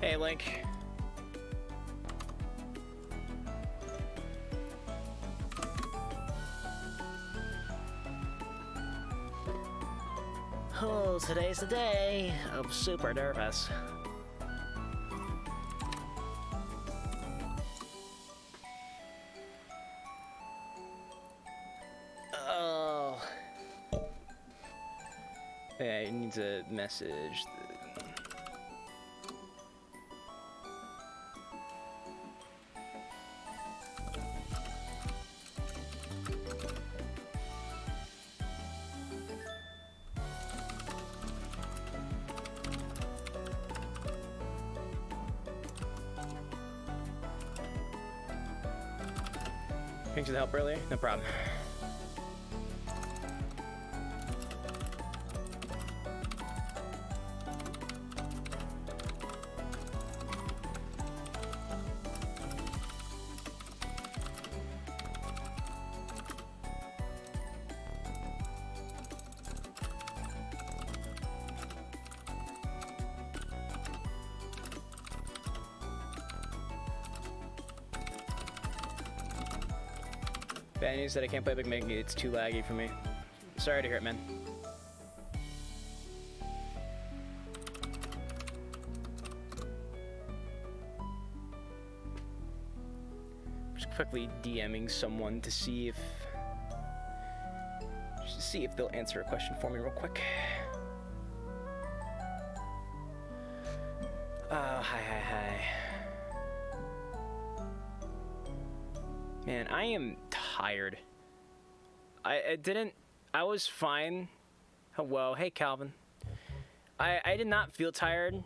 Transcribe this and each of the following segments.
Hey, Link. Oh, today's the day. I'm super nervous. Oh. Yeah, I need to message. Thanks for the help earlier. No problem. Bad news that I can't play Big Making. It's too laggy for me. Sorry to hear it, man. Just quickly DMing someone to see if they'll answer a question for me real quick. Oh, hi. Man, I am tired. I was fine. Whoa, hey Calvin. I did not feel tired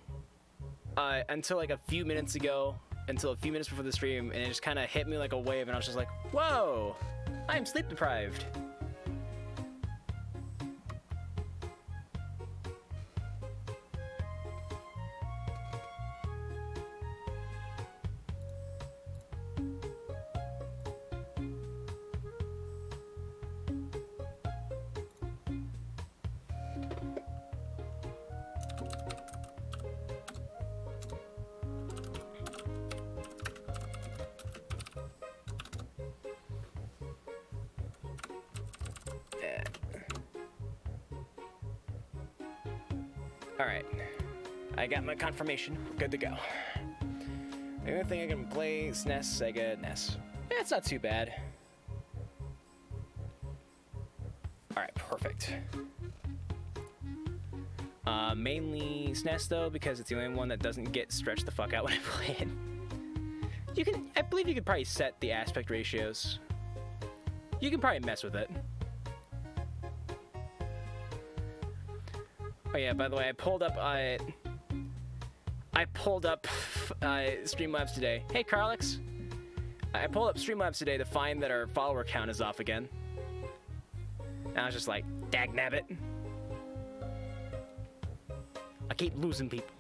until like a few minutes ago, until a few minutes before the stream, and it just kind of hit me like a wave, and I was just like, whoa, I am sleep deprived. Alright, I got my confirmation. Good to go. The only thing I can play is SNES, Sega, NES. Yeah, it's not too bad. Alright, perfect. Mainly SNES though, because it's the only one that doesn't get stretched the fuck out when I play it. I believe you could probably set the aspect ratios. You can probably mess with it. Oh yeah, by the way, I pulled up Streamlabs today. Hey, Carlix. I pulled up Streamlabs today to find that our follower count is off again. And I was just like, dagnabbit. I keep losing people.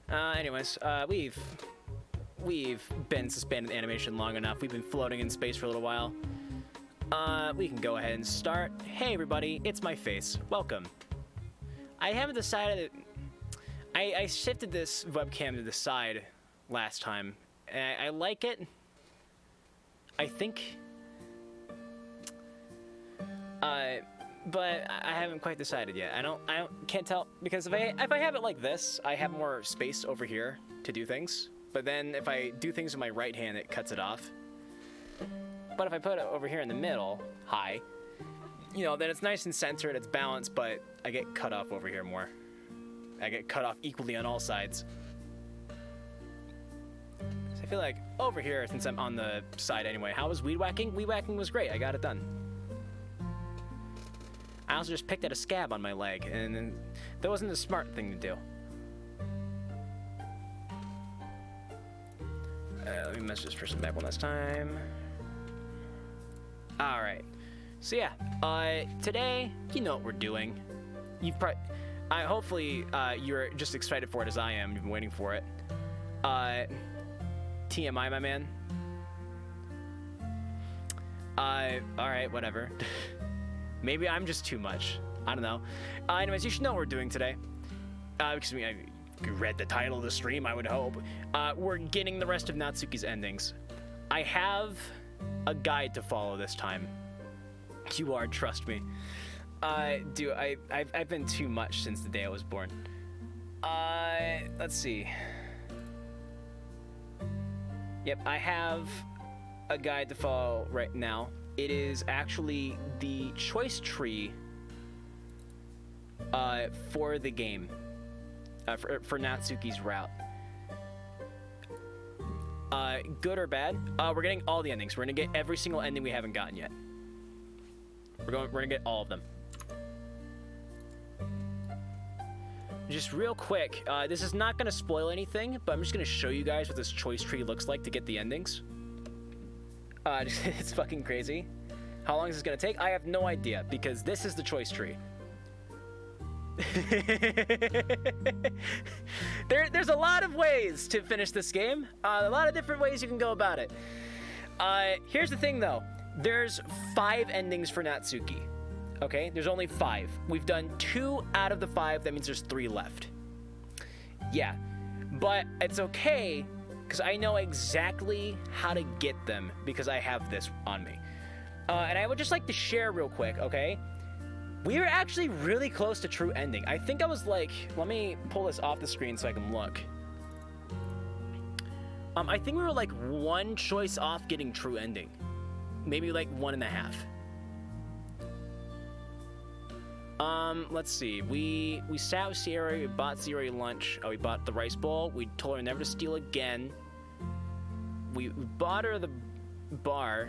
Anyways, we've been suspended animation long enough. We've been floating in space for a little while. We can go ahead and start. Hey everybody, it's my face. Welcome. I haven't decided. I shifted this webcam to the side last time, and I like it. I think. But I haven't quite decided yet. Can't tell, because if I have it like this, I have more space over here to do things. But then if I do things with my right hand, it cuts it off. But if I put it over here in the middle, high, then it's nice and centered, it's balanced, but I get cut off over here more. I get cut off equally on all sides. So I feel like over here, since I'm on the side anyway, how was weed whacking? Weed whacking was great, I got it done. I also just picked at a scab on my leg, and that wasn't a smart thing to do. Let me message this person back one last time. All right, so yeah, today, you know what we're doing. Hopefully, you're just excited for it as I am. You've been waiting for it. TMI, my man. All right, whatever. Maybe I'm just too much. I don't know. Anyways, you should know what we're doing today. because you read the title of the stream, I would hope. We're getting the rest of Natsuki's endings. I have a guide to follow this time. You are, trust me. Dude, I've been too much since the day I was born. Let's see. Yep, I have a guide to follow right now. It is actually the choice tree for the game, for Natsuki's route. Good or bad? We're getting all the endings. We're gonna get every single ending we haven't gotten yet. We're gonna get all of them. Just real quick, this is not gonna spoil anything, but I'm just gonna show you guys what this choice tree looks like to get the endings. It's fucking crazy. How long is this gonna take? I have no idea, because this is the choice tree. There's a lot of ways to finish this game. A lot of different ways you can go about it. Here's the thing, though. There's 5 endings for Natsuki. Okay, there's only 5. We've done 2 out of the 5. That means there's 3 left. Yeah, but it's okay because I know exactly how to get them because I have this on me. And I would just like to share real quick, okay? We were actually really close to true ending. I think I was like, let me pull this off the screen so I can look. I think we were like 1 choice off getting true ending. Maybe like 1.5. Let's see. We sat with Sierra, we bought Sierra lunch. We bought the rice bowl. We told her never to steal again. We bought her the bar.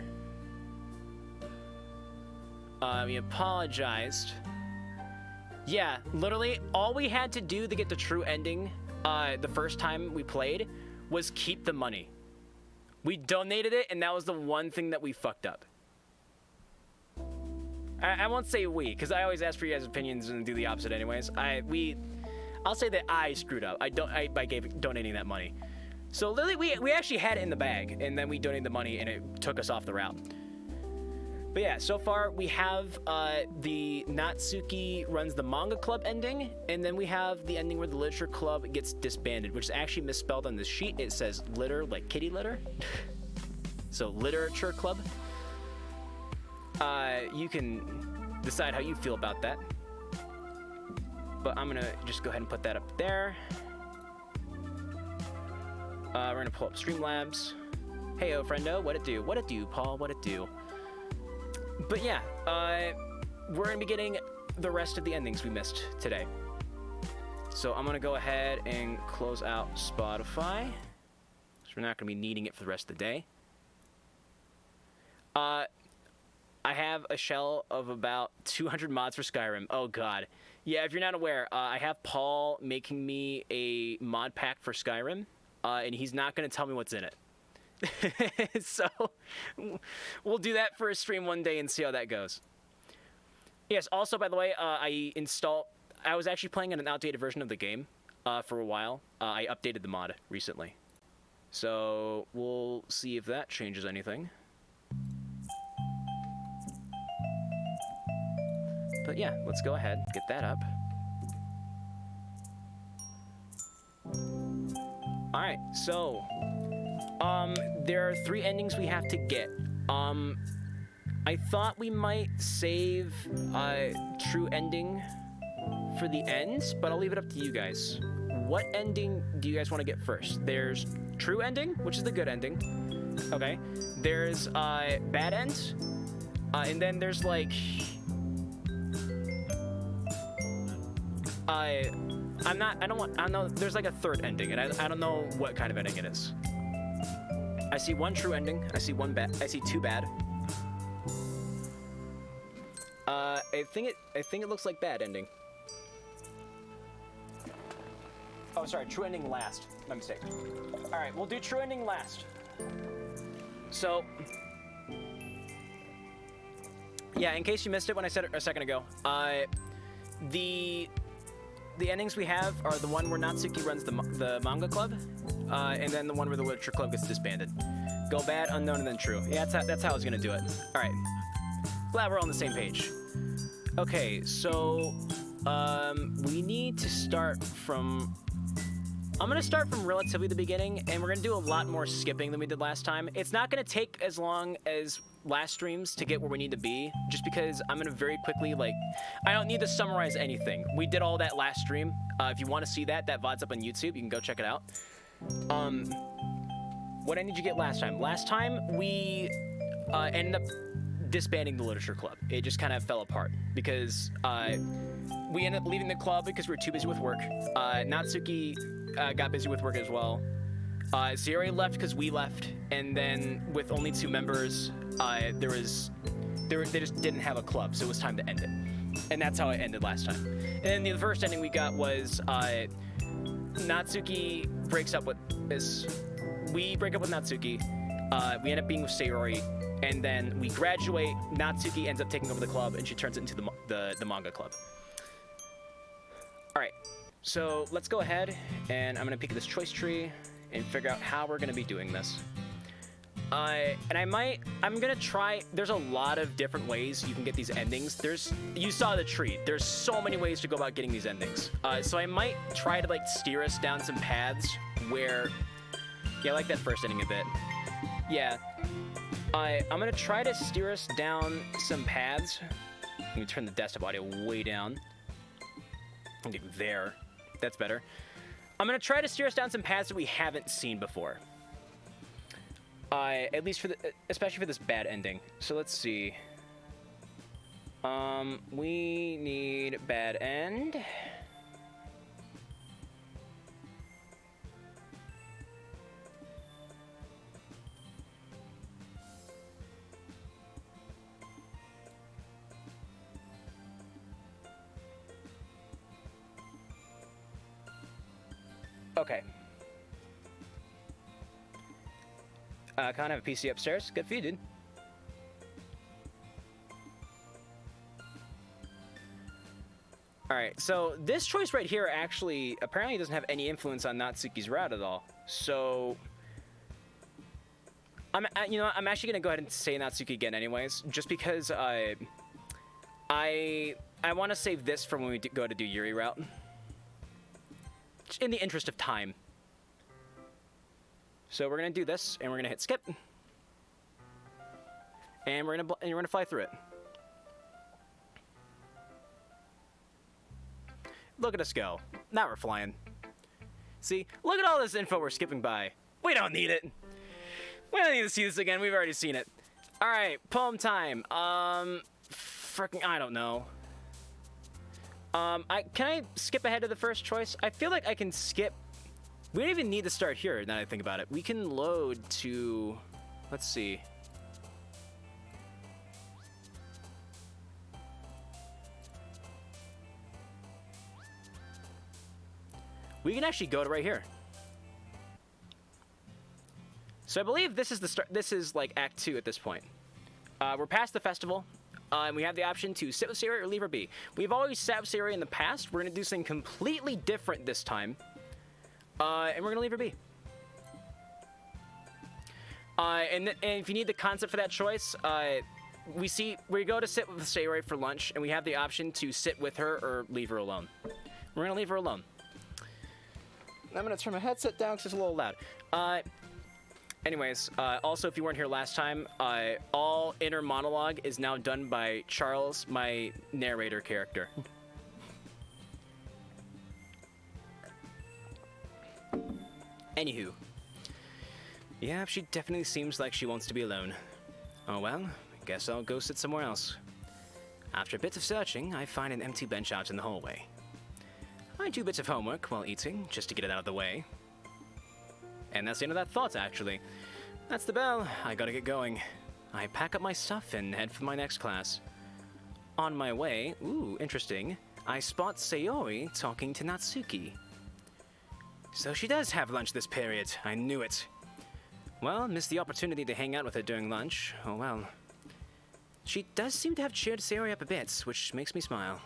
We apologized. Yeah, literally, all we had to do to get the true ending the first time we played was keep the money. We donated it, and that was the one thing that we fucked up. I won't say we, because I always ask for you guys' opinions and do the opposite anyways. I'll say that I screwed up. By donating that money. So literally, we actually had it in the bag, and then we donated the money, and it took us off the route. But yeah, so far we have the Natsuki runs the manga club ending, and then we have the ending where the literature club gets disbanded, which is actually misspelled on the sheet. It says litter, like kitty litter. So literature club. You can decide how you feel about that. But I'm gonna just go ahead and put that up there. We're gonna pull up Streamlabs. Heyo, friendo, what it do? What it do, Paul? What it do? But yeah, we're gonna be getting the rest of the endings we missed today. So I'm gonna go ahead and close out Spotify, because we're not gonna be needing it for the rest of the day. I have a shell of about 200 mods for Skyrim. Oh god. Yeah, if you're not aware, I have Paul making me a mod pack for Skyrim, and he's not gonna tell me what's in it. So we'll do that for a stream one day and see how that goes. Yes, also, by the way, I was actually playing an outdated version of the game for a while. I updated the mod recently. So we'll see if that changes anything. But yeah, let's go ahead, get that up. Alright, so there are 3 endings we have to get. I thought we might save true ending for the ends, but I'll leave it up to you guys. What ending do you guys want to get first? There's true ending, which is the good ending. Okay. There's bad end, and then there's like I don't know. There's like a third ending, and I don't know what kind of ending it is. I see 1 true ending. I see 1 bad. I see 2 bad. I think it looks like bad ending. Oh, sorry. True ending last. My mistake. All right, we'll do true ending last. So, yeah. In case you missed it when I said it a second ago, the endings we have are the one where Natsuki runs the manga club, and then the one where the literature club gets disbanded. Go bad, unknown, and then true. Yeah, that's how I was gonna do it. All right. Glad we're on the same page. Okay, so we need to start from... I'm going to start from relatively the beginning, and we're going to do a lot more skipping than we did last time. It's not going to take as long as last streams to get where we need to be, just because I'm going to very quickly, like... I don't need to summarize anything. We did all that last stream. If you want to see that, that VOD's up on YouTube. You can go check it out. What ended you get last time? Last time, we ended up disbanding the literature club. It just kind of fell apart because we ended up leaving the club because we were too busy with work. Natsuki got busy with work as well. Sayori left because we left, and then with only 2 members, they just didn't have a club, so it was time to end it. And that's how it ended last time. And the first ending we got was Natsuki breaks up with this. We break up with Natsuki. We end up being with Sayori, and then we graduate. Natsuki ends up taking over the club, and she turns it into the manga club. All right, so let's go ahead, and I'm gonna pick this choice tree and figure out how we're gonna be doing this. I'm gonna try, there's a lot of different ways you can get these endings. You saw the tree. There's so many ways to go about getting these endings. So I might try to like steer us down some paths where, yeah, I like that first ending a bit. Yeah. I'm gonna try to steer us down some paths. Let me turn the desktop audio way down. Okay, there. That's better. I'm gonna try to steer us down some paths that we haven't seen before. At least especially for this bad ending. So let's see. We need bad end. Okay. Can't have a PC upstairs. Good for you, dude. Alright, so this choice right here actually apparently doesn't have any influence on Natsuki's route at all. So I'm actually gonna go ahead and say Natsuki again anyways, just because I want to save this for when we go to do Yuri route. In the interest of time. So we're gonna do this, and we're gonna hit skip, and we're gonna fly through it. Look at us go! Now we're flying. See, look at all this info we're skipping by. We don't need it. We don't need to see this again. We've already seen it. All right, poem time. Freaking, I don't know. Can I skip ahead to the first choice? I feel like I can skip. We don't even need to start here, now that I think about it. We can load to... Let's see. We can actually go to right here. So I believe this is the start. This is like Act 2 at this point. We're past the festival. And we have the option to sit with Sayori or leave her be. We've always sat with Sayori in the past. We're going to do something completely different this time. And we're going to leave her be. And if you need the concept for that choice, we go to sit with Sayori for lunch, and we have the option to sit with her or leave her alone. We're going to leave her alone. I'm going to turn my headset down because it's a little loud. Anyways, also, if you weren't here last time, all inner monologue is now done by Charles, my narrator character. Anywho. Yeah, she definitely seems like she wants to be alone. Oh well, guess I'll go sit somewhere else. After a bit of searching, I find an empty bench out in the hallway. I do bits of homework while eating, just to get it out of the way. And that's the end of that thought, actually. That's the bell. I gotta get going. I pack up my stuff and head for my next class. On my way, ooh, interesting, I spot Sayori talking to Natsuki. So she does have lunch this period. I knew it. Well, missed the opportunity to hang out with her during lunch. Oh well. She does seem to have cheered Sayori up a bit, which makes me smile.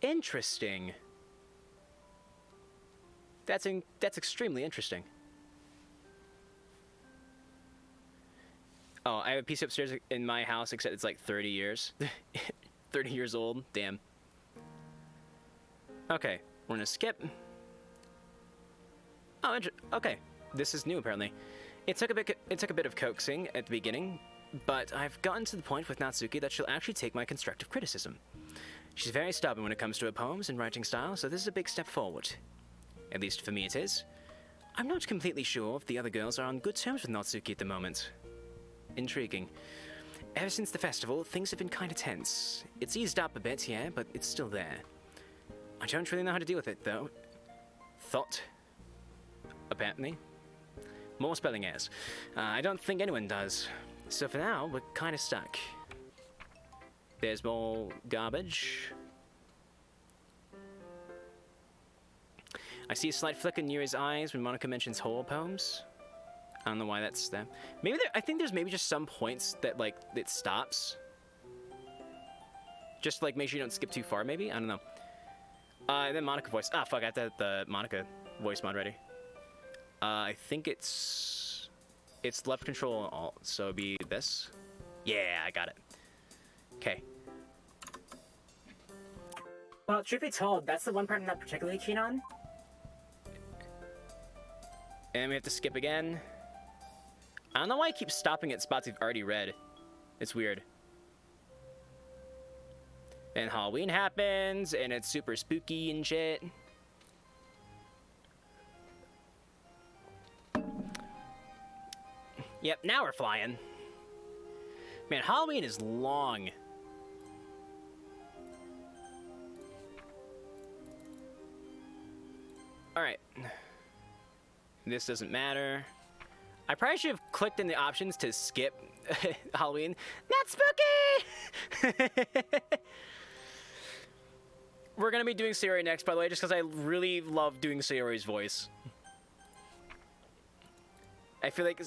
Interesting. That's extremely interesting. Oh, I have a PC upstairs in my house, except it's like 30 years. 30 years old. Damn. Okay, we're gonna skip. Oh, okay. This is new apparently. It took a bit of coaxing at the beginning, but I've gotten to the point with Natsuki that she'll actually take my constructive criticism. She's very stubborn when it comes to her poems and writing style, so this is a big step forward. At least for me it is. I'm not completely sure if the other girls are on good terms with Natsuki at the moment. Intriguing. Ever since the festival, things have been kinda tense. It's eased up a bit, yeah, but it's still there. I don't really know how to deal with it, though. Thought. Apparently. More spelling errors. I don't think anyone does. So for now, we're kinda stuck. There's more garbage. I see a slight flicker near his eyes when Monica mentions horror poems. I don't know why that's there. Maybe I think there's maybe just some points that, like, it stops. Just, like, make sure you don't skip too far, maybe? I don't know. And then Monica voice. Ah, fuck, I have the Monica voice mod ready. I think it's left control and alt, so it'd be this. Yeah, I got it. Okay. Well, truth be told, that's the one part I'm not particularly keen on. And we have to skip again. I don't know why I keep stopping at spots we've already read. It's weird. And Halloween happens, and it's super spooky and shit. Yep, now we're flying. Man, Halloween is long. Alright. This doesn't matter. I probably should have clicked in the options to skip Halloween. Not spooky! We're gonna be doing Sayori next, by the way, just because I really love doing Sayori's voice. I feel like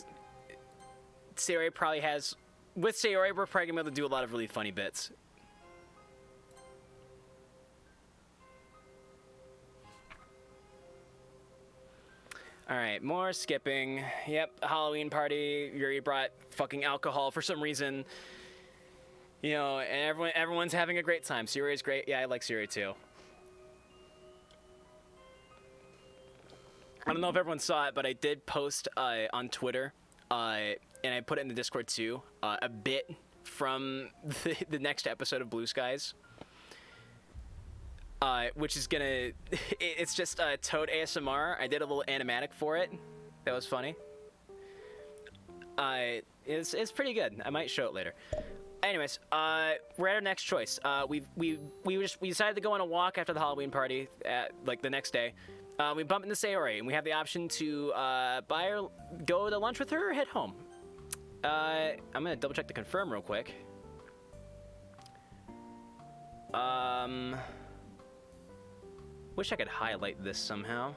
Sayori probably has... With Sayori, we're probably gonna be able to do a lot of really funny bits. Alright, more skipping. Yep, Halloween party. Yuri brought fucking alcohol for some reason. You know, and everyone's having a great time. Sayori's great. Yeah, I like Sayori too. I don't know if everyone saw it, but I did post on Twitter, and I put it in the Discord too, a bit from the next episode of Blue Skies. Which is gonna... It's just Toad ASMR. I did a little animatic for it. That was funny. It's pretty good. I might show it later. Anyways, we're at our next choice. We decided to go on a walk after the Halloween party, like the next day. We bump into Sayori, and we have the option to go to lunch with her or head home. I'm gonna double check to confirm real quick. Wish I could highlight this somehow.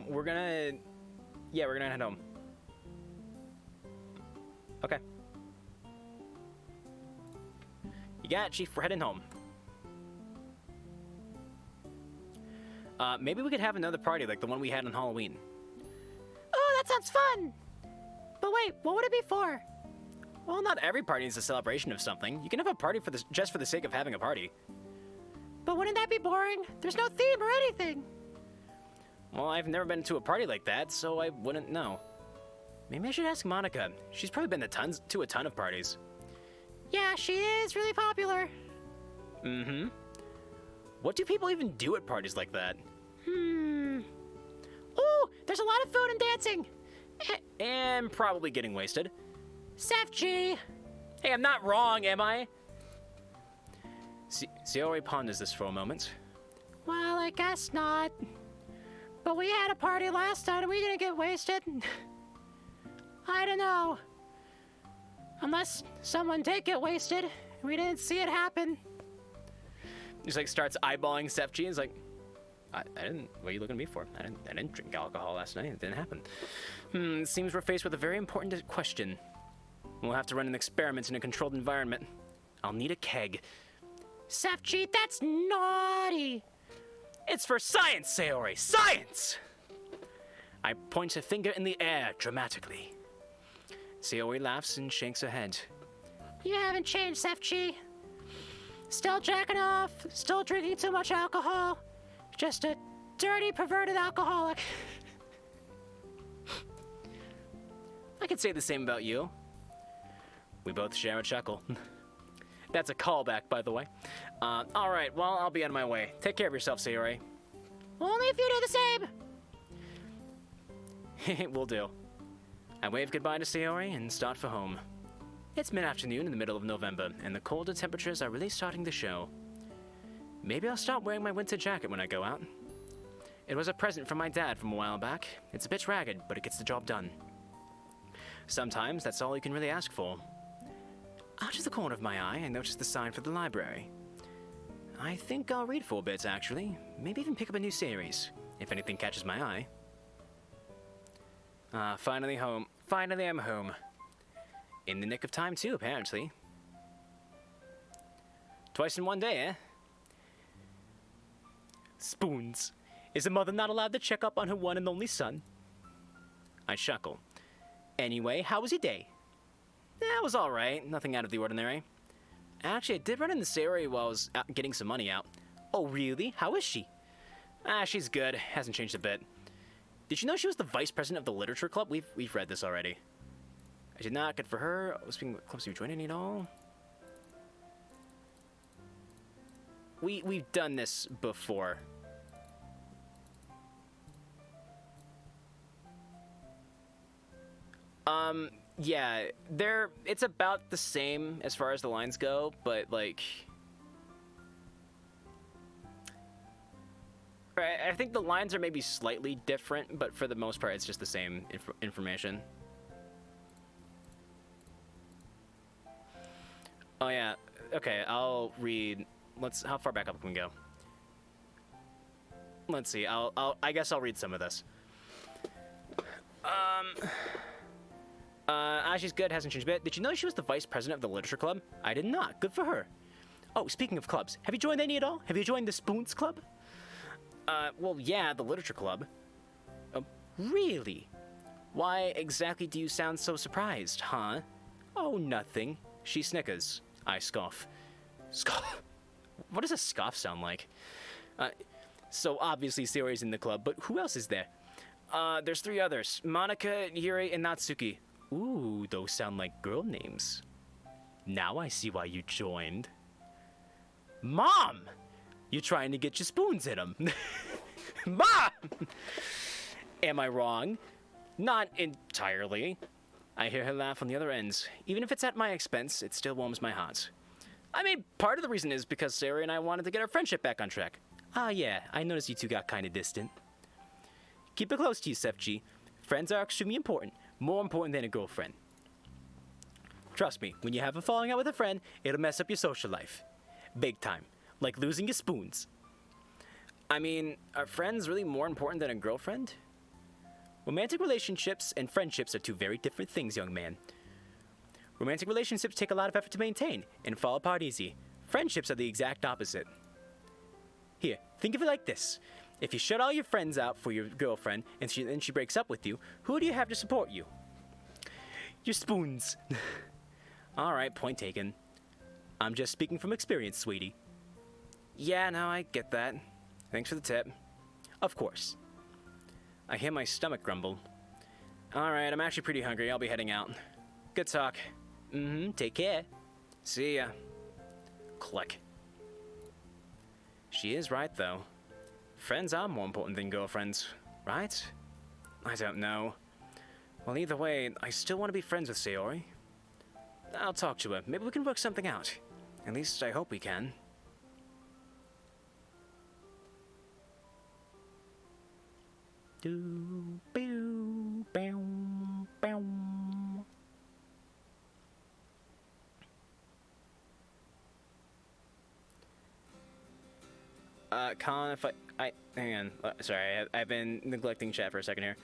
We're gonna head home. Okay. You got it, Chief. We're heading home. Maybe we could have another party like the one we had on Halloween. Oh, that sounds fun! But wait, what would it be for? Well, not every party is a celebration of something. You can have a party just for the sake of having a party. But wouldn't that be boring? There's no theme or anything. Well, I've never been to a party like that, so I wouldn't know. Maybe I should ask Monica. She's probably been to a ton of parties. Yeah, she is really popular. Mm-hmm. What do people even do at parties like that? Ooh, there's a lot of food and dancing. And probably getting wasted. Sefji! Hey, I'm not wrong, am I? Sayori ponders this for a moment. Well, I guess not. But we had a party last night and we didn't get wasted. I don't know. Unless someone did get wasted. We didn't see it happen. Just like starts eyeballing Sefji and is like, I didn't. What are you looking at me for? I didn't drink alcohol last night. It didn't happen. It seems we're faced with a very important question. We'll have to run an experiment in a controlled environment. I'll need a keg. Sefji, that's naughty. It's for science, Sayori! Science! I point a finger in the air dramatically. Sayori laughs and shakes her head. You haven't changed, Sefchi. Still jacking off, still drinking too much alcohol. Just a dirty, perverted alcoholic. I could say the same about you. We both share a chuckle. That's a callback, by the way. Alright, well, I'll be on my way. Take care of yourself, Sayori. Only if you do the same. Will do. I wave goodbye to Sayori and start for home. It's mid-afternoon in the middle of November, and the colder temperatures are really starting to show. Maybe I'll start wearing my winter jacket when I go out. It was a present from my dad from a while back. It's a bit ragged, but it gets the job done. Sometimes that's all you can really ask for. Out of the corner of my eye, I noticed the sign for the library. I think I'll read for a bit, actually. Maybe even pick up a new series, if anything catches my eye. Finally home. Finally I'm home. In the nick of time, too, apparently. Twice in one day, eh? Spoons. Is a mother not allowed to check up on her one and only son? I chuckle. Anyway, how was your day? It was alright. Nothing out of the ordinary. Actually, I did run into Sayori while I was getting some money out. Oh, really? How is she? She's good. Hasn't changed a bit. Did you know she was the vice president of the literature club? We've read this already. I did not. Good for her. Speaking of clubs, you joined any at all? We've done this before. Yeah, it's about the same as far as the lines go, but like, I think the lines are maybe slightly different, but for the most part, it's just the same information. Oh yeah, okay, I'll read. How far back up can we go? Let's see. I guess I'll read some of this. She's good, hasn't changed a bit. Did you know she was the vice president of the literature club? I did not. Good for her. Oh, speaking of clubs, have you joined any at all? Have you joined the Spoons Club? Well, yeah, the literature club. Really? Why exactly do you sound so surprised, huh? Oh, nothing. She snickers. I scoff. Scoff? What does a scoff sound like? So obviously Sayori's in the club, but who else is there? There's 3 others. Monica, Yuri, and Natsuki. Ooh, those sound like girl names. Now I see why you joined. Mom! You're trying to get your spoons in them. Mom! Am I wrong? Not entirely. I hear her laugh on the other ends. Even if it's at my expense, it still warms my heart. I mean, part of the reason is because Sayori and I wanted to get our friendship back on track. Yeah, I noticed you two got kinda distant. Keep it close to you, Sefchi. Friends are extremely important. More important than a girlfriend. Trust me, when you have a falling out with a friend, it'll mess up your social life. Big time. Like losing your spoons. I mean, are friends really more important than a girlfriend? Romantic relationships and friendships are 2 very different things, young man. Romantic relationships take a lot of effort to maintain and fall apart easy. Friendships are the exact opposite. Here, think of it like this. If you shut all your friends out for your girlfriend and she breaks up with you, who do you have to support you? Your spoons. Alright, point taken. I'm just speaking from experience, sweetie. Yeah, no, I get that. Thanks for the tip. Of course. I hear my stomach grumble. Alright, I'm actually pretty hungry. I'll be heading out. Good talk. Take care. See ya. Click. She is right, though. Friends are more important than girlfriends, right? I don't know. Well, either way, I still want to be friends with Sayori. I'll talk to her. Maybe we can work something out. At least I hope we can. Do, boo, bow, bow. Con, if hang on. Sorry, I've been neglecting chat for a second here.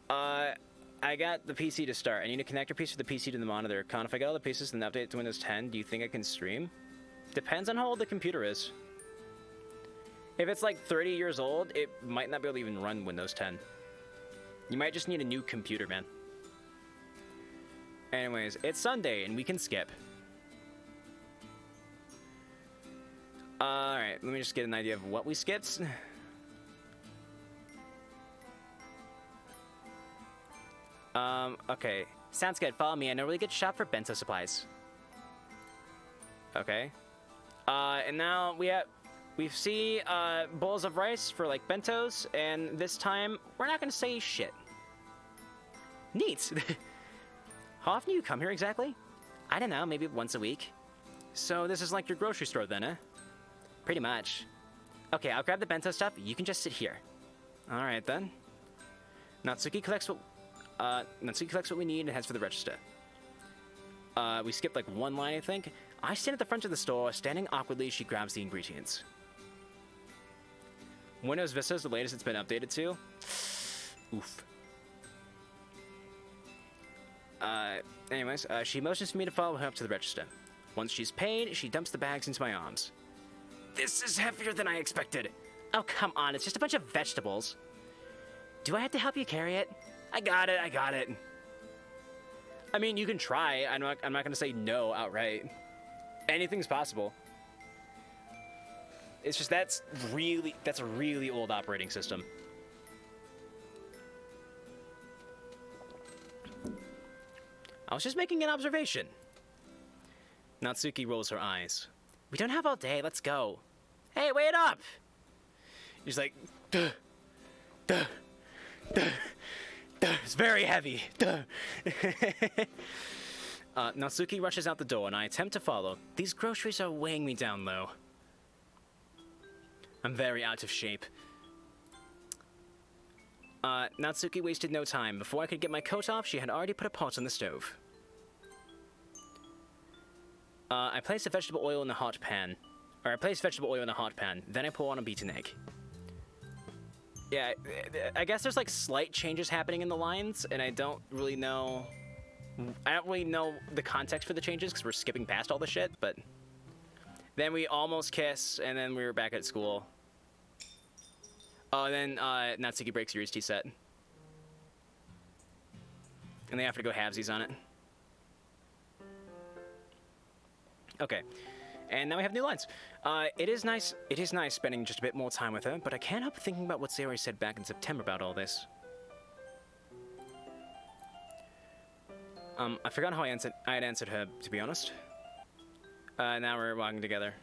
I got the PC to start. I need to connect your PC to the PC to the monitor. Con, if I get all the pieces and update it to Windows 10, do you think I can stream? Depends on how old the computer is. If it's like 30 years old, it might not be able to even run Windows 10. You might just need a new computer, man. Anyways, it's Sunday and we can skip. Alright, let me just get an idea of what we skipped. Okay. Sounds good. Follow me. I know a really good shop for bento supplies. Okay. And now we see bowls of rice for like bentos, and this time we're not gonna say shit. Neat. How often do you come here exactly? I don't know, maybe once a week. So this is like your grocery store then, eh? Pretty much. Okay, I'll grab the bento stuff. You can just sit here. All right then. Natsuki collects what we need and heads for the register. We skipped like one line, I think. I stand at the front of the store. Standing awkwardly, she grabs the ingredients. Windows Vista is the latest it's been updated to. Oof. Anyways, she motions for me to follow her up to the register. Once she's paid, she dumps the bags into my arms. This is heavier than I expected. Oh, come on, it's just a bunch of vegetables. Do I have to help you carry it? I got it. I mean, you can try. I'm not gonna say no outright. Anything's possible. It's just that's a really old operating system. I was just making an observation. Natsuki rolls her eyes. We don't have all day, let's go. Hey, wait up! He's like, duh, duh, duh, duh. It's very heavy, duh. Natsuki rushes out the door and I attempt to follow. These groceries are weighing me down low. I'm very out of shape. Natsuki wasted no time. Before I could get my coat off, she had already put a pot on the stove. I place vegetable oil in the hot pan. Then I pour on a beaten egg. Yeah, I guess there's like slight changes happening in the lines, and I don't really know the context for the changes because we're skipping past all the shit, but then we almost kiss, and then we were back at school. Oh, and then Natsuki breaks Yuri's tea set. And they have to go halvesies on it. Okay. And now we have new lines. It is nice spending just a bit more time with her, but I can't help thinking about what Sayori said back in September about all this. I forgot how I had answered her, to be honest. Now we're walking together.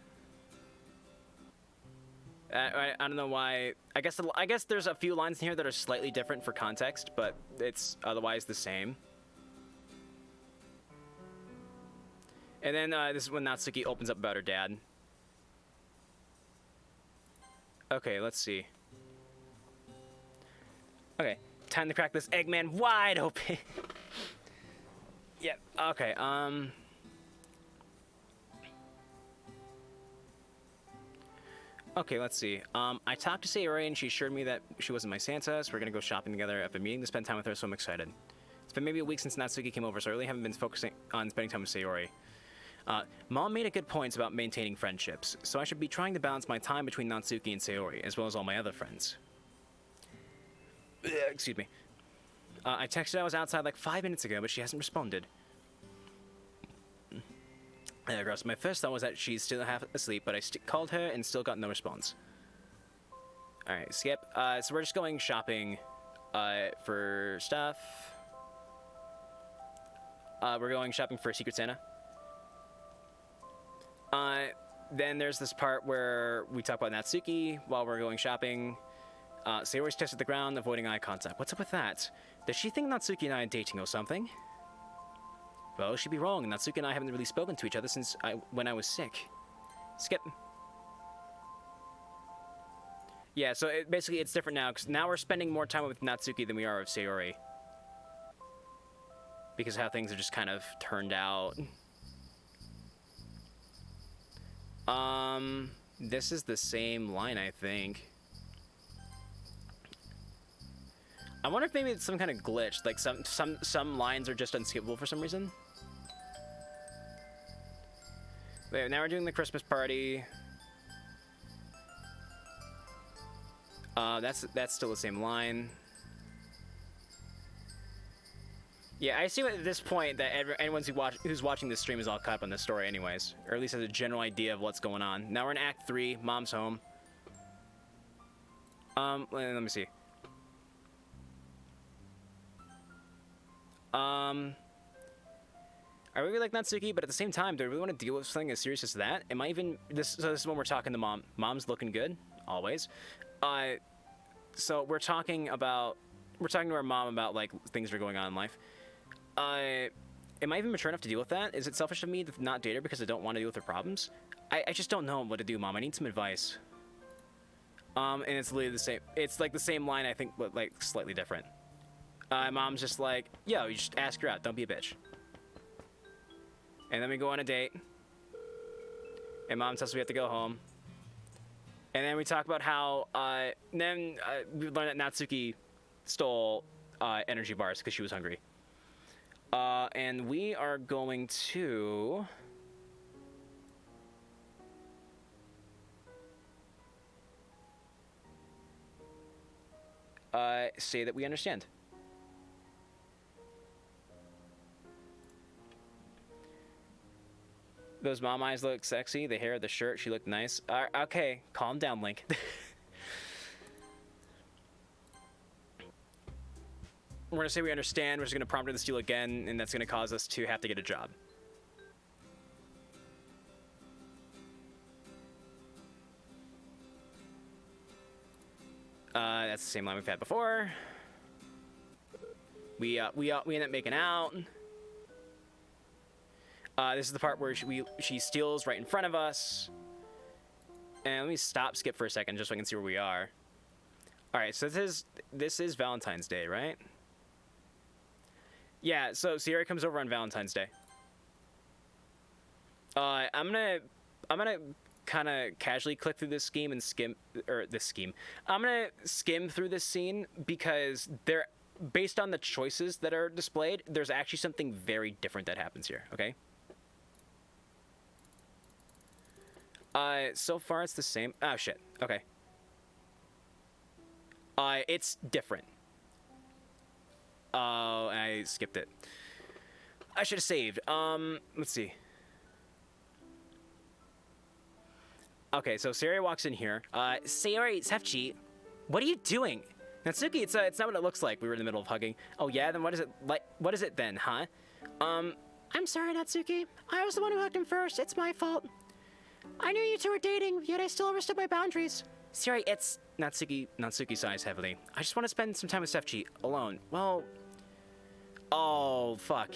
I don't know why. I guess there's a few lines in here that are slightly different for context, but it's otherwise the same. And then this is when Natsuki opens up about her dad. Okay, let's see. Okay, time to crack this Eggman wide open. Yep. Okay. Okay, let's see. I talked to Sayori and she assured me that she wasn't my Santa, so we're gonna go shopping together. I've been meaning to spend time with her, so I'm excited. It's been maybe a week since Natsuki came over, so I really haven't been focusing on spending time with Sayori. Mom made a good point about maintaining friendships, so I should be trying to balance my time between Natsuki and Sayori, as well as all my other friends. Excuse me. I texted I was outside like 5 minutes ago, but she hasn't responded. Gross. My first thought was that she's still half asleep, but I called her and still got no response. Alright, skip. So we're just going shopping for stuff. We're going shopping for Secret Santa. Then there's this part where we talk about Natsuki while we're going shopping. Sayori's tested the ground, avoiding eye contact. What's up with that? Does she think Natsuki and I are dating or something? Well, she'd be wrong. Natsuki and I haven't really spoken to each other since when I was sick. Skip. Yeah, so basically it's different now, because now we're spending more time with Natsuki than we are with Sayori. Because how things have just kind of turned out. This is the same line, I think. I wonder if maybe it's some kind of glitch, like some lines are just unskippable for some reason. Wait, now we're doing the Christmas party. That's still the same line. Yeah, I see at this point that anyone who's watching this stream is all caught up on this story anyways, or at least has a general idea of what's going on. Now we're in Act 3, Mom's home. Let me see. I really like Natsuki, but at the same time, do I really want to deal with something as serious as that? Am I even... So this is when we're talking to Mom. Mom's looking good, always. So we're talking to our mom about, like, things that are going on in life. Am I even mature enough to deal with that? Is it selfish of me to not date her because I don't want to deal with her problems? I just don't know what to do, Mom. I need some advice. And it's literally the same. It's like the same line, I think, but like slightly different. Mom's just like, yo, you just ask her out. Don't be a bitch. And then we go on a date. And Mom tells us we have to go home. And then we talk about how, we learn that Natsuki stole energy bars because she was hungry. And we are going to... say that we understand. Those mom eyes look sexy. The hair, the shirt, she looked nice. Okay, calm down, Link. We're gonna say we understand. We're just gonna prompt her to steal again, and that's gonna cause us to have to get a job. That's the same line we've had before. We end up making out. This is the part where she steals right in front of us. And let me skip for a second just so I can see where we are. All right, so this is Valentine's Day, right? Yeah, so Sierra comes over on Valentine's Day. I'm gonna kind of casually click through this scheme and I'm gonna skim through this scene because based on the choices that are displayed, there's actually something very different that happens here. Okay. So far it's the same. Oh shit. Okay. It's different. Oh, I skipped it. I should have saved. Let's see. Okay, so Sayori walks in here. Sayori, Sefchi, what are you doing? Natsuki, it's not what it looks like. We were in the middle of hugging. Oh yeah, then what is it like? What is it then, huh? I'm sorry, Natsuki. I was the one who hugged him first. It's my fault. I knew you two were dating, yet I still overstepped my boundaries. Sayori, it's Natsuki sighs heavily. I just want to spend some time with Sefchi alone. Well, oh fuck.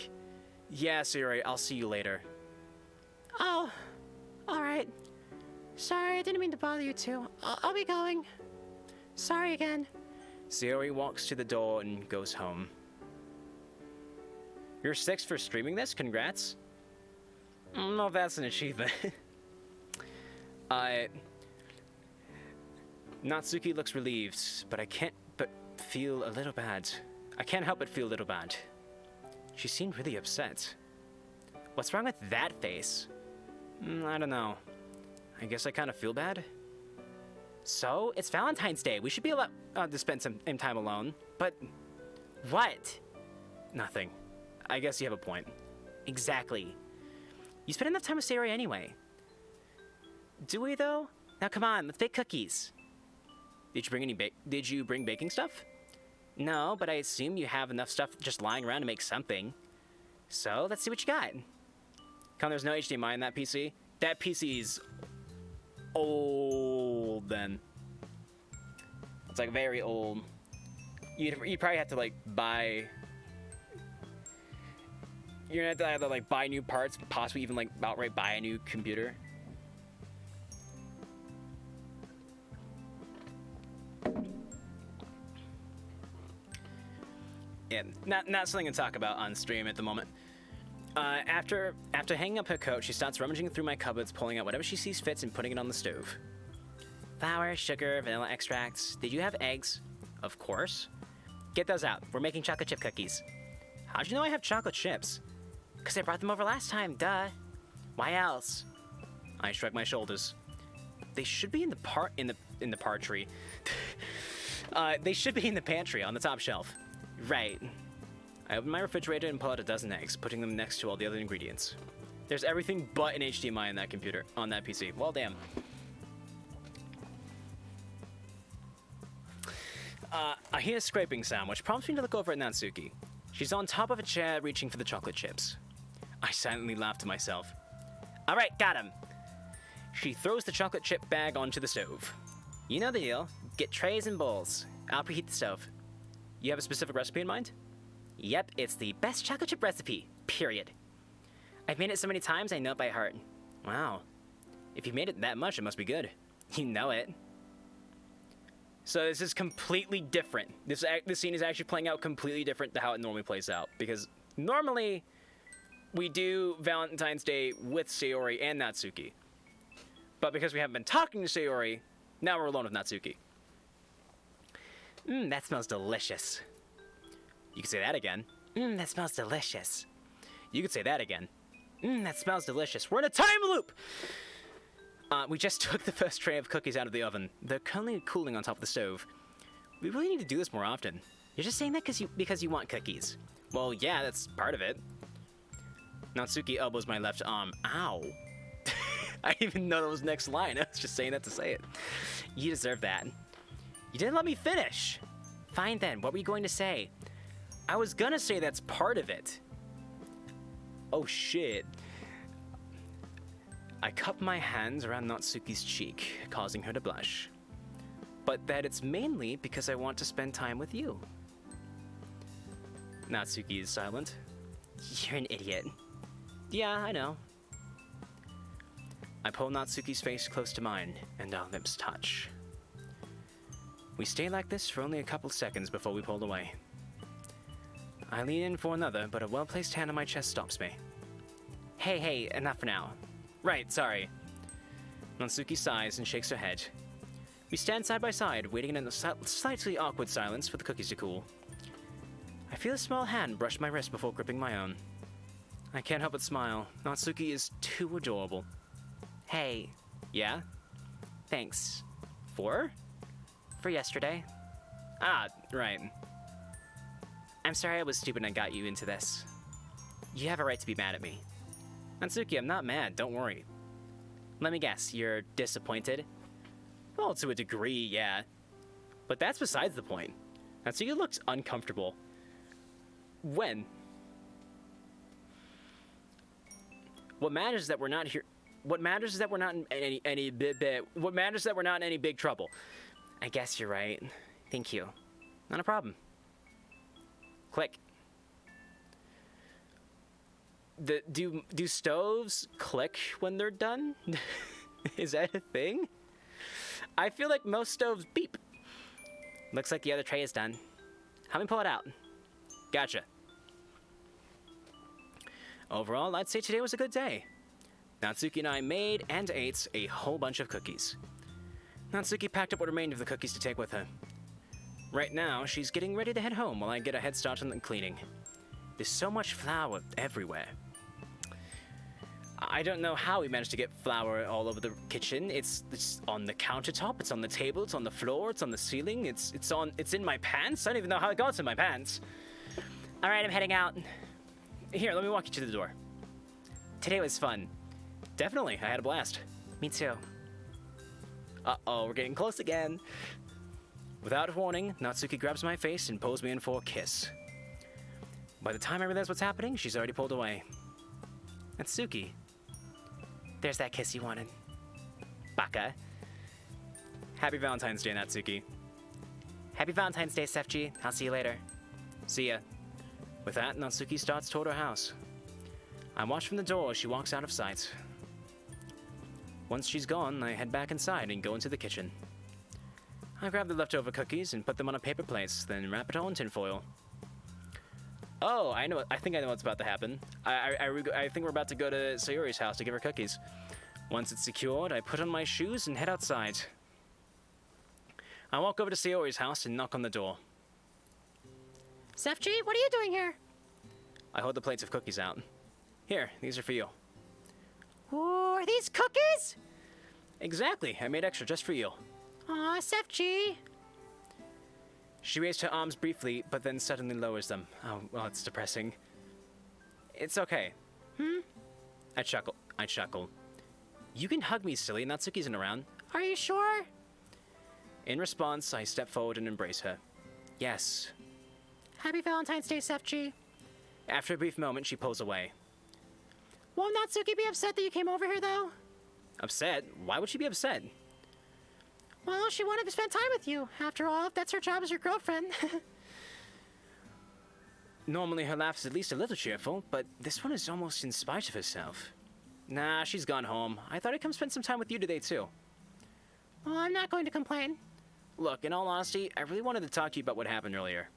Yeah, Sayori, I'll see you later. Oh, all right. Sorry, I didn't mean to bother you two. I'll be going. Sorry again. Sayori walks to the door and goes home. You're 6 for streaming this? Congrats. I don't know if that's an achievement. Natsuki looks relieved, but I can't feel a little bad. I can't help but feel a little bad. She seemed really upset. What's wrong with that face? I don't know. I guess I kind of feel bad. So, it's Valentine's Day. We should be allowed to spend some time alone. But, what? Nothing. I guess you have a point. Exactly. You spend enough time with Sayori anyway. Do we, though? Now, come on, let's bake cookies. Did you bring baking stuff? No, but I assume you have enough stuff just lying around to make something. So, let's see what you got. Come, there's no HDMI in that PC. That PC's old then. It's like very old. You'd probably have to like buy. You're gonna have to either like buy new parts, possibly even like outright buy a new computer. Yeah, not something to talk about on stream at the moment. After hanging up her coat, she starts rummaging through my cupboards, pulling out whatever she sees fits and putting it on the stove. Flour, sugar, vanilla extracts. Did you have eggs? Of course. Get those out. We're making chocolate chip cookies. How'd you know I have chocolate chips? Because I brought them over last time, duh. Why else? I shrug my shoulders. They should be in the pantry. They should be in the pantry on the top shelf. Right. I open my refrigerator and pull out a dozen eggs, putting them next to all the other ingredients. There's everything but an HDMI in that computer, on that PC. Well, damn. I hear a scraping sound, which prompts me to look over at Natsuki. She's on top of a chair, reaching for the chocolate chips. I silently laugh to myself. All right, got him. She throws the chocolate chip bag onto the stove. You know the deal. Get trays and bowls. I'll preheat the stove. You have a specific recipe in mind? Yep, it's the best chocolate chip recipe, period. I've made it so many times I know it by heart. Wow. If you made it that much, it must be good. You know it. So this is completely different. This scene is actually playing out completely different to how it normally plays out. Because normally, we do Valentine's Day with Sayori and Natsuki. But because we haven't been talking to Sayori, now we're alone with Natsuki. That smells delicious. You could say that again. That smells delicious. You could say that again. That smells delicious. We're in a time loop! We just took the first tray of cookies out of the oven. They're currently cooling on top of the stove. We really need to do this more often. You're just saying that because you want cookies. Well, yeah, that's part of it. Natsuki elbows my left arm. Ow. I didn't even know that was next line. I was just saying that to say it. You deserve that. You didn't let me finish. Fine then, what were you going to say? I was gonna say that's part of it. Oh shit. I cup my hands around Natsuki's cheek, causing her to blush. But that it's mainly because I want to spend time with you. Natsuki is silent. You're an idiot. Yeah, I know. I pull Natsuki's face close to mine, and our lips touch. We stay like this for only a couple seconds before we pull away. I lean in for another, but a well-placed hand on my chest stops me. Hey, enough for now. Right, sorry. Natsuki sighs and shakes her head. We stand side by side, waiting in a slightly awkward silence for the cookies to cool. I feel a small hand brush my wrist before gripping my own. I can't help but smile. Natsuki is too adorable. Hey. Yeah? Thanks. For? For yesterday. Ah, right. I'm sorry I was stupid and got you into this. You have a right to be mad at me. Natsuki, I'm not mad, don't worry. Let me guess, you're disappointed? Well, to a degree, yeah. But that's besides the point. Natsuki looks uncomfortable. When? What matters is that we're not here. What matters is that we're not in what matters is that we're not in any big trouble. I guess you're right. Thank you. Not a problem. Click. Do stoves click when they're done? Is that a thing? I feel like most stoves beep. Looks like the other tray is done. Help me pull it out. Gotcha. Overall, I'd say today was a good day. Natsuki and I made and ate a whole bunch of cookies. Natsuki packed up what remained of the cookies to take with her. Right now, she's getting ready to head home while I get a head start on the cleaning. There's so much flour everywhere. I don't know how we managed to get flour all over the kitchen. It's on the countertop, it's on the table, it's on the floor, it's on the ceiling, it's in my pants. I don't even know how it got in my pants. All right, I'm heading out. Here, let me walk you to the door. Today was fun. Definitely, I had a blast. Me too. Uh-oh, we're getting close again. Without warning, Natsuki grabs my face and pulls me in for a kiss. By the time I realize what's happening, she's already pulled away. Natsuki. There's that kiss you wanted. Baka. Happy Valentine's Day, Natsuki. Happy Valentine's Day, Sefji. I'll see you later. See ya. With that, Natsuki starts toward her house. I watch from the door as she walks out of sight. Once she's gone, I head back inside and go into the kitchen. I grab the leftover cookies and put them on a paper plate, then wrap it all in tinfoil. Oh, I know. I think I know what's about to happen. I think we're about to go to Sayori's house to give her cookies. Once it's secured, I put on my shoes and head outside. I walk over to Sayori's house and knock on the door. Sefji, what are you doing here? I hold the plates of cookies out. Here, these are for you. Ooh, are these cookies? Exactly. I made extra just for you. Aw, Sefji. She raised her arms briefly, but then suddenly lowers them. Oh, well, it's depressing. It's okay. I chuckle. You can hug me, silly. Natsuki isn't around. Are you sure? In response, I step forward and embrace her. Yes. Happy Valentine's Day, Sefchi. After a brief moment, she pulls away. Won't Natsuki be upset that you came over here, though? Upset? Why would she be upset? Well, she wanted to spend time with you. After all, that's her job as your girlfriend. Normally her laugh is at least a little cheerful, but this one is almost in spite of herself. Nah, she's gone home. I thought I'd come spend some time with you today, too. Well, I'm not going to complain. Look, in all honesty, I really wanted to talk to you about what happened earlier.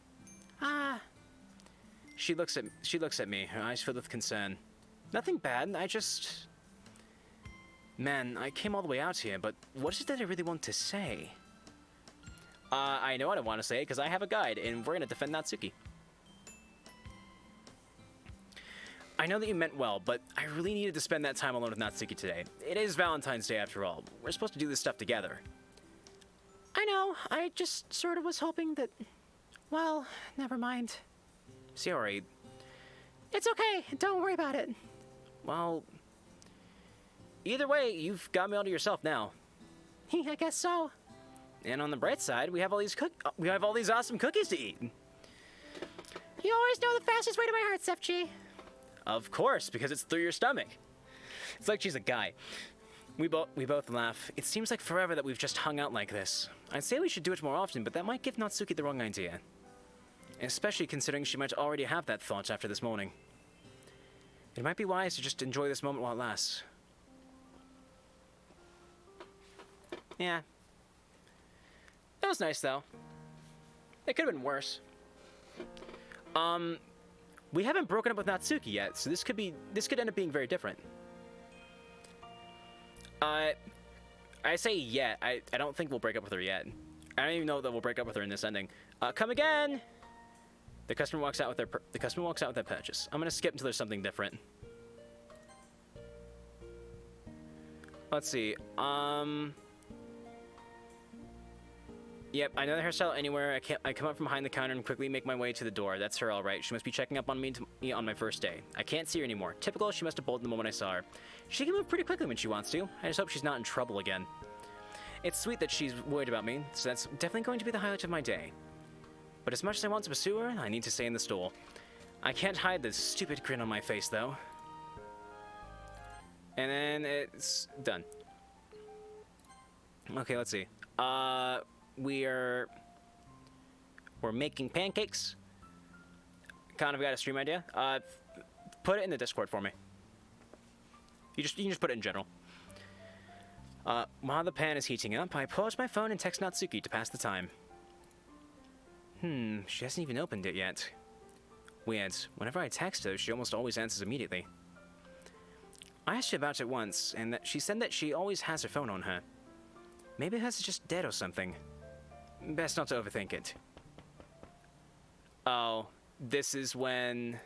Ah. She looks at me, her eyes filled with concern. Nothing bad, Man, I came all the way out here, but what is it that I really want to say? I know what I want to say, because I have a guide, and we're going to defend Natsuki. I know that you meant well, but I really needed to spend that time alone with Natsuki today. It is Valentine's Day after all. We're supposed to do this stuff together. I know. I just sort of was hoping that... Well, never mind. Sayori. It's okay. Don't worry about it. Well... Either way, you've got me all to yourself now. I guess so. And on the bright side, we have all these awesome cookies to eat. You always know the fastest way to my heart, Sefchi. Of course, because it's through your stomach. It's like she's a guy. We both laugh. It seems like forever that we've just hung out like this. I'd say we should do it more often, but that might give Natsuki the wrong idea. Especially considering she might already have that thought after this morning. It might be wise to just enjoy this moment while it lasts. Yeah. That was nice, though. It could have been worse. We haven't broken up with Natsuki yet, so this could end up being very different. I say yet. I don't think we'll break up with her yet. I don't even know that we'll break up with her in this ending. Come again. The customer walks out with their purchase. I'm gonna skip until there's something different. Let's see. Yep, I know the hairstyle anywhere. I come up from behind the counter and quickly make my way to the door. That's her, all right. She must be checking up on me on my first day. I can't see her anymore. Typical, she must have bolted the moment I saw her. She can move pretty quickly when she wants to. I just hope she's not in trouble again. It's sweet that she's worried about me, so that's definitely going to be the highlight of my day. But as much as I want to pursue her, I need to stay in the stool. I can't hide the stupid grin on my face, though. And then it's done. Okay, let's see. We're making pancakes. Kind of got a stream idea. Put it in the Discord for me. You can just put it in general. While the pan is heating up, I pull out my phone and text Natsuki to pass the time. She hasn't even opened it yet. Weird. Whenever I text her, she almost always answers immediately. I asked her about it once, and she said that she always has her phone on her. Maybe hers is just dead or something. Best not to overthink it. Oh, this is when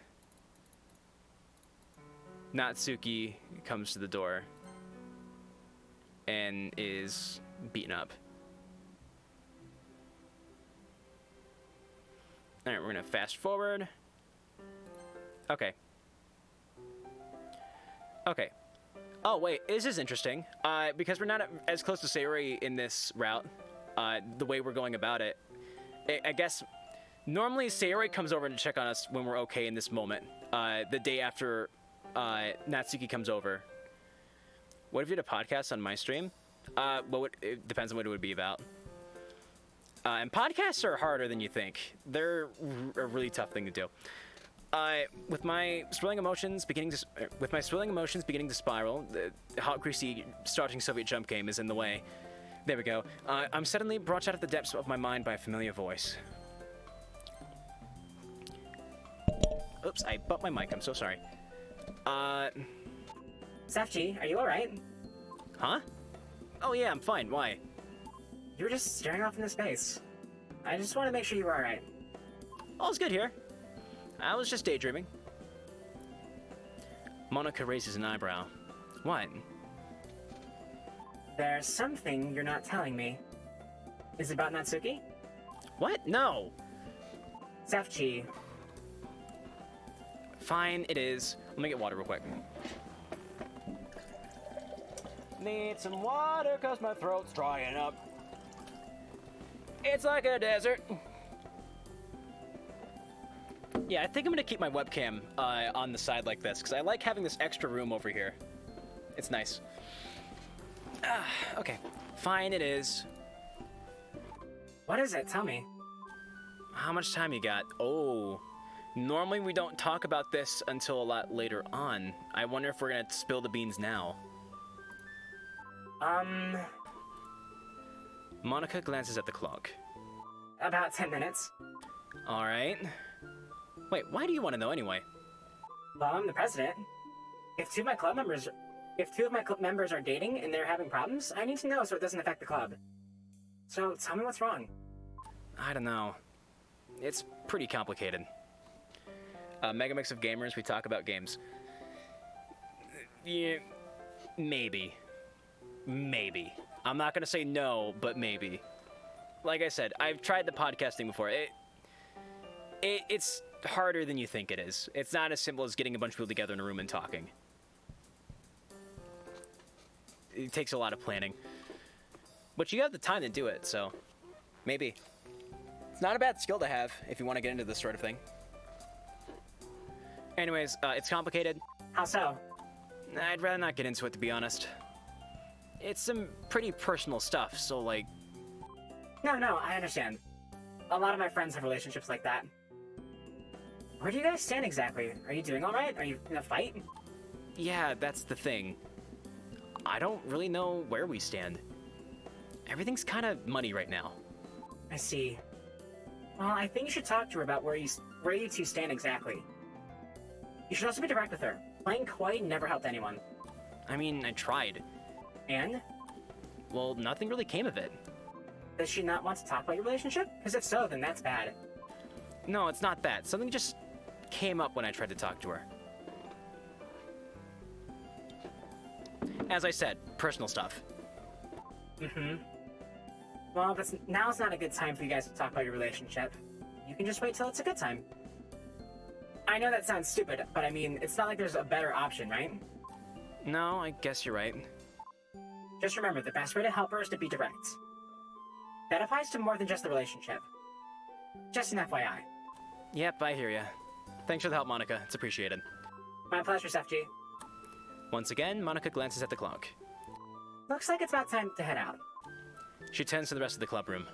Natsuki comes to the door and is beaten up. Alright, we're gonna fast forward. Okay. Okay. Oh, wait, this is interesting. Because we're not as close to Sayori in this route, the way we're going about it, I guess normally Sayori comes over to check on us when we're okay in this moment, the day after Natsuki comes over. What if you did a podcast on my stream? It depends on what it would be about. And podcasts are harder than you think. They're a really tough thing to do. With my swirling emotions beginning to spiral, the hot, greasy, starting Soviet jump game is in the way. There we go. I'm suddenly brought out of the depths of my mind by a familiar voice. Oops, I bumped my mic. I'm so sorry. Sefchi, are you alright? Huh? Oh yeah, I'm fine. Why? You were just staring off into space. I just want to make sure you were alright. All's good here. I was just daydreaming. Monica raises an eyebrow. What? There's something you're not telling me. Is it about Natsuki? What? No. Sefchi. Fine, it is. Let me get water real quick. Need some water cause my throat's drying up. It's like a desert. Yeah, I think I'm gonna keep my webcam on the side like this because I like having this extra room over here. It's nice. Okay, fine it is. What is it? Tell me. How much time you got? Oh, normally we don't talk about this until a lot later on. I wonder if we're gonna spill the beans now. Monika glances at the clock. About 10 minutes. All right. Wait, why do you want to know anyway? Well, I'm the president. If two of my club members are dating and they're having problems, I need to know so it doesn't affect the club. So tell me what's wrong. I don't know. It's pretty complicated. Mega mix of gamers, we talk about games. Yeah, maybe. Maybe. I'm not gonna say no, but maybe. Like I said, I've tried the podcasting before. It's harder than you think it is. It's not as simple as getting a bunch of people together in a room and talking. It takes a lot of planning. But you have the time to do it, so maybe. It's not a bad skill to have if you want to get into this sort of thing. Anyways, it's complicated. How so? I'd rather not get into it, to be honest. It's some pretty personal stuff, so like... No, I understand. A lot of my friends have relationships like that. Where do you guys stand exactly? Are you doing alright? Are you in a fight? Yeah, that's the thing. I don't really know where we stand. Everything's kind of muddy right now. I see. Well, I think you should talk to her about where you two stand exactly. You should also be direct with her. Playing coy never helped anyone. I mean, I tried. And? Well, nothing really came of it. Does she not want to talk about your relationship? Because if so, then that's bad. No, it's not that. Something just came up when I tried to talk to her. As I said, personal stuff. Well, now's not a good time for you guys to talk about your relationship. You can just wait till it's a good time. I know that sounds stupid, but I mean, it's not like there's a better option, right? No, I guess you're right. Just remember, the best way to help her is to be direct. That applies to more than just the relationship. Just an FYI. Yep, I hear ya. Thanks for the help, Monika. It's appreciated. My pleasure, Sefchi. Once again, Monika glances at the clock. Looks like it's about time to head out. She turns to the rest of the club room.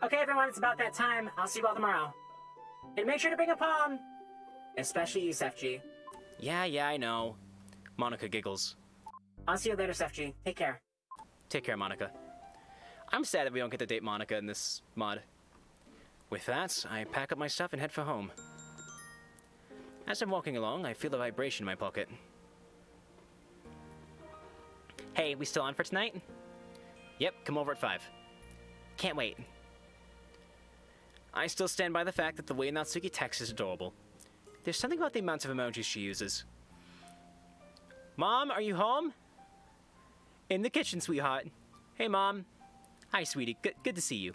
Okay, everyone, it's about that time. I'll see you all tomorrow. And make sure to bring a poem! Especially you, Sefchi. Yeah, I know. Monika giggles. I'll see you later, Sefchi. Take care. Take care, Monika. I'm sad that we don't get to date Monika in this mod. With that, I pack up my stuff and head for home. As I'm walking along, I feel a vibration in my pocket. Hey, we still on for tonight? Yep, come over at 5. Can't wait. I still stand by the fact that the way Natsuki texts is adorable. There's something about the amount of emojis she uses. Mom, are you home? In the kitchen, sweetheart. Hey, Mom. Hi, sweetie. Good to see you.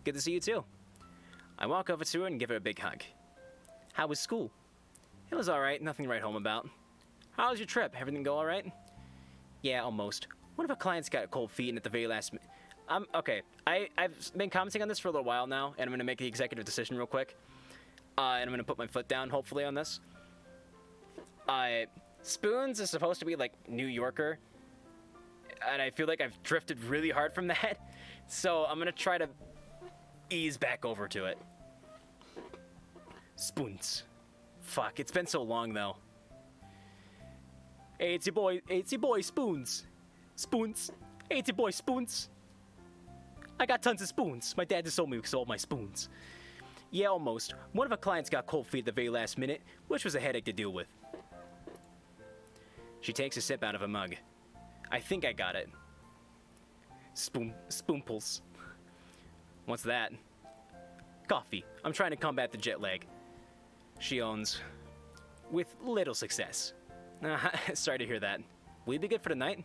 Good to see you, too. I walk over to her and give her a big hug. How was school? It was alright, nothing to write home about. How was your trip? Everything go alright? Yeah, almost. One of our clients got cold feet and at the very last minute... okay. I've been commenting on this for a little while now, and I'm going to make the executive decision real quick. And I'm going to put my foot down, hopefully, on this. Spoons is supposed to be, like, New Yorker. And I feel like I've drifted really hard from that. So I'm going to try to ease back over to it. Spoons. Fuck, it's been so long, though. Hey, it's your boy, Spoons. Spoons. Hey, it's your boy, Spoons. I got tons of spoons. My dad just told me we sold my spoons. Yeah, almost. One of our clients got cold feet at the very last minute, which was a headache to deal with. She takes a sip out of a mug. I think I got it. Spoonfuls. What's that? Coffee. I'm trying to combat the jet lag. She owns. With little success. Sorry to hear that. Will you be good for tonight?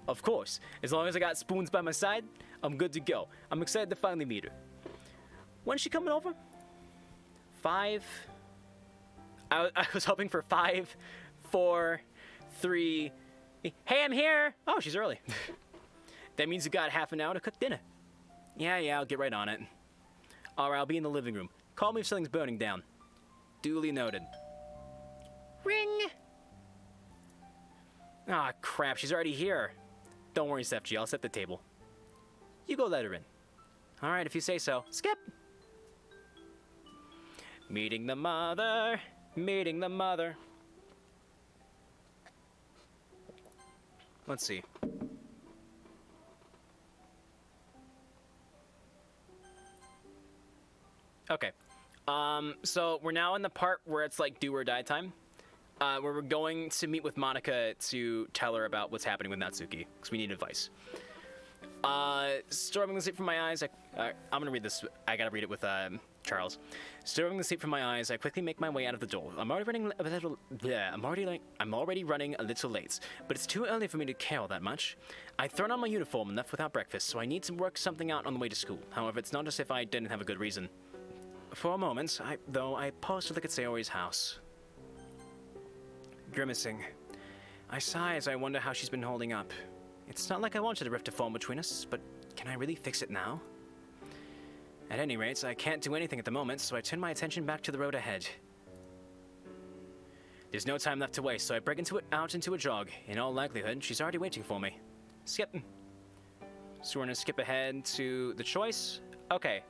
Of course. As long as I got Spoons by my side, I'm good to go. I'm excited to finally meet her. When's she coming over? 5. I was hoping for 5, 4, 3. Hey, I'm here! Oh, she's early. That means you got half an hour to cook dinner. Yeah, I'll get right on it. Alright, I'll be in the living room. Call me if something's burning down. Duly noted. Ring. Ah, crap, she's already here. Don't worry, Sefji, I'll set the table. You go let her in. Alright, if you say so. Skip! Meeting the mother, meeting the mother. Let's see. Okay. So we're now in the part where it's like do or die time. Where we're going to meet with Monica to tell her about what's happening with Natsuki, because we need advice. Storming the sleep from my eyes, I'm gonna read this. I gotta read it with Charles. Storming the sleep from my eyes, I quickly make my way out of the door. I'm already running a little. I'm already running a little late, but it's too early for me to care all that much. I'd thrown on my uniform and left without breakfast, so I need to work something out on the way to school. However, it's not as if I didn't have a good reason. For a moment, I paused to look at Sayori's house. Grimacing, I sigh as I wonder how she's been holding up. It's not like I wanted a rift to form between us, but can I really fix it now? At any rate, I can't do anything at the moment, so I turn my attention back to the road ahead. There's no time left to waste, so I break out into a jog. In all likelihood, she's already waiting for me. Skip. So we're gonna skip ahead to the choice. Okay,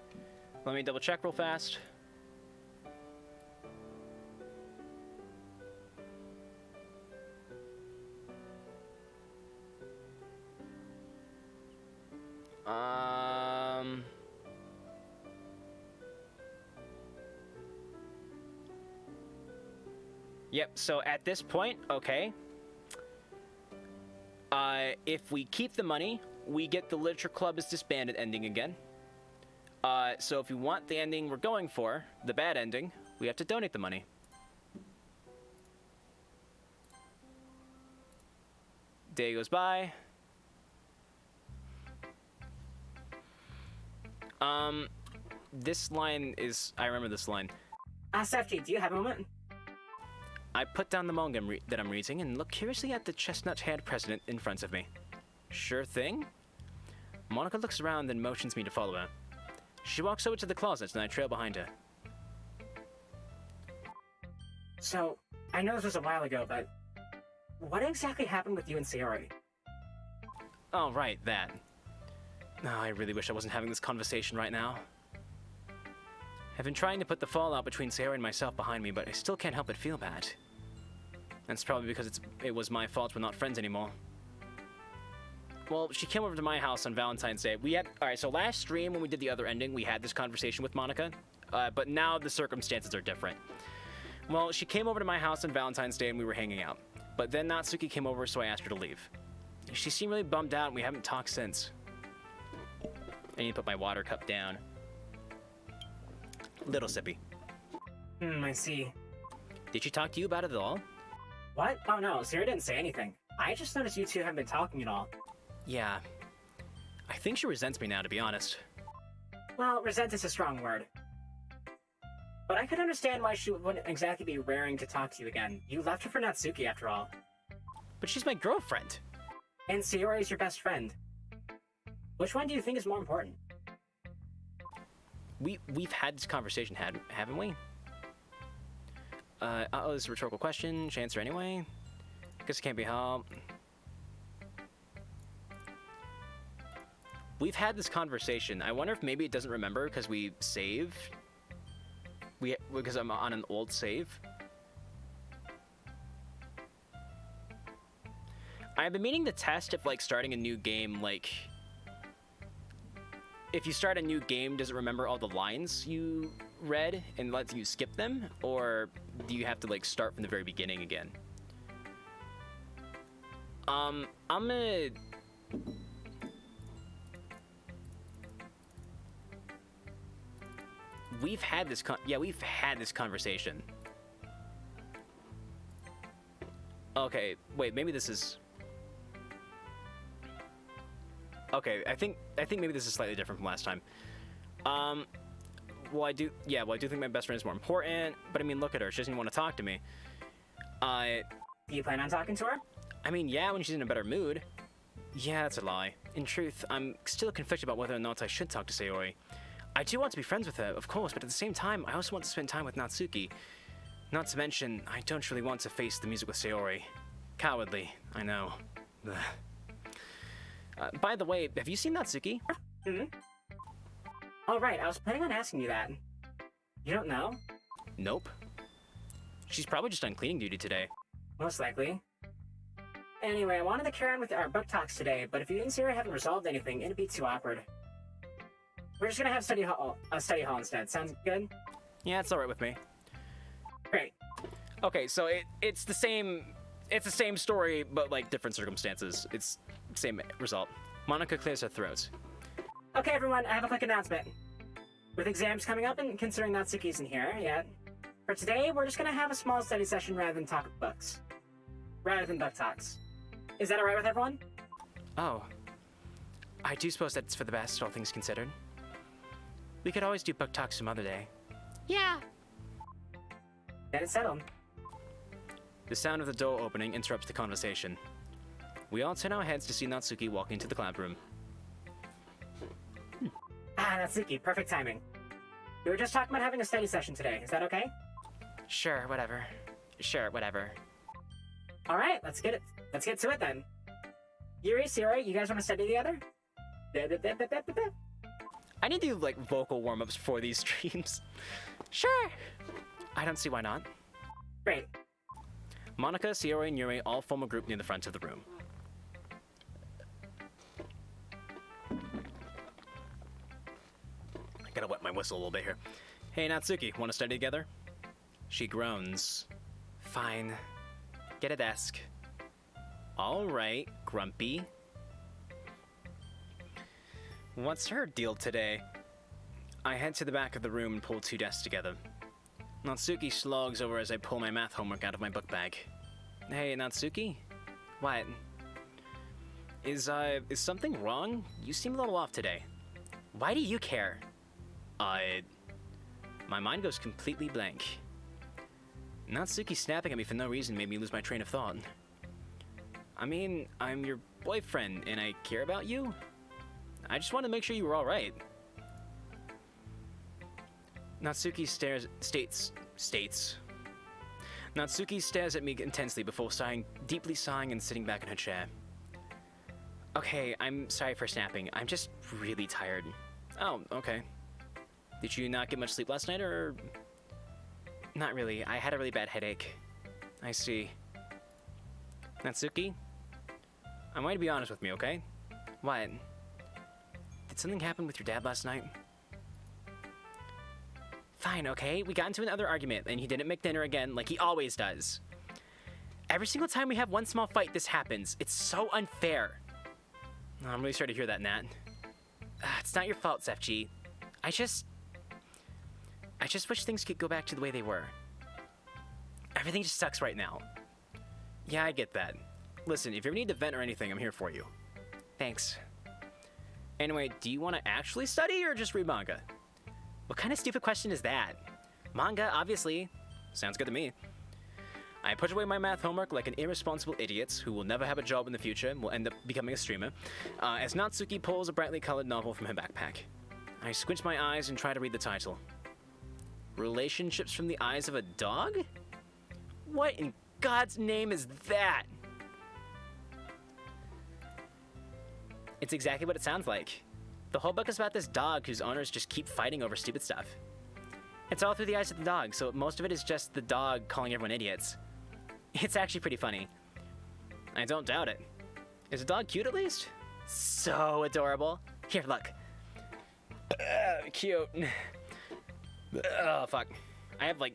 let me double check real fast. Yep, so at this point, okay. If we keep the money, we get the Literature Club is disbanded ending again. So if we want the ending we're going for, the bad ending, we have to donate the money. Day goes by. This line is... I remember this line. Sefji, do you have a moment? I put down the manga that I'm reading and look curiously at the chestnut-haired president in front of me. Sure thing? Monica looks around and motions me to follow her. She walks over to the closet and I trail behind her. So, I know this was a while ago, but what exactly happened with you and Sayori? Oh, right, that. Oh, I really wish I wasn't having this conversation right now. I've been trying to put the fallout between Sayori and myself behind me, but I still can't help but feel bad. That's probably because it was my fault we're not friends anymore. Well, she came over to my house on Valentine's Day. Alright, so last stream when we did the other ending, we had this conversation with Monica, but now the circumstances are different. Well, she came over to my house on Valentine's Day and we were hanging out. But then Natsuki came over, so I asked her to leave. She seemed really bummed out and we haven't talked since. I need to put my water cup down. Little sippy. I see. Did she talk to you about it at all? What? Oh no, Sayori didn't say anything. I just noticed you two haven't been talking at all. Yeah. I think she resents me now, to be honest. Well, resent is a strong word. But I could understand why she wouldn't exactly be raring to talk to you again. You left her for Natsuki after all. But she's my girlfriend. And Sayori is your best friend. Which one do you think is more important? We've had this conversation, haven't we? This is a rhetorical question. Should I answer anyway? Guess it can't be helped. We've had this conversation. I wonder if maybe it doesn't remember because we saved. Because I'm on an old save. I've been meaning to test if, like, starting a new game, like... If you start a new game, does it remember all the lines you read and lets you skip them? Or do you have to, like, start from the very beginning again? I'm gonna... We've had this conversation. Okay, wait, maybe this is... Okay, I think maybe this is slightly different from last time. well, I do think my best friend is more important, but I mean, look at her. She doesn't even want to talk to me. Do you plan on talking to her? I mean, yeah, when she's in a better mood. Yeah, that's a lie. In truth, I'm still conflicted about whether or not I should talk to Sayori. I do want to be friends with her, of course, but at the same time, I also want to spend time with Natsuki. Not to mention, I don't really want to face the music with Sayori. Cowardly, I know. Ugh. By the way, have you seen Natsuki? Hmm? Oh, right, I was planning on asking you that. You don't know? Nope. She's probably just on cleaning duty today. Most likely. Anyway, I wanted to carry on with our book talks today, but if you and Sarah haven't resolved anything, it'd be too awkward. We're just gonna have study hall instead. Sounds good? Yeah, it's alright with me. Great. Okay, so it's the same story, but like different circumstances. It's the same result. Monica clears her throat. Okay, everyone, I have a quick announcement. With exams coming up and considering Natsuki isn't here yet, for today, we're just gonna have a small study session rather than talk books. Rather than book talks. Is that alright with everyone? Oh. I do suppose that's for the best, all things considered. We could always do book talks some other day. Yeah. Then it's settled. The sound of the door opening interrupts the conversation. We all turn our heads to see Natsuki walking into the club room. Ah, Natsuki, perfect timing. We were just talking about having a study session today. Is that okay? Sure, whatever. Alright, let's get to it then. Yuri, Sayori, you guys want to study together? I need to do like vocal warm-ups for these streams. Sure. I don't see why not. Great. Monica, Sayori, and Yuri all form a group near the front of the room. I gotta wet my whistle a little bit here. Hey, Natsuki, want to study together? She groans. Fine. Get a desk. All right, Grumpy. What's her deal today? I head to the back of the room and pull two desks together. Natsuki slogs over as I pull my math homework out of my book bag. Hey, Natsuki? What? Is something wrong? You seem a little off today. Why do you care? My mind goes completely blank. Natsuki snapping at me for no reason made me lose my train of thought. I mean, I'm your boyfriend and I care about you? I just wanted to make sure you were alright. Natsuki states. Natsuki stares at me intensely before deeply sighing and sitting back in her chair. Okay, I'm sorry for snapping. I'm just really tired. Oh, okay. Did you not get much sleep last night, or...? Not really. I had a really bad headache. I see. Natsuki? I want you to be honest with me, okay? What? Did something happen with your dad last night? Fine, okay? We got into another argument, and he didn't make dinner again like he always does. Every single time we have one small fight, this happens. It's so unfair. Oh, I'm really sorry to hear that, Nat. It's not your fault, FG. I just wish things could go back to the way they were. Everything just sucks right now. Yeah, I get that. Listen, if you ever need to vent or anything, I'm here for you. Thanks. Anyway, do you want to actually study or just read manga? What kind of stupid question is that? Manga, obviously. Sounds good to me. I push away my math homework like an irresponsible idiot who will never have a job in the future and will end up becoming a streamer, as Natsuki pulls a brightly colored novel from her backpack. I squint my eyes and try to read the title. Relationships from the Eyes of a Dog? What in God's name is that? It's exactly what it sounds like. The whole book is about this dog whose owners just keep fighting over stupid stuff. It's all through the eyes of the dog, so most of it is just the dog calling everyone idiots. It's actually pretty funny. I don't doubt it. Is the dog cute at least? So adorable. Here, look. Cute. Oh, fuck. I have, like...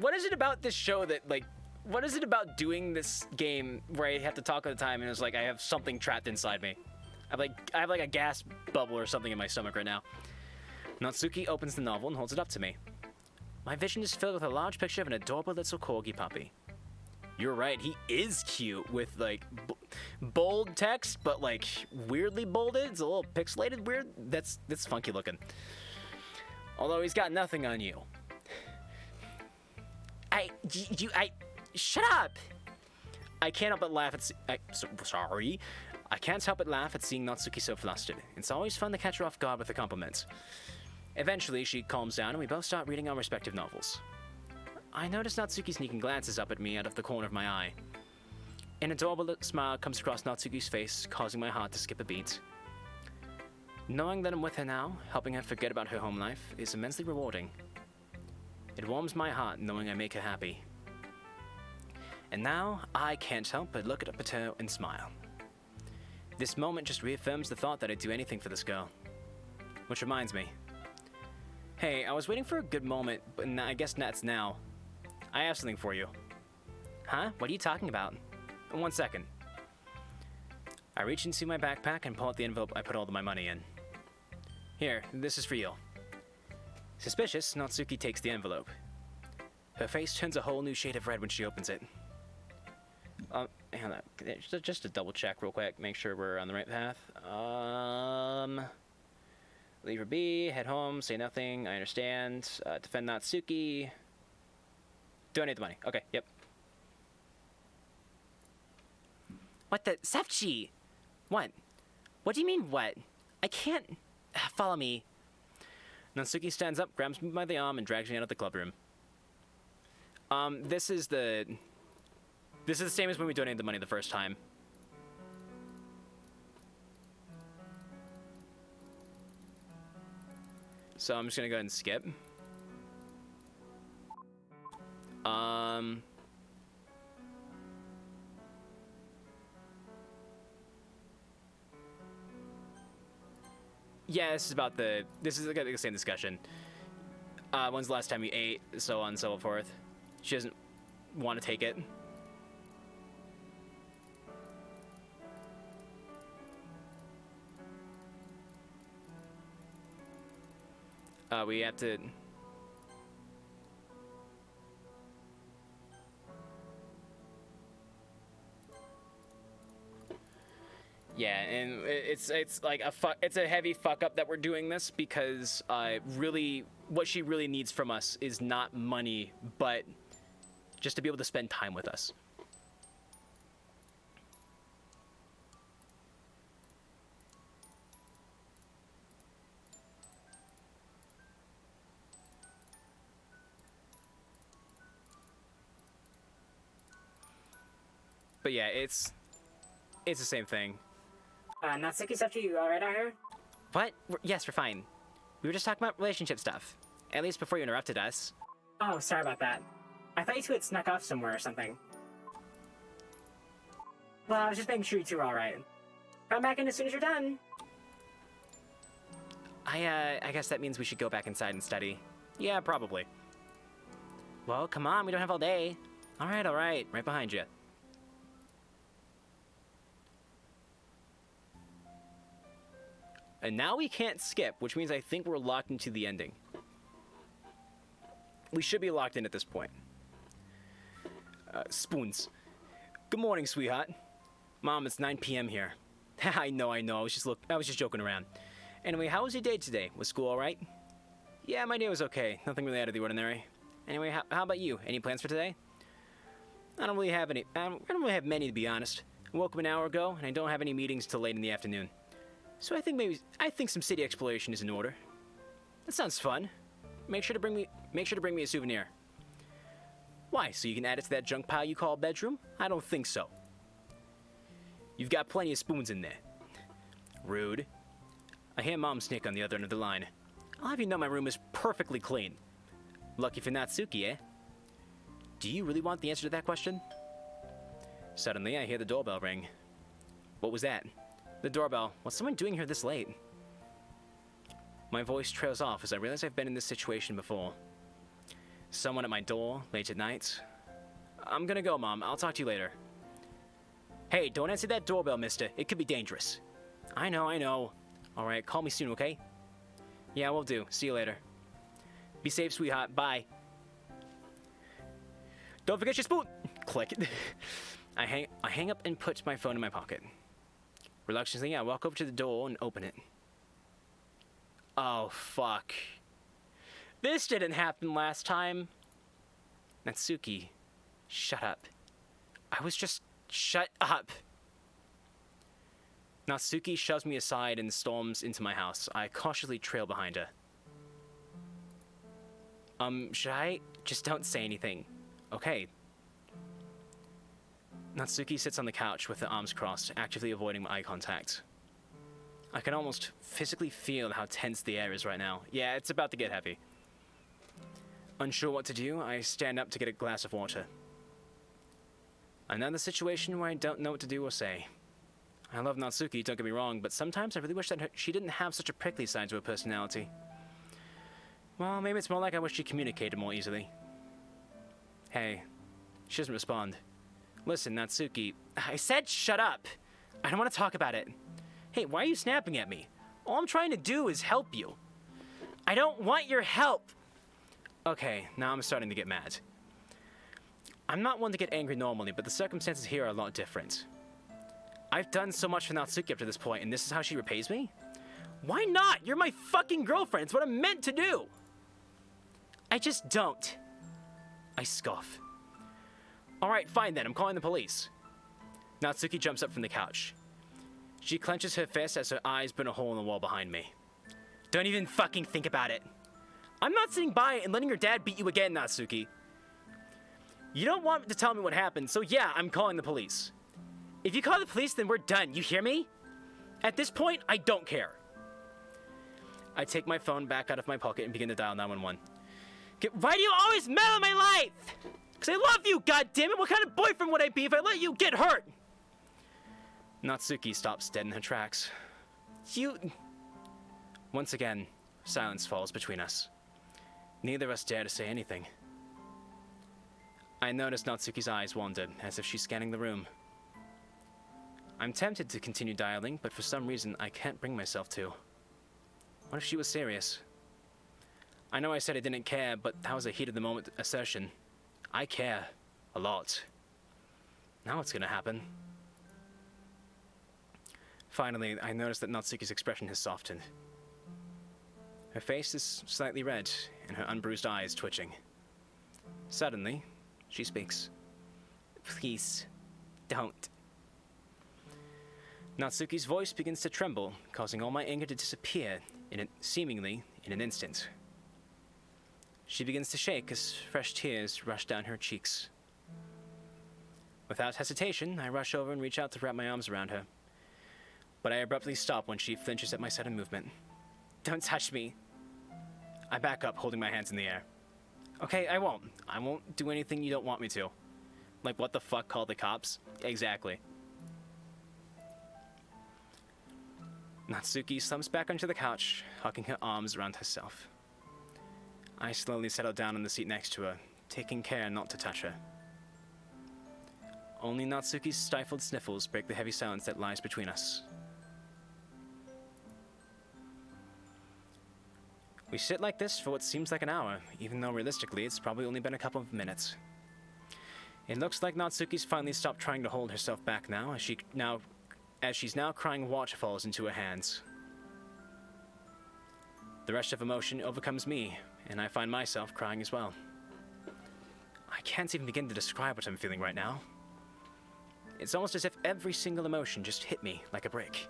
what is it about this show that, like... What is it about doing this game where I have to talk all the time and it's like I have something trapped inside me? I have like a gas bubble or something in my stomach right now. Natsuki opens the novel and holds it up to me. My vision is filled with a large picture of an adorable little corgi puppy. You're right, he is cute with like bold text, but like weirdly bolded. It's a little pixelated weird. That's funky looking. Although he's got nothing on you. Shut up! I can't help but laugh at sorry. I can't help but laugh at seeing Natsuki so flustered. It's always fun to catch her off guard with a compliment. Eventually, she calms down and we both start reading our respective novels. I notice Natsuki sneaking glances up at me out of the corner of my eye. An adorable smile comes across Natsuki's face, causing my heart to skip a beat. Knowing that I'm with her now, helping her forget about her home life, is immensely rewarding. It warms my heart knowing I make her happy. And now, I can't help but look up at her and smile. This moment just reaffirms the thought that I'd do anything for this girl. Which reminds me. Hey, I was waiting for a good moment, but I guess that's now. I have something for you. Huh? What are you talking about? 1 second. I reach into my backpack and pull out the envelope I put all of my money in. Here, this is for you. Suspicious, Natsuki takes the envelope. Her face turns a whole new shade of red when she opens it. Hang on, just to double check real quick, make sure we're on the right path. Leave her be, head home, say nothing, I understand. Defend Natsuki. Donate the money. Okay, yep. What the... Sefchi! What? What do you mean, what? I can't... Follow me. Natsuki stands up, grabs me by the arm, and drags me out of the club room. This is the same as when we donated the money the first time. So I'm just gonna go ahead and skip. Yeah, this is like the same discussion. When's the last time we ate, so on and so forth. She doesn't want to take it. We have to... Yeah, and it's like it's a heavy fuck up that we're doing this because really what she really needs from us is not money, but just to be able to spend time with us. But yeah, it's the same thing. Natsuki, Sefchi, you alright out here? What? Yes, we're fine. We were just talking about relationship stuff. At least before you interrupted us. Oh, sorry about that. I thought you two had snuck off somewhere or something. Well, I was just making sure you two were alright. Come back in as soon as you're done. I guess that means we should go back inside and study. Yeah, probably. Well, come on, we don't have all day. All right. Right behind you. And now we can't skip, which means I think we're locked into the ending. We should be locked in at this point. Spoons. Good morning, sweetheart. Mom, it's 9 p.m. here. I know. I was just joking around. Anyway, how was your day today? Was school all right? Yeah, my day was okay. Nothing really out of the ordinary. Anyway, how about you? Any plans for today? I don't really have any. I don't really have many, to be honest. I woke up an hour ago, and I don't have any meetings till late in the afternoon. So I think some city exploration is in order. That sounds fun. Make sure to bring me a souvenir. Why? So you can add it to that junk pile you call a bedroom? I don't think so. You've got plenty of spoons in there. Rude. I hear Mom snick on the other end of the line. I'll have you know my room is perfectly clean. Lucky for Natsuki, eh? Do you really want the answer to that question? Suddenly, I hear the doorbell ring. What was that? The doorbell. What's someone doing here this late? My voice trails off as I realize I've been in this situation before. Someone at my door, late at night. I'm gonna go, Mom. I'll talk to you later. Hey, don't answer that doorbell, mister. It could be dangerous. I know. Alright, call me soon, okay? Yeah, will do. See you later. Be safe, sweetheart. Bye. Don't forget your spoon! Click. I hang up and put my phone in my pocket. Reluctantly, I walk over to the door and open it. Oh, fuck. This didn't happen last time. Natsuki, shut up. I was just... Shut up. Natsuki shoves me aside and storms into my house. I cautiously trail behind her. Should I? Just don't say anything. Okay. Natsuki sits on the couch with her arms crossed, actively avoiding my eye contact. I can almost physically feel how tense the air is right now. Yeah, it's about to get heavy. Unsure what to do, I stand up to get a glass of water. Another situation where I don't know what to do or say. I love Natsuki, don't get me wrong, but sometimes I really wish that she didn't have such a prickly side to her personality. Well, maybe it's more like I wish she communicated more easily. Hey, she doesn't respond. Listen, Natsuki, I said shut up. I don't want to talk about it. Hey, why are you snapping at me? All I'm trying to do is help you. I don't want your help. Okay, now I'm starting to get mad. I'm not one to get angry normally, but the circumstances here are a lot different. I've done so much for Natsuki up to this point, and this is how she repays me? Why not? You're my fucking girlfriend. It's what I'm meant to do. I just don't. I scoff. All right, fine then. I'm calling the police. Natsuki jumps up from the couch. She clenches her fist as her eyes burn a hole in the wall behind me. Don't even fucking think about it. I'm not sitting by and letting your dad beat you again, Natsuki. You don't want to tell me what happened, so yeah, I'm calling the police. If you call the police, then we're done. You hear me? At this point, I don't care. I take my phone back out of my pocket and begin to dial 911. Why do you always meddle in my life? Because I love you, goddammit! What kind of boyfriend would I be if I let you get hurt? Natsuki stops dead in her tracks. Once again, silence falls between us. Neither of us dare to say anything. I notice Natsuki's eyes wandered, as if she's scanning the room. I'm tempted to continue dialing, but for some reason I can't bring myself to. What if she was serious? I know I said I didn't care, but that was a heat-of-the-moment assertion. I care. A lot. Now what's gonna happen? Finally, I notice that Natsuki's expression has softened. Her face is slightly red, and her unbruised eyes twitching. Suddenly, she speaks. Please, don't. Natsuki's voice begins to tremble, causing all my anger to disappear seemingly in an instant. She begins to shake as fresh tears rush down her cheeks. Without hesitation, I rush over and reach out to wrap my arms around her. But I abruptly stop when she flinches at my sudden movement. Don't touch me. I back up, holding my hands in the air. Okay, I won't. I won't do anything you don't want me to. Like, what the fuck, call the cops? Exactly. Natsuki slumps back onto the couch, hugging her arms around herself. I slowly settle down on the seat next to her, taking care not to touch her. Only Natsuki's stifled sniffles break the heavy silence that lies between us. We sit like this for what seems like an hour, even though realistically it's probably only been a couple of minutes. It looks like Natsuki's finally stopped trying to hold herself back now, as she's now crying waterfalls into her hands. The rush of emotion overcomes me, and I find myself crying as well. I can't even begin to describe what I'm feeling right now. It's almost as if every single emotion just hit me like a brick.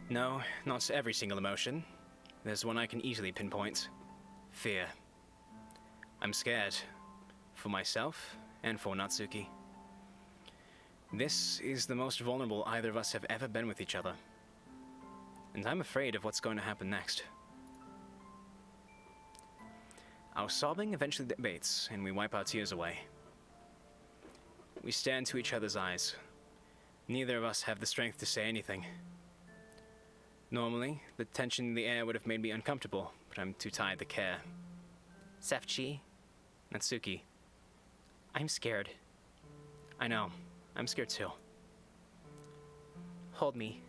No, not every single emotion. There's one I can easily pinpoint. Fear. I'm scared. For myself, and for Natsuki. This is the most vulnerable either of us have ever been with each other. And I'm afraid of what's going to happen next. Our sobbing eventually abates, and we wipe our tears away. We stare into each other's eyes. Neither of us have the strength to say anything. Normally, the tension in the air would have made me uncomfortable, but I'm too tired to care. Sefchi, Natsuki, I'm scared. I know, I'm scared too. Hold me.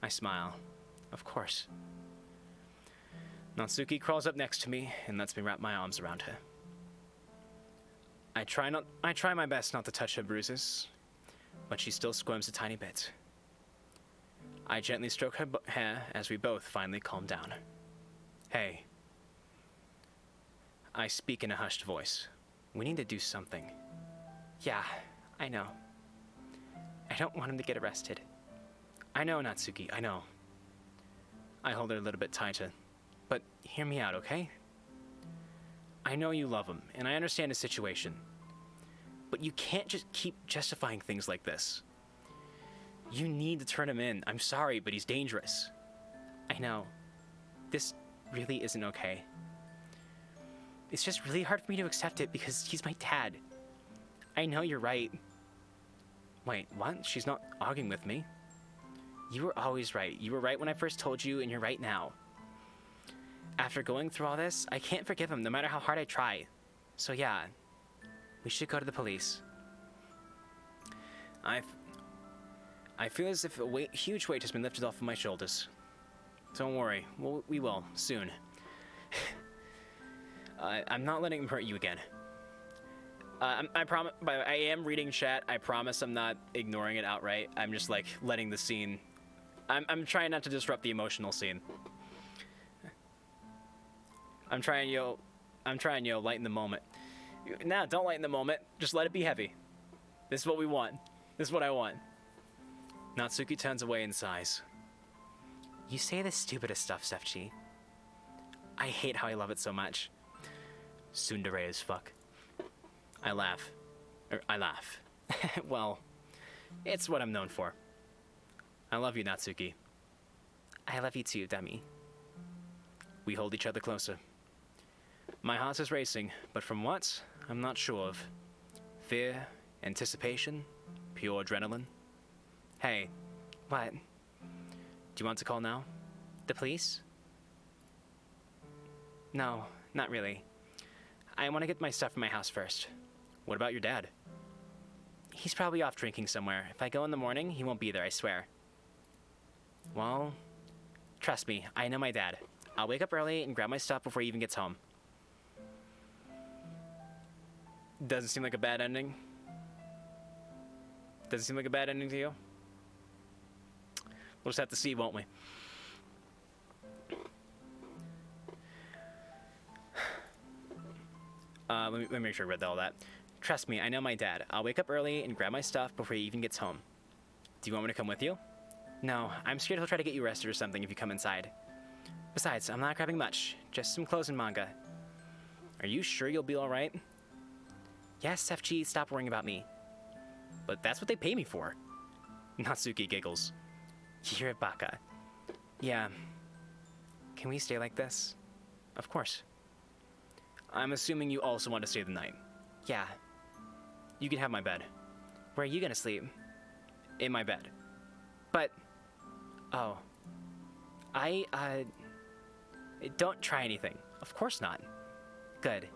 I smile. Of course. Natsuki crawls up next to me and lets me wrap my arms around her. I try my best not to touch her bruises, but she still squirms a tiny bit. I gently stroke her hair as we both finally calm down. Hey. I speak in a hushed voice. We need to do something. Yeah, I know. I don't want him to get arrested. I know, Natsuki, I know. I hold her a little bit tighter. But hear me out, okay? I know you love him, and I understand his situation. But you can't just keep justifying things like this. You need to turn him in. I'm sorry, but he's dangerous. I know. This really isn't okay. It's just really hard for me to accept it because he's my dad. I know you're right. Wait, what? She's not arguing with me. You were always right. You were right when I first told you, and you're right now. After going through all this, I can't forgive him no matter how hard I try. So yeah, we should go to the police. I feel as if a huge weight has been lifted off of my shoulders. Don't worry, we will, soon. I'm not letting him hurt you again. I promise. I am reading chat. I promise I'm not ignoring it outright. I'm just like letting the scene. I'm trying not to disrupt the emotional scene. I'm trying, lighten the moment. Nah, don't lighten the moment. Just let it be heavy. This is what we want. This is what I want. Natsuki turns away and sighs. You say the stupidest stuff, Sefchi. I hate how I love it so much. Tsundere as fuck. I laugh. Well, it's what I'm known for. I love you, Natsuki. I love you too, dummy. We hold each other closer. My heart is racing, but from what? I'm not sure of. Fear, anticipation, pure adrenaline. Hey, what? Do you want to call now? The police? No, not really. I want to get my stuff from my house first. What about your dad? He's probably off drinking somewhere. If I go in the morning, he won't be there, I swear. Well, trust me, I know my dad. I'll wake up early and grab my stuff before he even gets home. Doesn't seem like a bad ending. Doesn't seem like a bad ending to you? We'll just have to see, won't we? Let me make sure I read all that. Trust me, I know my dad. I'll wake up early and grab my stuff before he even gets home. Do you want me to come with you? No, I'm scared he'll try to get you arrested or something if you come inside. Besides, I'm not grabbing much. Just some clothes and manga. Are you sure you'll be alright? Yes, Sefchi, stop worrying about me. But that's what they pay me for. Natsuki giggles. You're a baka. Yeah. Can we stay like this? Of course. I'm assuming you also want to stay the night. Yeah. You can have my bed. Where are you gonna sleep? In my bed. But... Oh. Don't try anything. Of course not. Good.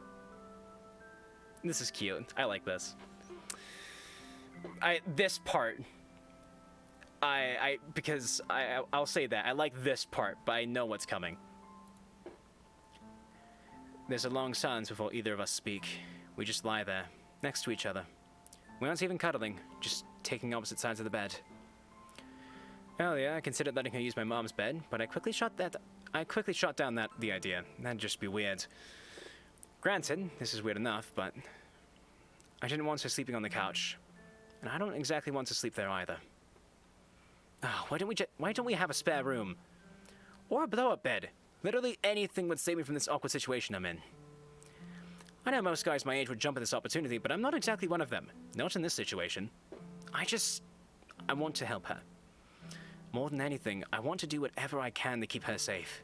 This is cute. I like this. This part... because I'll say that. I like this part, but I know what's coming. There's a long silence before either of us speak. We just lie there, next to each other. We aren't even cuddling, just taking opposite sides of the bed. Earlier, I considered letting her use my mom's bed, but I quickly shot down the idea. That'd just be weird. Granted, this is weird enough, but I didn't want her sleeping on the couch, and I don't exactly want to sleep there either. Oh, why don't we have a spare room? Or a blow-up bed? Literally anything would save me from this awkward situation I'm in. I know most guys my age would jump at this opportunity, but I'm not exactly one of them. Not in this situation. I want to help her. More than anything, I want to do whatever I can to keep her safe.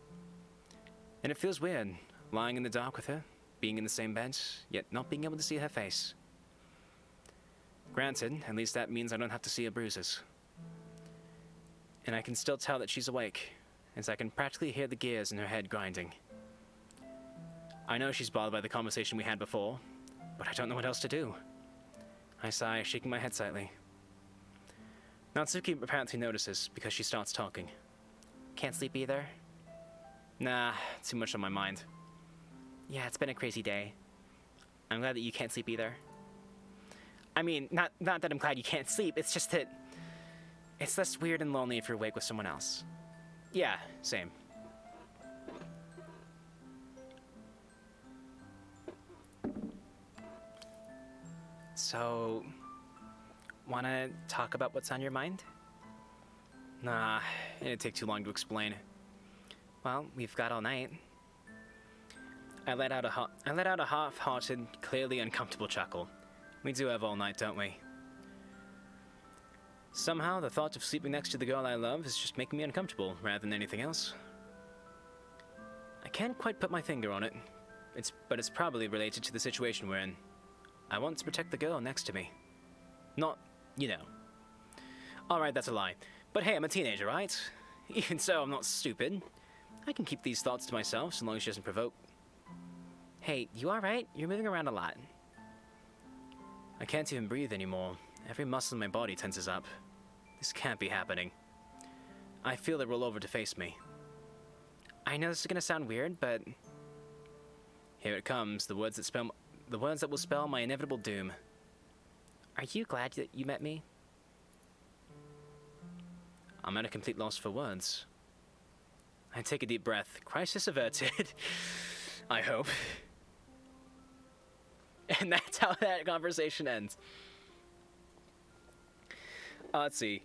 And it feels weird, lying in the dark with her, being in the same bed, yet not being able to see her face. Granted, at least that means I don't have to see her bruises. And I can still tell that she's awake, as I can practically hear the gears in her head grinding. I know she's bothered by the conversation we had before, but I don't know what else to do. I sigh, shaking my head slightly. Natsuki apparently notices because she starts talking. Can't sleep either? Nah, too much on my mind. Yeah, it's been a crazy day. I'm glad that you can't sleep either. I mean, not that I'm glad you can't sleep, it's just that... It's less weird and lonely if you're awake with someone else. Yeah, same. So, wanna talk about what's on your mind? Nah, it'd take too long to explain. Well, we've got all night. I let out a half-hearted, clearly uncomfortable chuckle. We do have all night, don't we? Somehow, the thought of sleeping next to the girl I love is just making me uncomfortable, rather than anything else. I can't quite put my finger on it, but it's probably related to the situation we're in. I want to protect the girl next to me. Not, you know. Alright, that's a lie. But hey, I'm a teenager, right? Even so, I'm not stupid. I can keep these thoughts to myself, so long as she doesn't provoke. Hey, you alright? You're moving around a lot. I can't even breathe anymore. Every muscle in my body tenses up. This can't be happening. I feel it roll over to face me. I know this is gonna sound weird, but here it comes, the words that will spell my inevitable doom. Are you glad that you met me? I'm at a complete loss for words. I take a deep breath. Crisis averted. I hope. And that's how that conversation ends. Let's see.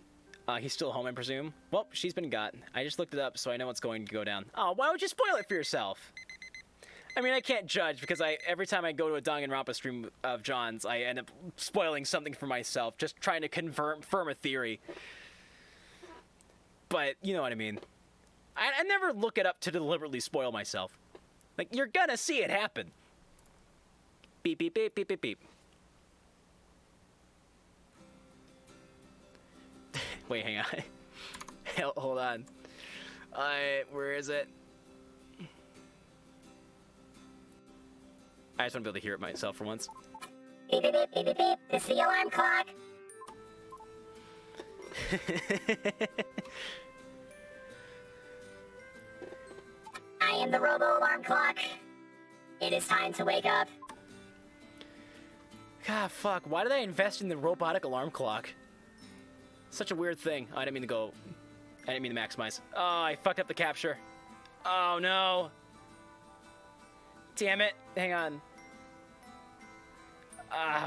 He's still home, I presume. Well, she's been got. I just looked it up, so I know what's going to go down. Oh, why would you spoil it for yourself? I mean, I can't judge, because every time I go to a Danganronpa stream of John's, I end up spoiling something for myself, just trying to confirm a theory. But, you know what I mean. I never look it up to deliberately spoil myself. Like, you're gonna see it happen. Beep, beep, beep, beep, beep, beep. Wait, hang on. Hold on. Where is it? I just want to be able to hear it myself for once. Beep, beep, beep, beep, beep, beep. It's the alarm clock. I am the robo-alarm clock. It is time to wake up. God, fuck. Why did I invest in the robotic alarm clock? Such a weird thing. Oh, I didn't mean to maximize. Oh, I fucked up the capture. Oh, no. Damn it. Hang on.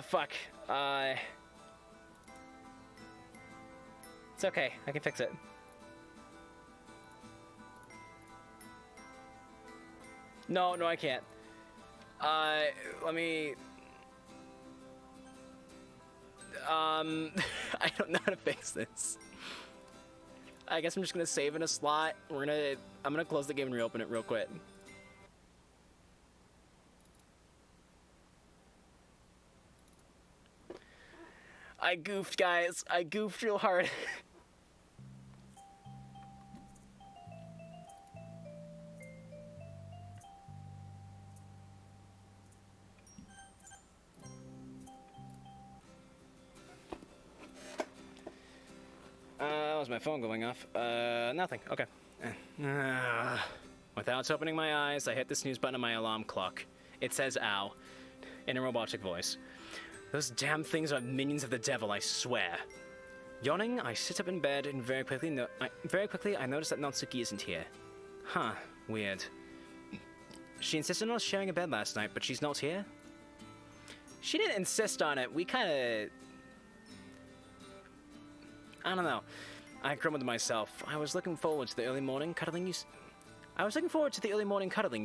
Fuck. It's okay. I can fix it. No, I can't. Let me... I don't know how to fix this. I guess I'm just gonna save in a slot. I'm gonna close the game and reopen it real quick. I goofed, guys. I goofed real hard. Was my phone going off? Nothing. Okay. Without opening my eyes, I hit the snooze button on my alarm clock. It says "ow" in a robotic voice. Those damn things are minions of the devil, I swear. Yawning, I sit up in bed and very quickly I notice that Natsuki isn't here. Huh, weird. She insisted on sharing a bed last night, but she's not here? She didn't insist on it. We kinda... I don't know. I grumbled to myself. I was looking forward to the early morning cuddling you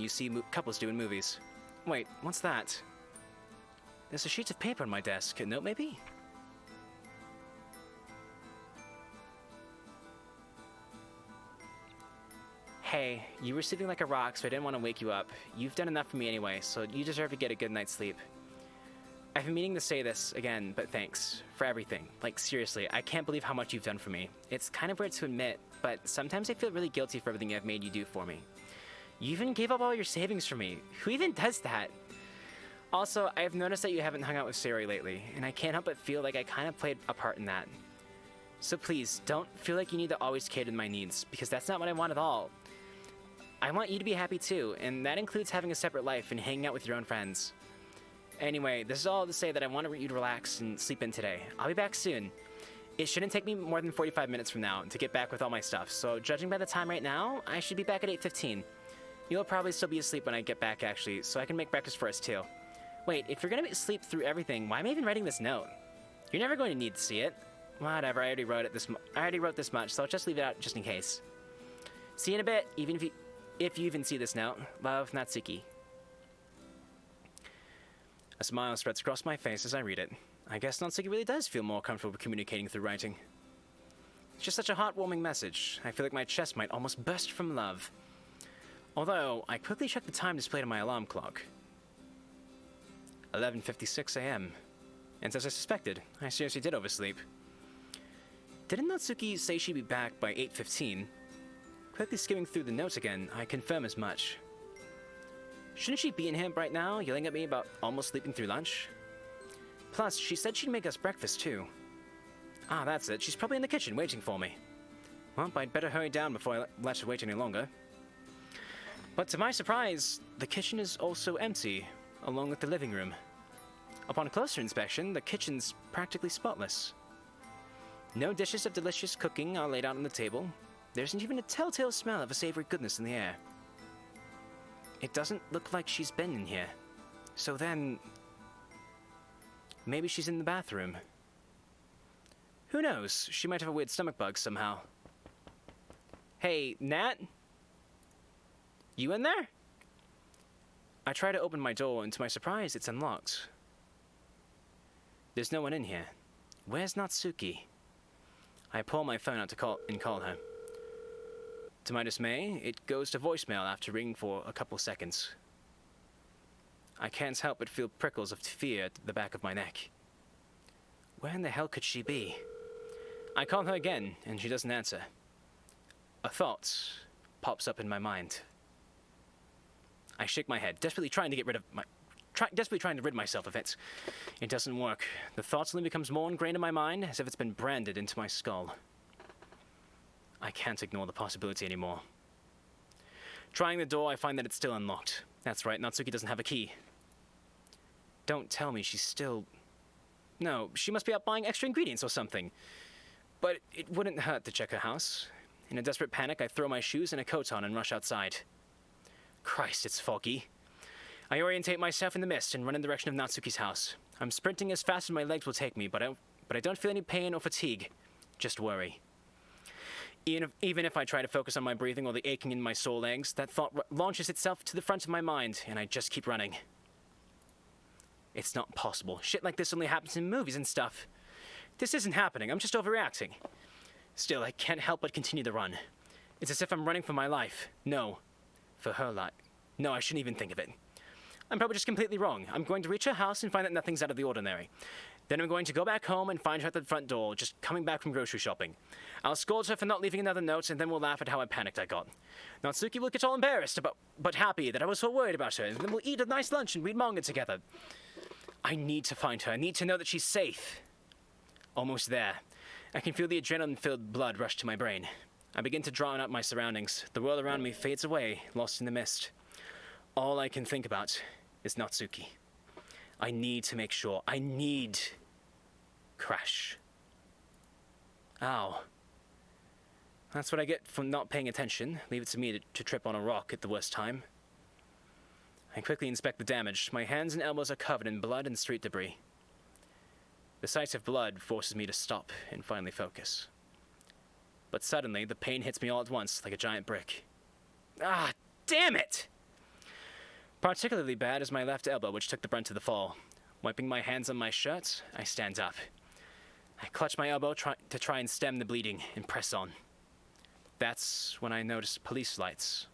see couples do in movies. Wait, what's that? There's a sheet of paper on my desk. A note, maybe? Hey, you were sleeping like a rock, so I didn't want to wake you up. You've done enough for me anyway, so you deserve to get a good night's sleep. I've been meaning to say this again, but thanks for everything. Like, seriously, I can't believe how much you've done for me. It's kind of weird to admit, but sometimes I feel really guilty for everything I've made you do for me. You even gave up all your savings for me. Who even does that? Also, I've noticed that you haven't hung out with Sari lately, and I can't help but feel like I kind of played a part in that. So please, don't feel like you need to always cater to my needs, because that's not what I want at all. I want you to be happy too, and that includes having a separate life and hanging out with your own friends. Anyway, this is all to say that I want you to relax and sleep in today. I'll be back soon. It shouldn't take me more than 45 minutes from now to get back with all my stuff, so judging by the time right now, I should be back at 8:15. You'll probably still be asleep when I get back, actually, so I can make breakfast for us, too. Wait, if you're gonna be asleep through everything, why am I even writing this note? You're never going to need to see it. Whatever, I already wrote this much, so I'll just leave it out just in case. See you in a bit, even if you even see this note. Love, Natsuki. A smile spreads across my face as I read it. I guess Natsuki really does feel more comfortable communicating through writing. It's just such a heartwarming message. I feel like my chest might almost burst from love. Although, I quickly checked the time displayed on my alarm clock. 11:56 a.m. And as I suspected, I seriously did oversleep. Didn't Natsuki say she'd be back by 8:15? Quickly skimming through the notes again, I confirm as much. Shouldn't she be in here right now, yelling at me about almost sleeping through lunch? Plus, she said she'd make us breakfast too. Ah, that's it. She's probably in the kitchen waiting for me. Well, I'd better hurry down before I let her wait any longer. But to my surprise, the kitchen is also empty, along with the living room. Upon closer inspection, the kitchen's practically spotless. No dishes of delicious cooking are laid out on the table. There isn't even a telltale smell of a savory goodness in the air. It doesn't look like she's been in here. So then, maybe she's in the bathroom. Who knows? She might have a weird stomach bug somehow. Hey, Nat? You in there? I try to open my door, and to my surprise, it's unlocked. There's no one in here. Where's Natsuki? I pull my phone out to call her. To my dismay, it goes to voicemail after ringing for a couple seconds. I can't help but feel prickles of fear at the back of my neck. Where in the hell could she be? I call her again, and she doesn't answer. A thought pops up in my mind. I shake my head, desperately trying to rid myself of it. It doesn't work. The thought only becomes more ingrained in my mind, as if it's been branded into my skull. I can't ignore the possibility anymore. Trying the door, I find that it's still unlocked. That's right, Natsuki doesn't have a key. Don't tell me she's still... No, she must be out buying extra ingredients or something. But it wouldn't hurt to check her house. In a desperate panic, I throw my shoes and a coat on and rush outside. Christ, it's foggy. I orientate myself in the mist and run in the direction of Natsuki's house. I'm sprinting as fast as my legs will take me, but I don't feel any pain or fatigue. Just worry. Even if I try to focus on my breathing or the aching in my sore legs, that thought launches itself to the front of my mind, and I just keep running. It's not possible. Shit like this only happens in movies and stuff. This isn't happening. I'm just overreacting. Still, I can't help but continue the run. It's as if I'm running for my life. No. For her life. No, I shouldn't even think of it. I'm probably just completely wrong. I'm going to reach her house and find that nothing's out of the ordinary. Then I'm going to go back home and find her at the front door, just coming back from grocery shopping. I'll scold her for not leaving another note, and then we'll laugh at how panicked I got. Natsuki will get all embarrassed, but happy that I was so worried about her, and then we'll eat a nice lunch and read manga together. I need to find her. I need to know that she's safe. Almost there. I can feel the adrenaline-filled blood rush to my brain. I begin to draw out my surroundings. The world around me fades away, lost in the mist. All I can think about is Natsuki. I need to make sure. I need... Crash. Ow. That's what I get from not paying attention. Leave it to me to trip on a rock at the worst time. I quickly inspect the damage. My hands and elbows are covered in blood and street debris. The sight of blood forces me to stop and finally focus. But suddenly, the pain hits me all at once, like a giant brick. Ah, damn it! Particularly bad is my left elbow, which took the brunt of the fall. Wiping my hands on my shirt, I stand up. I clutch my elbow to try and stem the bleeding and press on. That's when I notice police lights,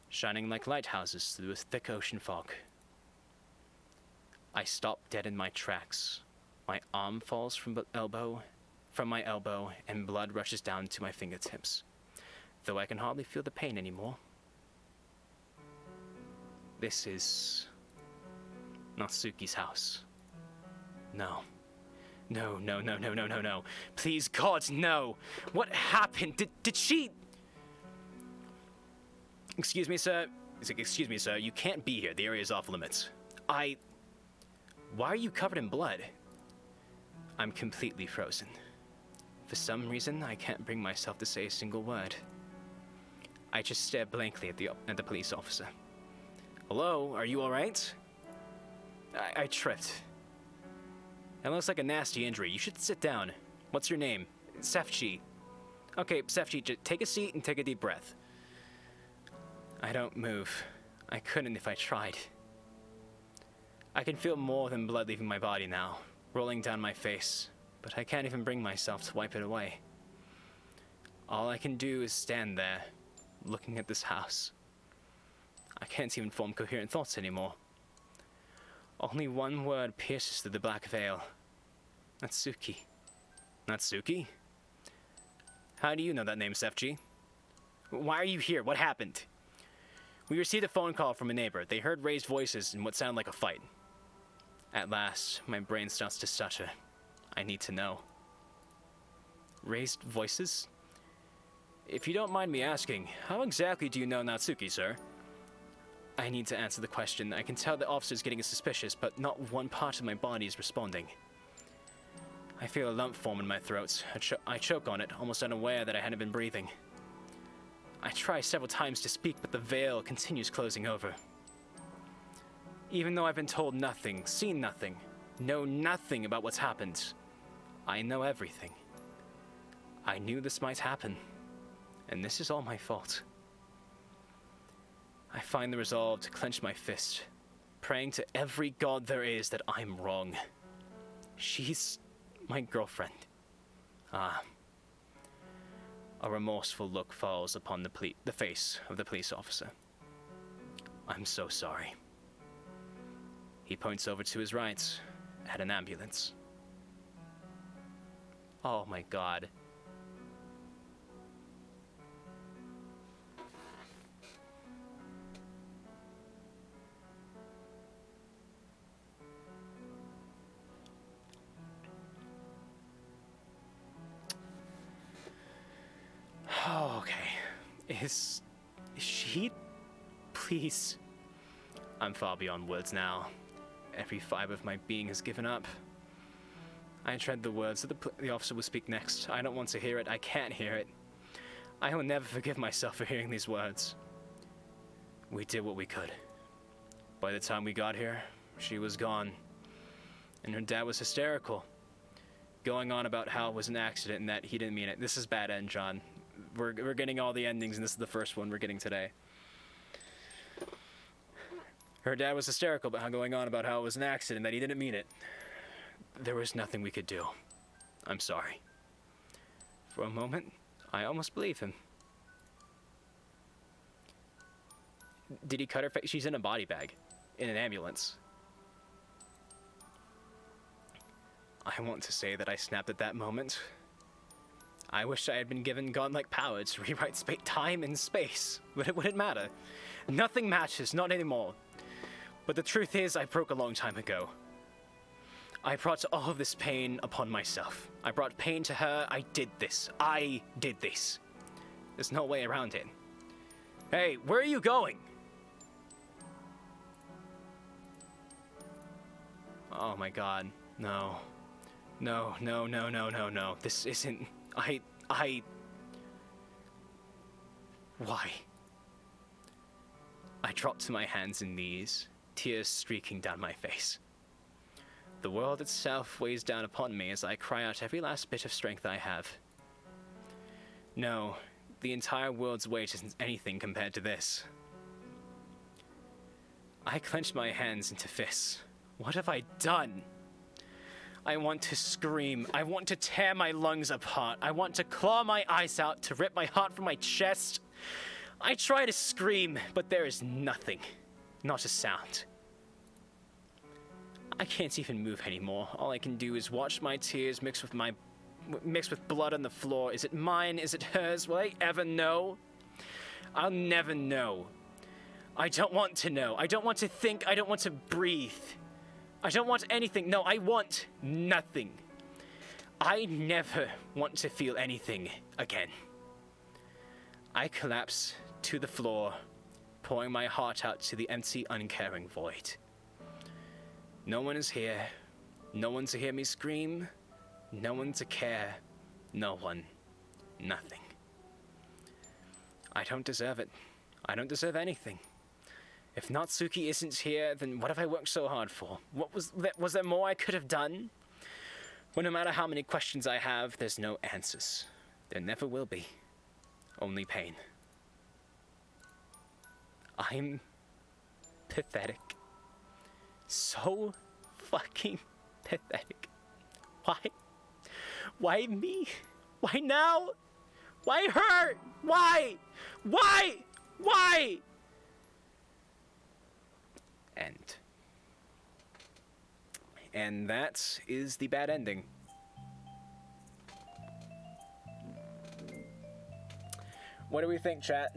shining like lighthouses through a thick ocean fog. I stop dead in my tracks. My arm falls from my elbow, and blood rushes down to my fingertips, though I can hardly feel the pain anymore. This is Natsuki's house. No. No, no, no, no, no, no, no. Please, God, no. What happened? Did she... Excuse me, sir. Excuse me, sir. You can't be here. The area is off limits. Why are you covered in blood? I'm completely frozen. For some reason, I can't bring myself to say a single word. I just stare blankly at the police officer. Hello, are you alright? I tripped. That looks like a nasty injury. You should sit down. What's your name? Sefchi. Okay, Sefchi, just take a seat and take a deep breath. I don't move. I couldn't if I tried. I can feel more than blood leaving my body now, rolling down my face, but I can't even bring myself to wipe it away. All I can do is stand there, looking at this house. I can't even form coherent thoughts anymore. Only one word pierces through the black veil. Natsuki. Natsuki? How do you know that name, Sefchi? Why are you here? What happened? We received a phone call from a neighbor. They heard raised voices in what sounded like a fight. At last, my brain starts to stutter. I need to know. Raised voices? If you don't mind me asking, how exactly do you know Natsuki, sir? I need to answer the question. I can tell the officer's getting suspicious, but not one part of my body is responding. I feel a lump form in my throat. I choke on it, almost unaware that I hadn't been breathing. I try several times to speak, but the veil continues closing over. Even though I've been told nothing, seen nothing, know nothing about what's happened, I know everything. I knew this might happen, and this is all my fault. I find the resolve to clench my fist, praying to every god there is that I'm wrong. She's my girlfriend. Ah. A remorseful look falls upon the face of the police officer. I'm so sorry. He points over to his right, at an ambulance. Oh my god. Oh, okay. Is she? Please. I'm far beyond words now. Every fiber of my being has given up. I tread the words that the officer will speak next. I don't want to hear it. I can't hear it. I will never forgive myself for hearing these words. We did what we could. By the time we got here, she was gone. And her dad was hysterical, going on about how it was an accident and that he didn't mean it. This is bad end, John. We're getting all the endings, and this is the first one we're getting today. Her dad was hysterical about going on about how it was an accident, that he didn't mean it. There was nothing we could do. I'm sorry. For a moment, I almost believe him. Did he cut her face? She's in a body bag, in an ambulance. I want to say that I snapped at that moment. I wish I had been given godlike power to rewrite time and space, but it wouldn't matter. Nothing matches, not anymore. But the truth is, I broke a long time ago. I brought all of this pain upon myself. I brought pain to her. I did this. I did this. There's no way around it. Hey, where are you going? Oh my god. No. No, no, no, no, no, no. This isn't... Why? I dropped to my hands and knees, tears streaking down my face. The world itself weighs down upon me as I cry out every last bit of strength I have. No, the entire world's weight isn't anything compared to this. I clench my hands into fists. What have I done? I want to scream. I want to tear my lungs apart. I want to claw my eyes out, to rip my heart from my chest. I try to scream, but there is nothing. Not a sound. I can't even move anymore. All I can do is watch my tears mix with blood on the floor. Is it mine? Is it hers? Will I ever know? I'll never know. I don't want to know. I don't want to think. I don't want to breathe. I don't want anything. No, I want nothing. I never want to feel anything again. I collapse to the floor, pouring my heart out to the empty, uncaring void. No one is here. No one to hear me scream. No one to care. No one. Nothing. I don't deserve it. I don't deserve anything. If Natsuki isn't here, then what have I worked so hard for? Was there more I could have done? Well, no matter how many questions I have, there's no answers. There never will be. Only pain. I'm pathetic. So fucking pathetic. Why? Why me? Why now? Why her? Why? Why? Why? End. And that is the bad ending. What do we think, chat?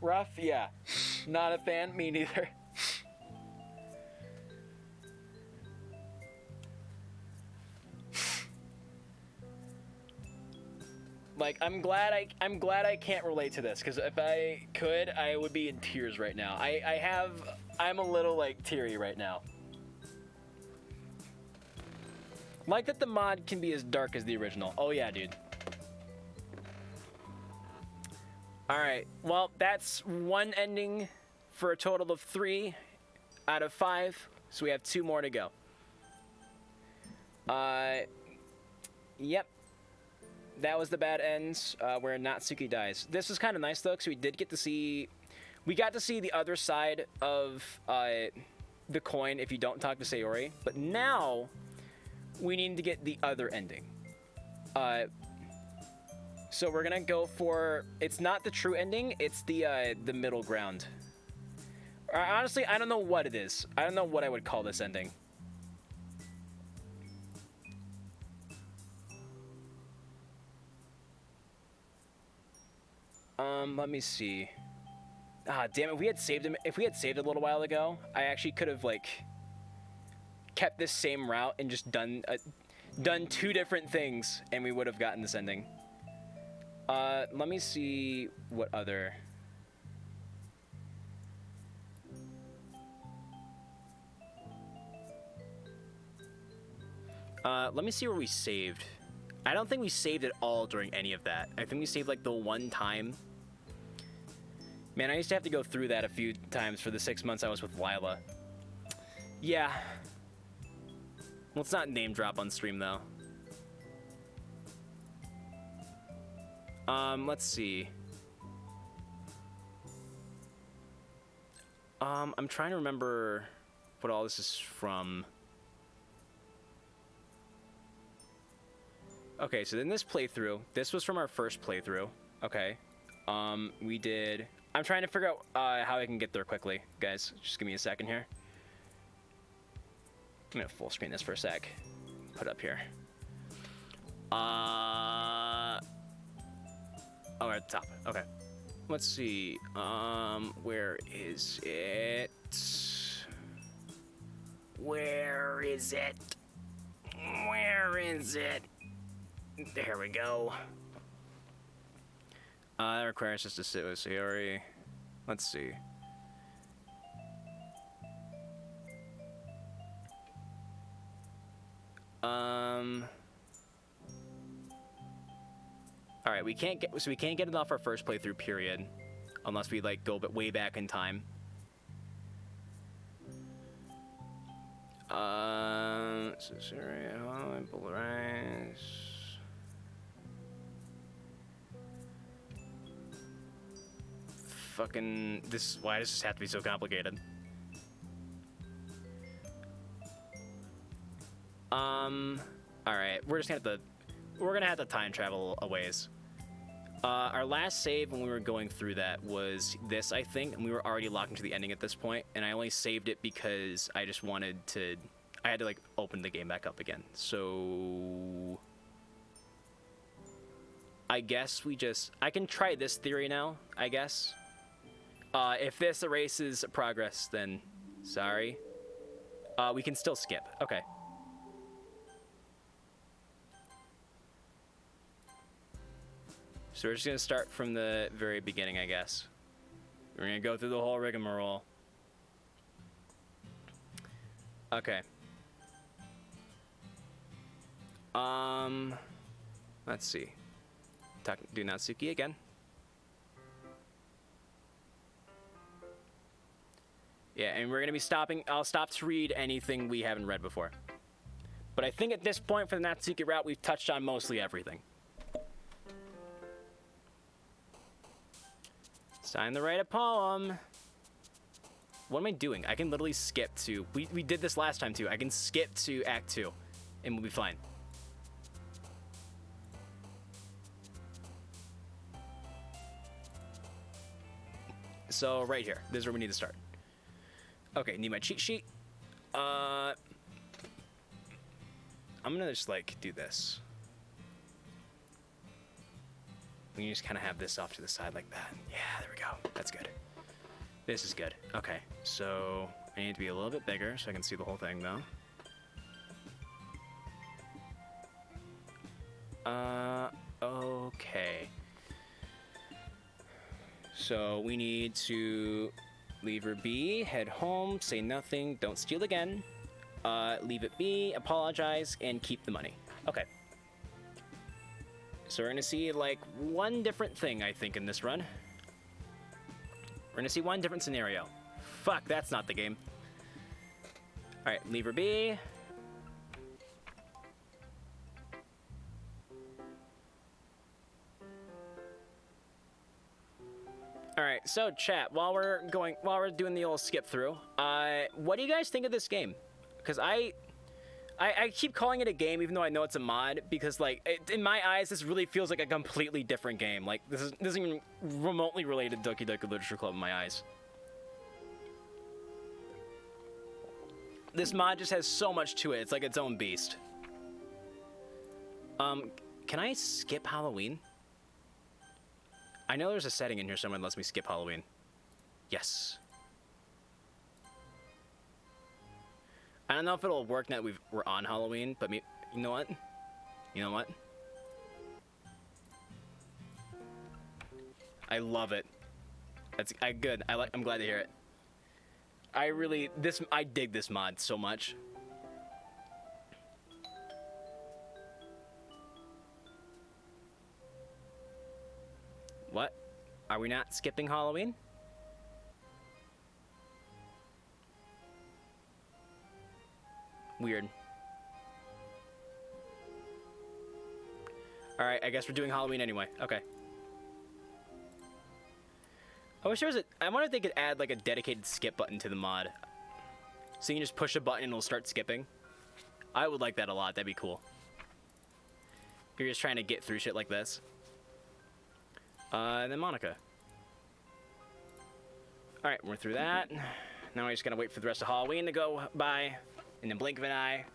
Rough? Yeah. Not a fan? Me neither. Like, I'm glad I can't relate to this, because if I could, I would be in tears right now. I'm a little, like, teary right now. Like that the mod can be as dark as the original. Oh yeah, dude. Alright, well, that's one ending for a total of 3 out of 5, so we have 2 more to go. Yep. That was the bad ends, where Natsuki dies. This was kind of nice, though, because we got to see the other side of the coin if you don't talk to Sayori. But now, we need to get the other ending. So we're gonna go for, it's not the true ending, it's the middle ground. Honestly, I don't know what it is. I don't know what I would call this ending. Let me see. Ah, damn it, if we had saved it a little while ago, I actually could have, like, kept this same route and just done 2 different things, and we would have gotten this ending. Let me see what other... let me see where we saved. I don't think we saved it all during any of that. I think we saved, like, the one time. Man, I used to have to go through that a few times for the 6 months I was with Lila. Yeah. Let's not name drop on stream, though. Let's see. I'm trying to remember what all this is from. Okay, so in this playthrough, this was from our first playthrough. Okay. We did... I'm trying to figure out how I can get there quickly, guys. Just give me a second here. I'm gonna full screen this for a sec. Put it up here. Oh, we're at the top. Okay. Let's see. Where is it? Where is it? Where is it? There we go. That requires us to sit with Sayori. Let's see. All right, we can't get it off our first playthrough period, unless we like go way back in time. Fucking this. Why does this have to be so complicated? All right, we're gonna have to time travel a ways. Our last save when we were going through that was this, I think, and we were already locked into the ending at this point, and I only saved it because I just wanted to... I had to, like, open the game back up again. So... I guess we just... I can try this theory now, I guess. If this erases progress, then sorry. We can still skip. Okay. So we're just gonna start from the very beginning, I guess. We're gonna go through the whole rigmarole. Okay. Let's see. Do Natsuki again. Yeah, and we're gonna be stopping. I'll stop to read anything we haven't read before. But I think at this point for the Natsuki route, we've touched on mostly everything. It's time to write a poem. What am I doing? I can literally skip to... We did this last time, too. I can skip to Act 2, and we'll be fine. So, right here. This is where we need to start. Okay, need my cheat sheet. I'm gonna just, like, do this. We can just kind of have this off to the side like that. Yeah, there we go. That's good. This is good. Okay, so I need to be a little bit bigger so I can see the whole thing, though. Okay. So we need to leave her be, head home, say nothing, don't steal again, leave it be, apologize, and keep the money. Okay. So we're gonna see, like, one different thing, I think, in this run. We're gonna see one different scenario. Fuck, that's not the game. Alright, leave her be. Alright, so chat, while we're doing the old skip through, what do you guys think of this game? Because I keep calling it a game even though I know it's a mod, because, like, in my eyes, this really feels like a completely different game. Like, this isn't even remotely related to Doki Doki Literature Club in my eyes. This mod just has so much to it. It's like its own beast. Can I skip Halloween? I know there's a setting in here somewhere that lets me skip Halloween. Yes. I don't know if it'll work now that we're on Halloween, but you know what? You know what? I love it. That's good. I'm glad to hear it. I dig this mod so much. What? Are we not skipping Halloween? Weird. Alright, I guess we're doing Halloween anyway. Okay. I wish there was I wonder if they could add, like, a dedicated skip button to the mod. So you can just push a button and it'll start skipping. I would like that a lot. That'd be cool. If you're just trying to get through shit like this. And then Monica. Alright, we're through that. Now we're just gonna wait for the rest of Halloween to go by in the blink of an eye.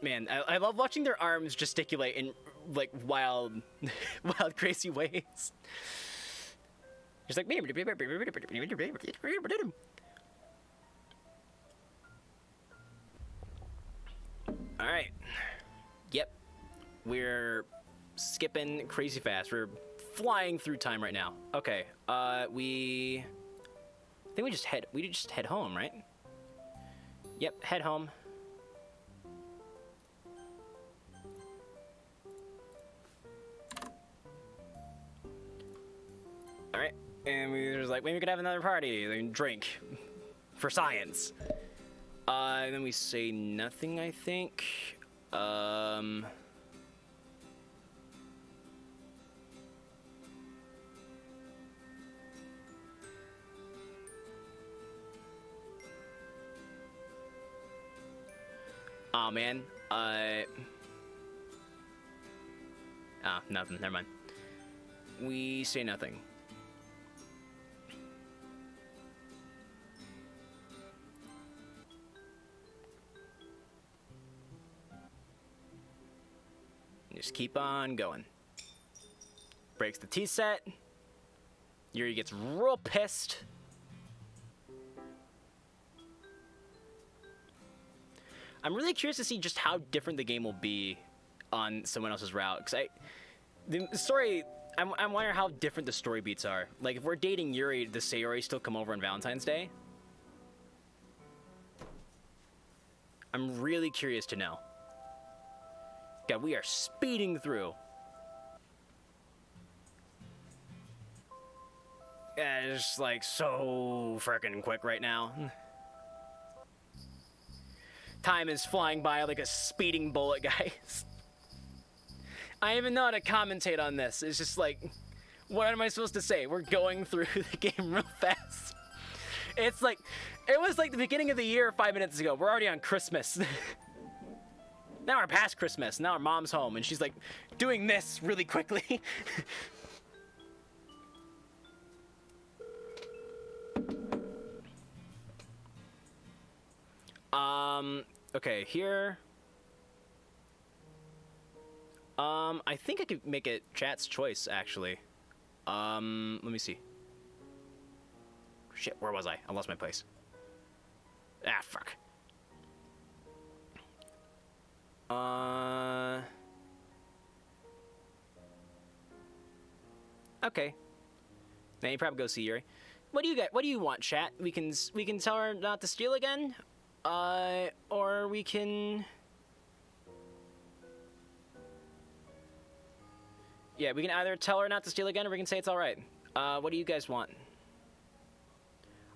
Man, I love watching their arms gesticulate in, like, wild, crazy ways. Just like... Alright. Yep. We're skipping crazy fast. We're flying through time right now. Okay. I think we just head home, right? Yep, head home. Alright. And we were like, maybe we could have another party and drink for science. And then we say nothing, I think. Aw, man. Nothing. Never mind. We say nothing. Just keep on going. Breaks the tea set. Yuri gets real pissed. I'm really curious to see just how different the game will be on someone else's route. Because the story, I'm wondering how different the story beats are. Like, if we're dating Yuri, does Sayori still come over on Valentine's Day? I'm really curious to know. God, we are speeding through. Yeah, it's just like so freaking quick right now. Time is flying by like a speeding bullet, guys. I don't even know how to commentate on this. It's just like, what am I supposed to say? We're going through the game real fast. It's like, it was like the beginning of the year 5 minutes ago. We're already on Christmas. Now we're past Christmas. Now our mom's home and she's like doing this really quickly. Okay, here. I think I could make it chat's choice, actually. Let me see. Shit, where was I? I lost my place. Ah, fuck. Okay. Then you probably go see Yuri. What do you get? What do you want, chat? We can tell her not to steal again? Or we can... Yeah, we can either tell her not to steal again, or we can say it's alright. What do you guys want?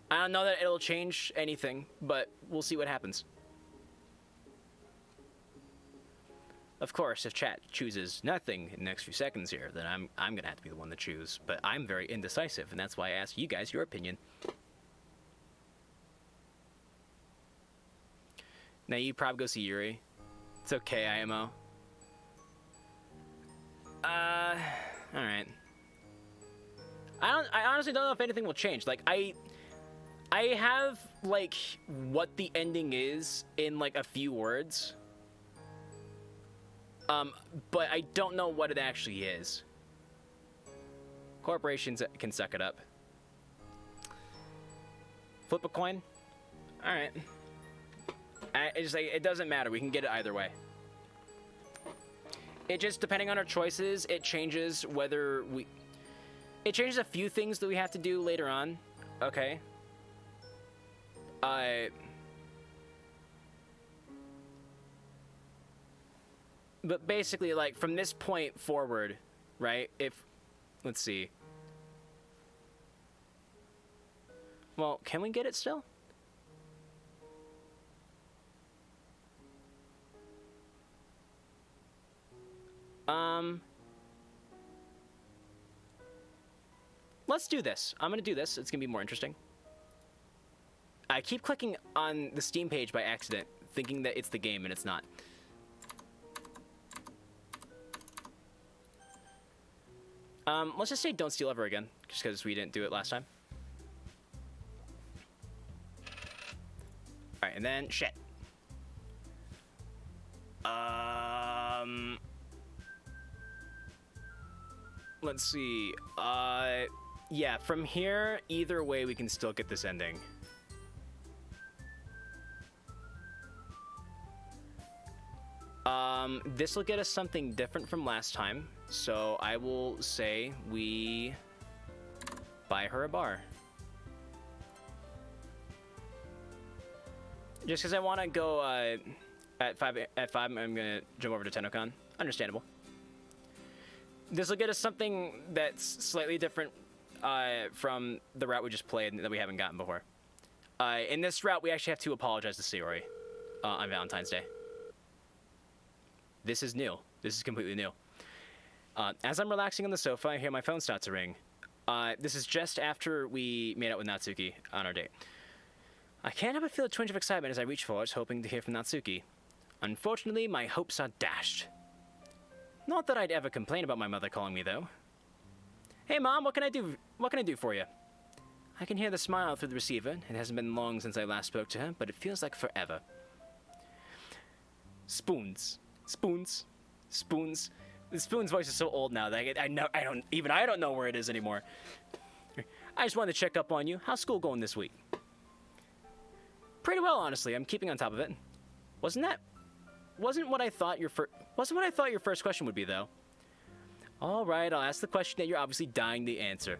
I don't know that it'll change anything, but we'll see what happens. Of course, if chat chooses nothing in the next few seconds here, then I'm gonna have to be the one to choose. But I'm very indecisive, and that's why I asked you guys your opinion. Now you probably go see Yuri. It's okay, IMO. Alright. I honestly don't know if anything will change. Like, I have, like, what the ending is in, like, a few words. But I don't know what it actually is. Corporations can suck it up. Flip a coin? Alright. It's like, it doesn't matter. We can get it either way. It just, depending on our choices, it changes whether we... It changes a few things that we have to do later on. Okay. But basically, like, from this point forward, right, if... Let's see. Well, can we get it still? Let's do this. I'm gonna do this. It's gonna be more interesting. I keep clicking on the Steam page by accident, thinking that it's the game, and it's not. Let's just say don't steal ever again, just because we didn't do it last time. Alright, and then, shit. Let's see. Yeah, from here, either way, we can still get this ending. This will get us something different from last time, so I will say we buy her a bar. Just because I want to go at 5, I'm going to jump over to Tennokan. Understandable. This will get us something that's slightly different from the route we just played that we haven't gotten before. In this route, we actually have to apologize to Sayori on Valentine's Day. This is new. This is completely new. As I'm relaxing on the sofa, I hear my phone start to ring. This is just after we made out with Natsuki on our date. I can't help but feel a twinge of excitement as I reach for it, hoping to hear from Natsuki. Unfortunately, my hopes are dashed. Not that I'd ever complain about my mother calling me, though. Hey, Mom, what can I do? What can I do for you? I can hear the smile through the receiver. It hasn't been long since I last spoke to her, but it feels like forever. Spoons. Spoons. Spoons. The Spoon's voice is so old now that I don't know where it is anymore. I just wanted to check up on you. How's school going this week? Pretty well, honestly. I'm keeping on top of it. Wasn't what I thought your first question would be, though. All right, I'll ask the question that you're obviously dying to answer.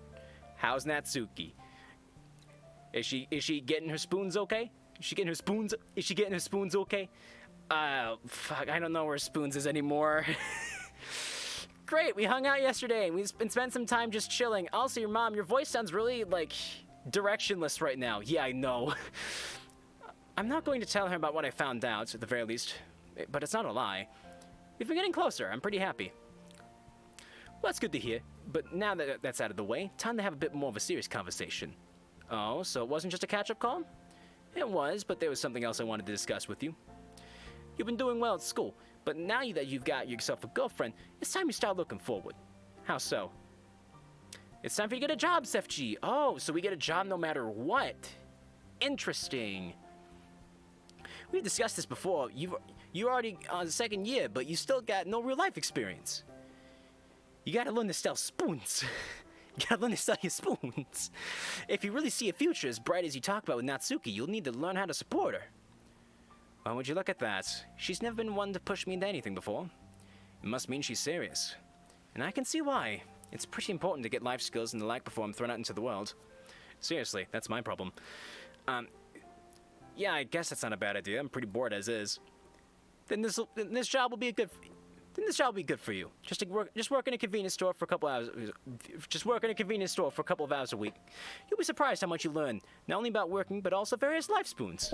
How's Natsuki? Is she getting her spoons okay? Is she getting her spoons okay? Fuck, I don't know where Spoons is anymore. Great, we hung out yesterday and we spent some time just chilling. Also, your mom, your voice sounds really, like, directionless right now. Yeah, I know. I'm not going to tell her about what I found out, at the very least, but it's not a lie. We've been getting closer. I'm pretty happy. Well, that's good to hear. But now that that's out of the way, time to have a bit more of a serious conversation. Oh, so it wasn't just a catch-up call? It was, but there was something else I wanted to discuss with you. You've been doing well at school, but now that you've got yourself a girlfriend, it's time you start looking forward. How so? It's time for you to get a job, SFG. Oh, so we get a job no matter what. Interesting. We've discussed this before. You're already on the second year, but you still got no real life experience. You gotta learn to sell spoons. You gotta learn to sell your spoons. If you really see a future as bright as you talk about with Natsuki, you'll need to learn how to support her. Well, would you look at that? She's never been one to push me into anything before. It must mean she's serious. And I can see why. It's pretty important to get life skills and the like before I'm thrown out into the world. Seriously, that's my problem. Yeah, I guess that's not a bad idea. I'm pretty bored as is. Then this job will be good for you. Just work in a convenience store for a couple hours. Just work in a convenience store for a couple of hours a week. You'll be surprised how much you learn, not only about working, but also various life skills.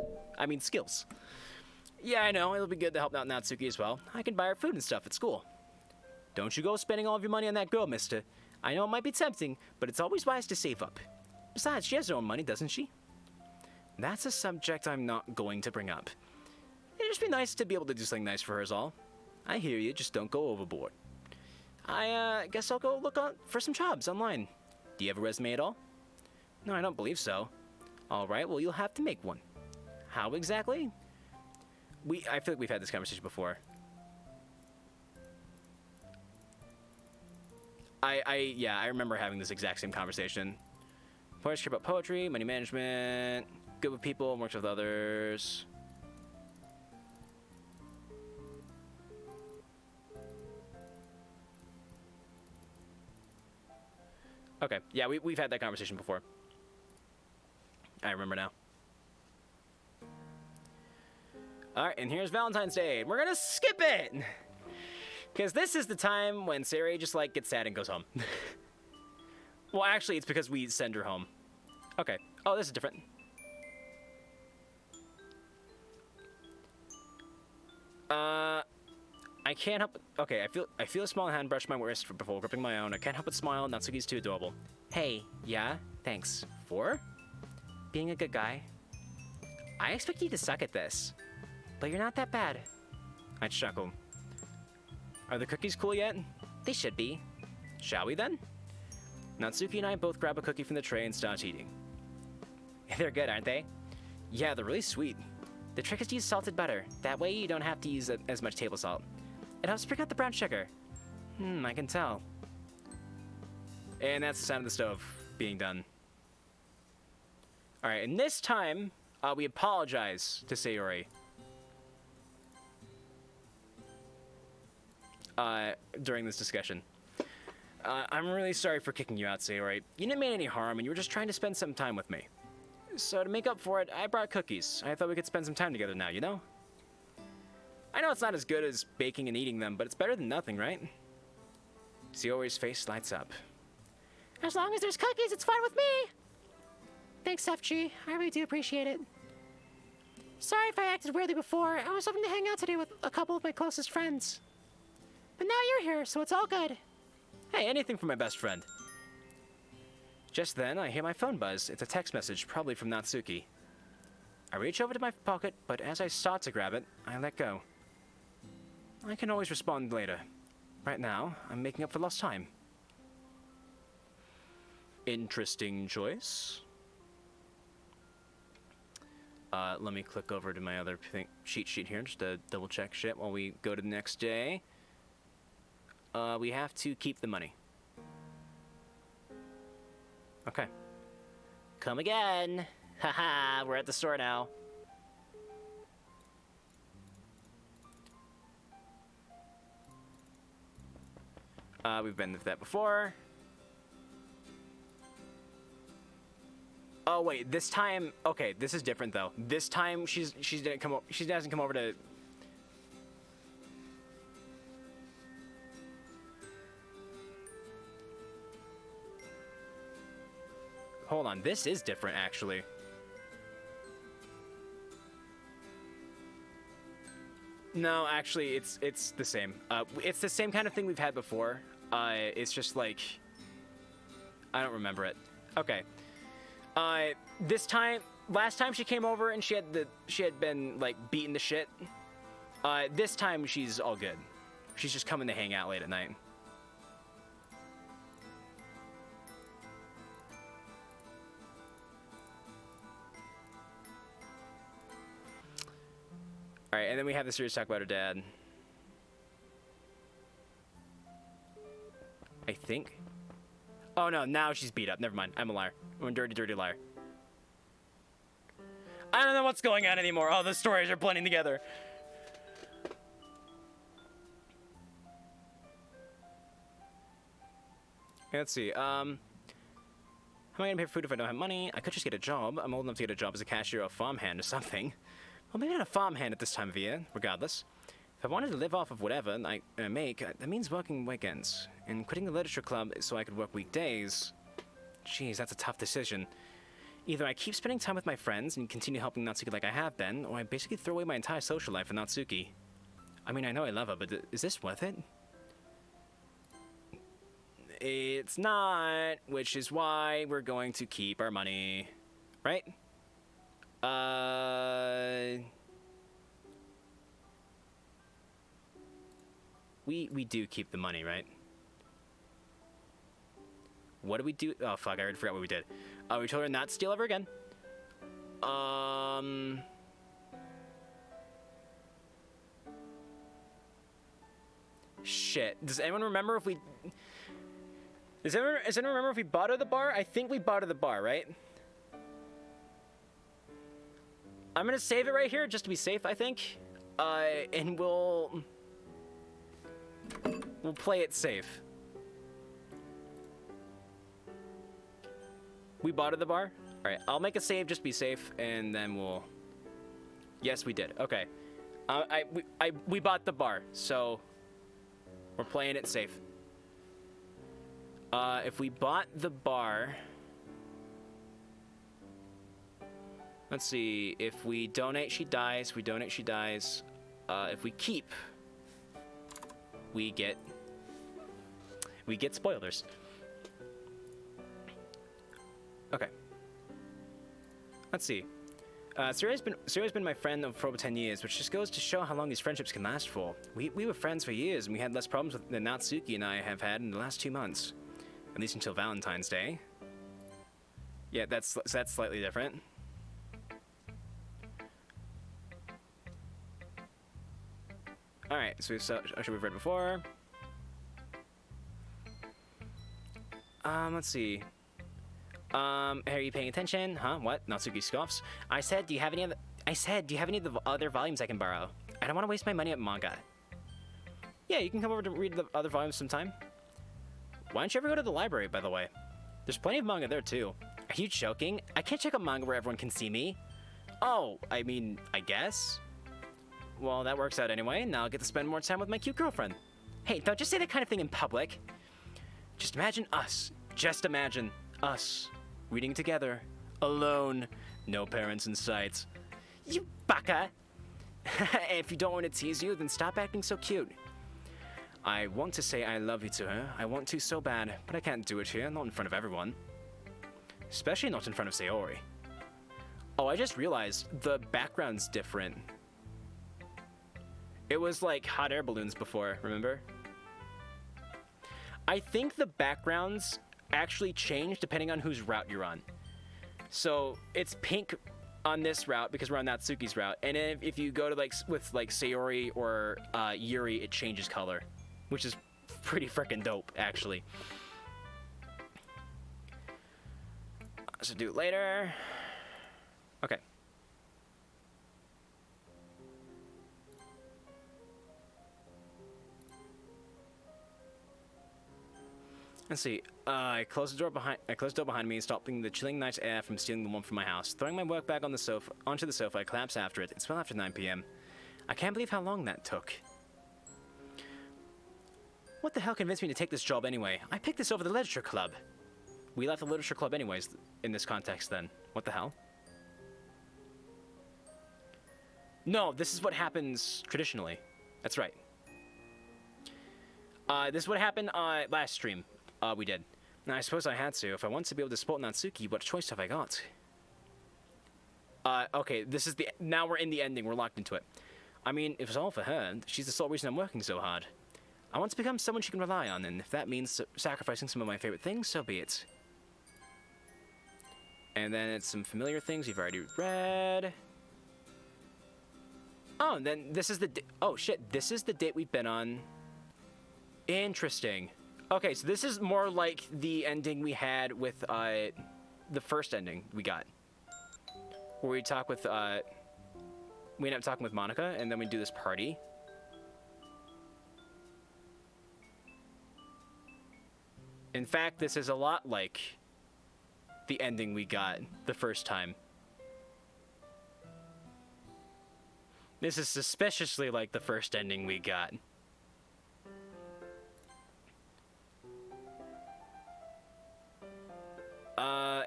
Yeah, I know. It'll be good to help out Natsuki as well. I can buy her food and stuff at school. Don't you go spending all of your money on that girl, mister. I know it might be tempting, but it's always wise to save up. Besides, she has her own money, doesn't she? That's a subject I'm not going to bring up. It'd just be nice to be able to do something nice for her is all. I hear you, just don't go overboard. I guess I'll go look for some jobs online. Do you have a resume at all? No, I don't believe so. Alright, well you'll have to make one. How exactly? I feel like we've had this conversation before. I remember having this exact same conversation. Poetry, care about poetry, money management, good with people, works with others. Okay, yeah, we've had that conversation before. I remember now. Alright, and here's Valentine's Day. We're gonna skip it! Because this is the time when Sari just, like, gets sad and goes home. Well, actually, it's because we send her home. Okay. Oh, this is different. I can't help. Okay, I feel a small hand brush my wrist before gripping my own. I can't help but smile. Natsuki's too adorable. Hey, yeah, thanks for being a good guy. I expect you to suck at this, but you're not that bad. I chuckle. Are the cookies cool yet? They should be. Shall we then? Natsuki and I both grab a cookie from the tray and start eating. They're good, aren't they? Yeah, they're really sweet. The trick is to use salted butter. That way you don't have to use as much table salt. It helps bring out the brown sugar. I can tell. And that's the sound of the stove being done. Alright, and this time, we apologize to Sayori. During this discussion. I'm really sorry for kicking you out, Sayori. You didn't mean any harm, and you were just trying to spend some time with me. So to make up for it, I brought cookies. I thought we could spend some time together now, you know? I know it's not as good as baking and eating them, but it's better than nothing, right? Sayori's face lights up. As long as there's cookies, it's fine with me. Thanks, FG. I really do appreciate it. Sorry if I acted weirdly before. I was hoping to hang out today with a couple of my closest friends. But now you're here, so it's all good. Hey, anything for my best friend. Just then, I hear my phone buzz. It's a text message, probably from Natsuki. I reach over to my pocket, but as I start to grab it, I let go. I can always respond later. Right now, I'm making up for lost time. Interesting choice. Let me click over to my other cheat sheet here, just to double check shit while we go to the next day. We have to keep the money. Okay. Come again. Haha, we're at the store now. We've been with that before. Oh wait, this time. Okay, this is different though. This time she doesn't come over to. Hold on, this is different actually. No, actually, it's the same. It's the same kind of thing we've had before. It's just like I don't remember it. Okay. This time, last time she came over and she had been like beaten to shit. This time she's all good. She's just coming to hang out late at night. All right, and then we have the serious talk about her dad. I think. Oh no, now she's beat up. Never mind. I'm a liar. I'm a dirty, dirty liar. I don't know what's going on anymore. Oh, the stories are blending together. Let's see. How am I gonna pay for food if I don't have money? I could just get a job. I'm old enough to get a job as a cashier or a farmhand or something. Well, maybe not a farmhand at this time of year, regardless. If I wanted to live off of whatever I make, that means working weekends. And quitting the literature club so I could work weekdays. Jeez, that's a tough decision. Either I keep spending time with my friends and continue helping Natsuki like I have been, or I basically throw away my entire social life for Natsuki. I mean, I know I love her, but is this worth it? It's not, which is why we're going to keep our money. Right? We do keep the money, right? What do we do? Oh, fuck, I already forgot what we did. We told her not to steal ever again. Shit. Does anyone remember if we... Does anyone remember if we bought her the bar? I think we bought her the bar, right? I'm gonna save it right here, just to be safe, I think. And we'll play it safe. We bought her the bar? Alright, I'll make a save, just to be safe, and then we'll... Yes, we did. Okay. We bought the bar, so... We're playing it safe. If we bought the bar... Let's see. If we donate, she dies. We donate, she dies. If we keep... We get spoilers. Okay. Let's see. Sarah's been my friend for over 10 years, which just goes to show how long these friendships can last for. We were friends for years, and we had less problems than Natsuki and I have had in the last 2 months. At least until Valentine's Day. Yeah, that's slightly different. Alright, so we've read before. Let's see. Are you paying attention? Huh? What? Natsuki scoffs. I said, do you have any of the other volumes I can borrow? I don't want to waste my money at manga. Yeah, you can come over to read the other volumes sometime. Why don't you ever go to the library, by the way? There's plenty of manga there, too. Are you joking? I can't check out manga where everyone can see me. Oh, I mean, I guess. Well, that works out anyway. Now I'll get to spend more time with my cute girlfriend. Hey, don't just say that kind of thing in public. Just imagine us. Just imagine us. Reading together. Alone. No parents in sight. You baka! If you don't want to tease you, then stop acting so cute. I want to say I love you to her. I want to so bad, but I can't do it here, not in front of everyone. Especially not in front of Sayori. Oh, I just realized the background's different. It was like hot air balloons before, remember? I think the backgrounds actually change depending on whose route you're on. So it's pink on this route because we're on Natsuki's route, and if you go to with Sayori or Yuri, it changes color, which is pretty freaking dope, actually. So do it later. Okay. Let's see. I closed the door behind me, stopping the chilling night air from stealing the warmth from my house. Throwing my work bag onto the sofa, I collapse after it. It's well after 9 p.m. I can't believe how long that took. What the hell convinced me to take this job anyway? I picked this over the literature club. We left the literature club anyways in this context then. What the hell? No, this is what happens traditionally. That's right. This is what happened last stream. We did. Now, I suppose I had to. If I want to be able to support Natsuki, what choice have I got? Okay, this is the... Now we're in the ending. We're locked into it. I mean, if it's all for her, she's the sole reason I'm working so hard. I want to become someone she can rely on, and if that means sacrificing some of my favorite things, so be it. And then it's some familiar things you've already read. Oh, and then this is the... Oh, shit. This is the date we've been on. Interesting. Okay, so this is more like the ending we had with, the first ending we got. Where we talk with, we end up talking with Monica, and then we do this party. In fact, this is a lot like the ending we got the first time. This is suspiciously like the first ending we got.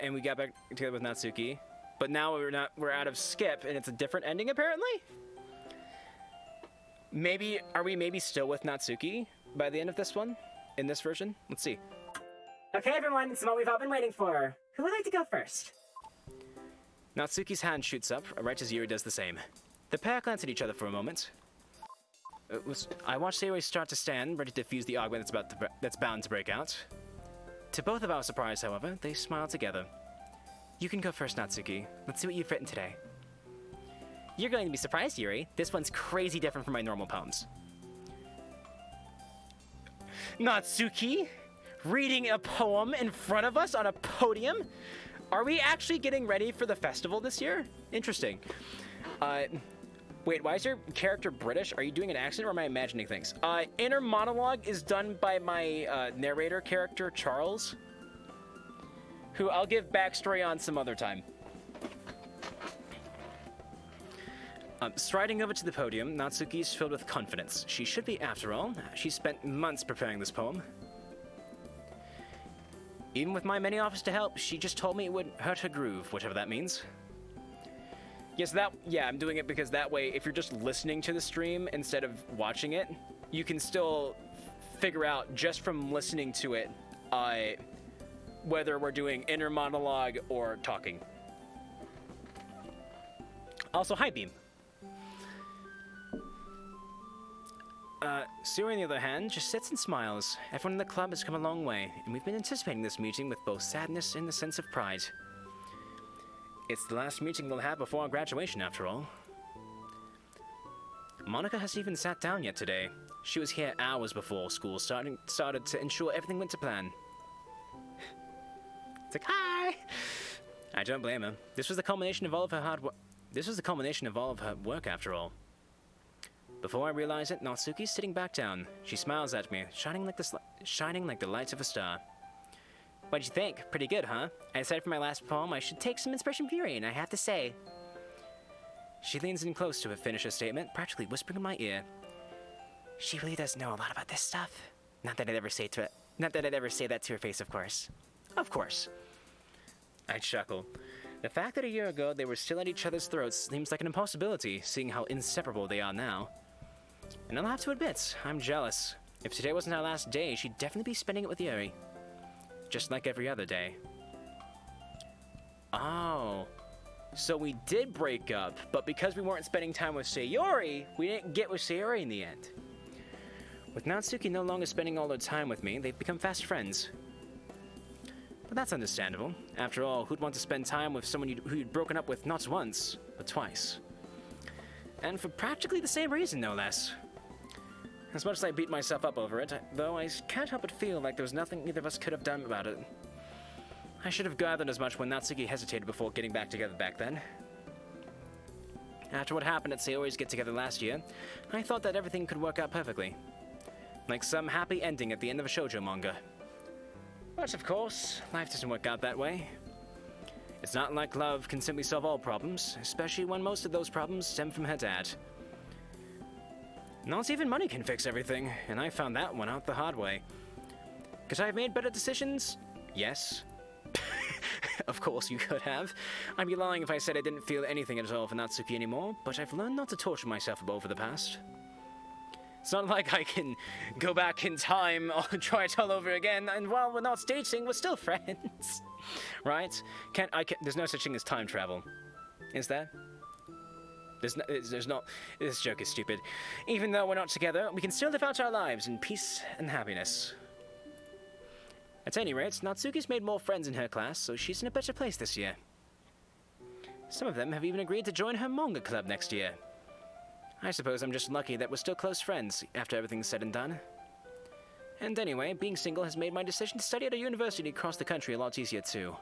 And we got back together with Natsuki. But now we're out of Skip, and it's a different ending, apparently? Are we maybe still with Natsuki by the end of this one? In this version? Let's see. Okay, everyone, it's what we've all been waiting for. Who would like to go first? Natsuki's hand shoots up, right as Yuri does the same. The pair glance at each other for a moment. I watched Yuri start to stand, ready to defuse the argument that's bound to break out. To both of our surprise, however, they smile together. You can go first, Natsuki. Let's see what you've written today. You're going to be surprised, Yuri. This one's crazy different from my normal poems. Natsuki? Reading a poem in front of us on a podium? Are we actually getting ready for the festival this year? Interesting. Wait, why is your character British? Are you doing an accent or am I imagining things? Inner monologue is done by my narrator character, Charles, who I'll give backstory on some other time. Striding over to the podium, Natsuki is filled with confidence. She should be, after all. She spent months preparing this poem. Even with my many offers to help, she just told me it would hurt her groove, whatever that means. Yes, I'm doing it because that way, if you're just listening to the stream instead of watching it, you can still figure out just from listening to it, whether we're doing inner monologue or talking. Also, hi, Beam. Suri, on the other hand, just sits and smiles. Everyone in the club has come a long way, and we've been anticipating this meeting with both sadness and a sense of pride. It's the last meeting we'll have before our graduation, after all. Monica hasn't even sat down yet today. She was here hours before school started to ensure everything went to plan. It's like, hi! I don't blame her. This was the culmination of all of her hard work. This was the culmination of all of her work, after all. Before I realize it, Natsuki's sitting back down. She smiles at me, shining like the light of a star. What'd you think? Pretty good, huh? I decided for my last poem I should take some inspiration from Yuri, and I have to say. She leans in close to finish her statement, practically whispering in my ear. She really does know a lot about this stuff. Not that I'd ever say that to her face, of course. Of course. I chuckle. The fact that a year ago they were still at each other's throats seems like an impossibility, seeing how inseparable they are now. And I'll have to admit, I'm jealous. If today wasn't our last day, she'd definitely be spending it with Yuri. Just like every other day. Oh. So we did break up, but because we weren't spending time with Sayori, we didn't get with Sayori in the end. With Natsuki no longer spending all her time with me, they've become fast friends. But that's understandable. After all, who'd want to spend time with someone who you'd broken up with not once, but twice? And for practically the same reason, no less. As much as I beat myself up over it, though, I can't help but feel like there was nothing either of us could have done about it. I should have gathered as much when Natsuki hesitated before getting back together back then. After what happened at Sayori's get-together last year, I thought that everything could work out perfectly. Like some happy ending at the end of a shoujo manga. But of course, life doesn't work out that way. It's not like love can simply solve all problems, especially when most of those problems stem from her dad. Not even money can fix everything, and I found that one out the hard way. Could I have made better decisions? Yes. Of course you could have. I'd be lying if I said I didn't feel anything at all for Natsuki anymore, but I've learned not to torture myself over the past. It's not like I can go back in time or try it all over again, and while we're not dating, we're still friends. Right? There's no such thing as time travel. Is there? There's not. This joke is stupid. Even though we're not together, we can still live out our lives in peace and happiness. At any rate, Natsuki's made more friends in her class, so she's in a better place this year. Some of them have even agreed to join her manga club next year. I suppose I'm just lucky that we're still close friends after everything's said and done. And anyway, being single has made my decision to study at a university across the country a lot easier too.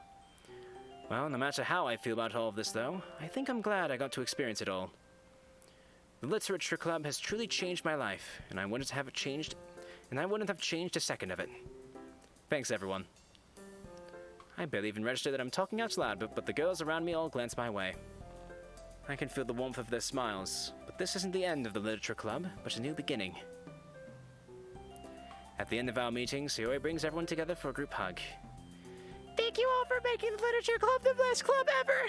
Well, no matter how I feel about all of this though, I think I'm glad I got to experience it all. The literature club has truly changed my life, and I wouldn't have changed a second of it. Thanks everyone. I barely even registered that I'm talking out loud, but the girls around me all glance my way. I can feel the warmth of their smiles, but this isn't the end of the literature club, but a new beginning. At the end of our meeting, Sayori brings everyone together for a group hug. Thank you all for making the literature club the best club ever!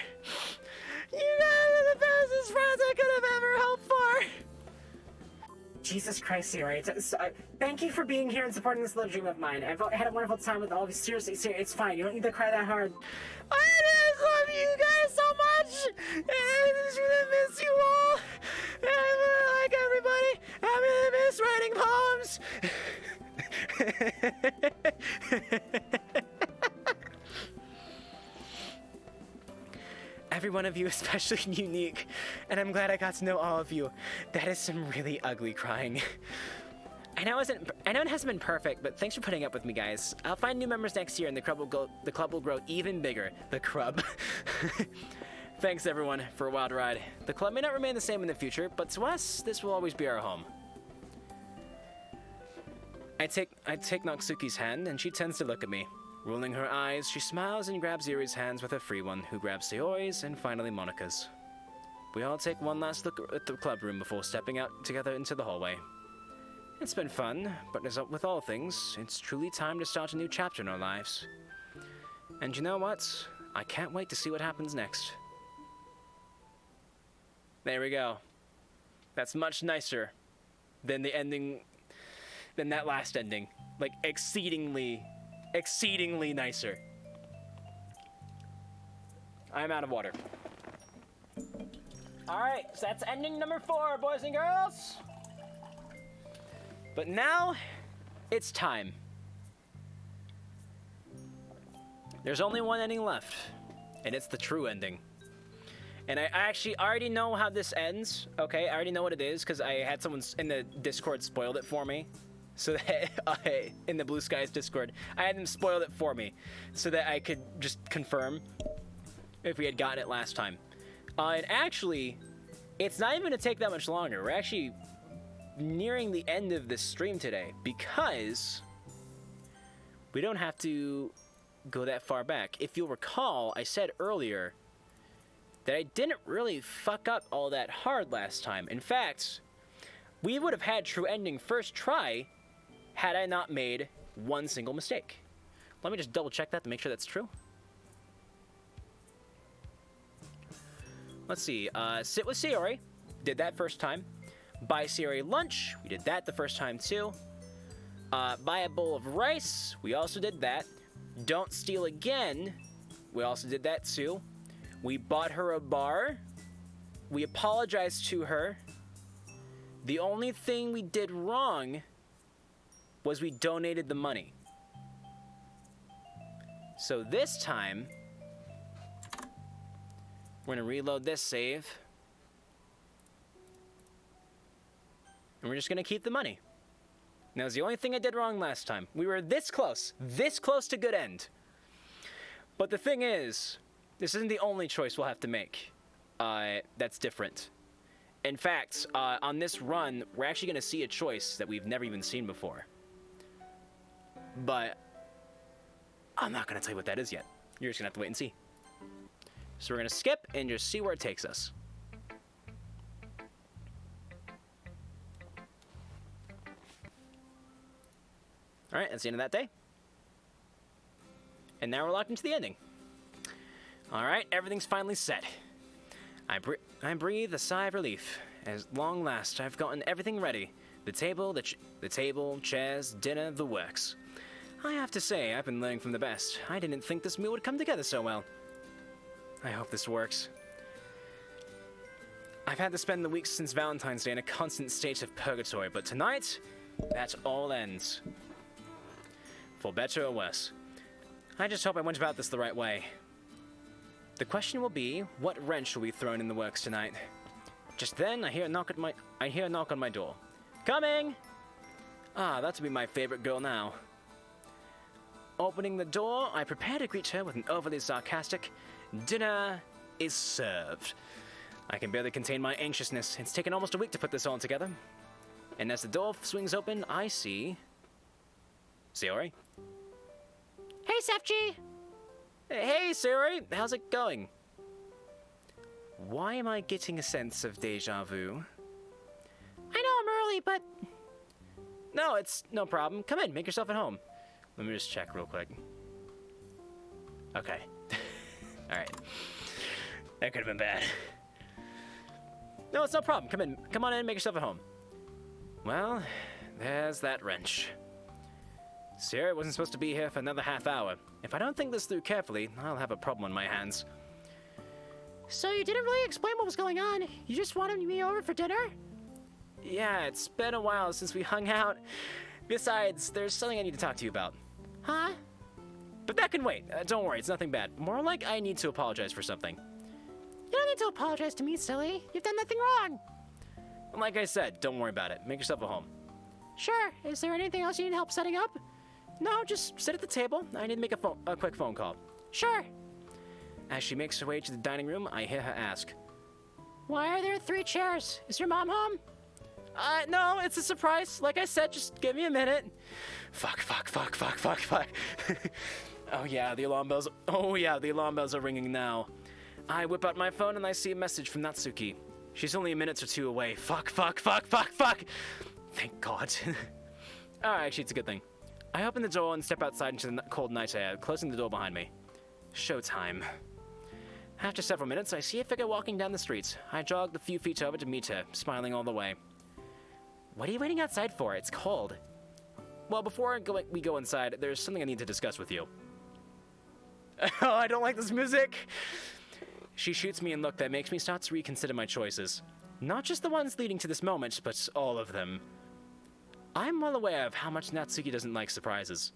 You guys are the bestest friends I could have ever hoped for! Jesus Christ, Sayori. Thank you for being here and supporting this little dream of mine. I've had a wonderful time with all of you. Seriously, it's fine. You don't need to cry that hard. I just love you guys so much! And I just really miss you all! And I really like everybody! I really miss writing poems! Every one of you is especially unique, and I'm glad I got to know all of you. That is some really ugly crying. I know it hasn't been perfect, but thanks for putting up with me, guys. I'll find new members next year, and the club will grow even bigger. The club. Thanks everyone for a wild ride. The club may not remain the same in the future, but to us, this will always be our home. I take Natsuki's hand, and she tends to look at me. Rolling her eyes, she smiles and grabs Yuri's hands with her free one, who grabs Sayori's and finally Monika's. We all take one last look at the club room before stepping out together into the hallway. It's been fun, but as with all things, it's truly time to start a new chapter in our lives. And you know what? I can't wait to see what happens next. There we go. That's much nicer than the ending, than that last ending. Like, exceedingly nicer. I'm out of water. Alright, so that's ending number 4, boys and girls. But now, it's time. There's only one ending left, and it's the true ending. And I actually already know how this ends, okay? I already know what it is, because I had someone in the Discord spoiled it for me. So that, in the Blue Skies Discord, I had them spoiled it for me, so that I could just confirm if we had gotten it last time. And actually, it's not even going to take that much longer. We're actually nearing the end of this stream today, because we don't have to go that far back. If you'll recall, I said earlier that I didn't really fuck up all that hard last time. In fact, we would have had true ending first try had I not made one single mistake. Let me just double check that to make sure that's true. Let's see, sit with Sayori, did that first time. Buy Sayori lunch, we did that the first time too. Buy a bowl of rice, we also did that. Don't steal again, we also did that too. We bought her a bar, we apologized to her. The only thing we did wrong was we donated the money. So this time, we're gonna reload this save. And we're just gonna keep the money. Now, it's the only thing I did wrong last time. We were this close to good end. But the thing is, this isn't the only choice we'll have to make that's different. In fact, on this run, we're actually going to see a choice that we've never even seen before. But I'm not gonna tell you what that is yet. You're just gonna have to wait and see. So we're gonna skip and just see where it takes us. Alright, that's the end of that day. And now we're locked into the ending. Alright, everything's finally set. I breathe a sigh of relief. At long last, I've gotten everything ready. The table, chairs, dinner, the works. I have to say, I've been learning from the best. I didn't think this meal would come together so well. I hope this works. I've had to spend the weeks since Valentine's Day in a constant state of purgatory, but tonight, that all ends. For better or worse. I just hope I went about this the right way. The question will be, what wrench will be thrown in the works tonight? Just then, I hear a knock on my door. Coming! Ah, that would be my favorite girl now. Opening the door, I prepare to greet her with an overly sarcastic, "Dinner is served." I can barely contain my anxiousness. It's taken almost a week to put this all together. And as the door swings open, I see... Sayori? Hey, Sefji! Hey, Sayori! How's it going? Why am I getting a sense of deja vu? I know I'm early, but... No, it's no problem. Come in, make yourself at home. Let me just check real quick. Okay. Alright. That could have been bad. No, it's no problem. Come in. Come on in, make yourself at home. Well, there's that wrench. Sayori wasn't supposed to be here for another half hour. If I don't think this through carefully, I'll have a problem on my hands. So you didn't really explain what was going on? You just wanted me over for dinner? Yeah, it's been a while since we hung out. Besides, there's something I need to talk to you about. Huh? But that can wait. Don't worry, it's nothing bad. More like I need to apologize for something. You don't need to apologize to me, silly. You've done nothing wrong. Like I said, don't worry about it. Make yourself at home. Sure. Is there anything else you need help setting up? No, just sit at the table. I need to make a quick phone call. Sure. As she makes her way to the dining room, I hear her ask, Why are there 3 chairs? Is your mom home? No, it's a surprise. Like I said, just give me a minute. Fuck. Oh yeah, the alarm bells are ringing now. I whip out my phone and I see a message from Natsuki. She's only a minute or 2 away. Fuck. Thank God. Actually, it's a good thing. I open the door and step outside into the cold night air, closing the door behind me. Showtime. After several minutes, I see a figure walking down the street. I jog the few feet over to meet her, smiling all the way. What are you waiting outside for? It's cold. Well, before we go inside, there's something I need to discuss with you. Oh, I don't like this music! She shoots me a look that makes me start to reconsider my choices. Not just the ones leading to this moment, but all of them. I'm well aware of how much Natsuki doesn't like surprises.